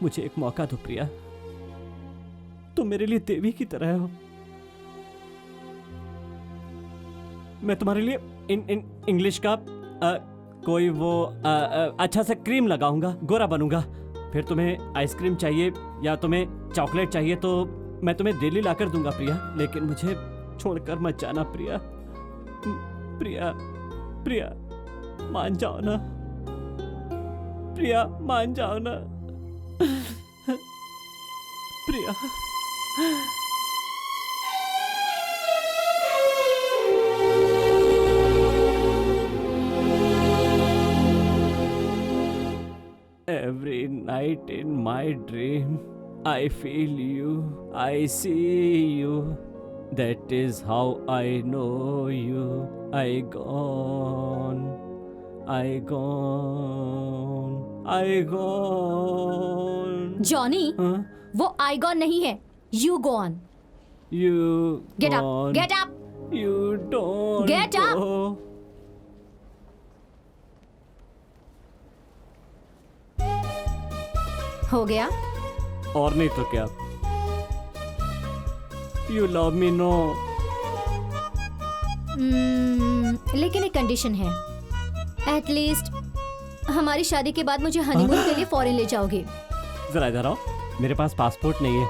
मुझे एक मौका दो प्रिया, तुम मेरे लिए देवी की तरह हो। मैं तुम्हारे लिए इंग्लिश का कोई वो अच्छा सा क्रीम लगाऊंगा, गोरा बनूंगा। फिर तुम्हें आइसक्रीम चाहिए या तुम्हें चॉकलेट चाहिए तो मैं तुम्हें डेली लाकर दूंगा प्रिया, लेकिन मुझे छोड़कर मत जाना प्रिया। प्रिया, प्रिया मान जाओ ना प्रिया, मान जाओ ना प्रिया। Every night in my dream, I feel you, I see you. That is how I know you. I gone. Johnny, वो आई गॉन नहीं है, you gone. You Get up, gone. get up. You don't Get up. go. हो गया? और नहीं तो क्या? You love me, no? लेकिन एक कंडीशन है। एटलीस्ट हमारी शादी के बाद मुझे हनीमून के लिए फॉरेन ले जाओगे। जरा इधर आओ, मेरे पास पासपोर्ट नहीं है।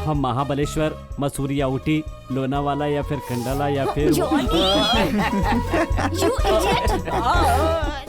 हम महाबलेश्वर, मसूरी या ऊटी, लोनावाला या फिर खंडाला या फिर जॉनी! You idiot!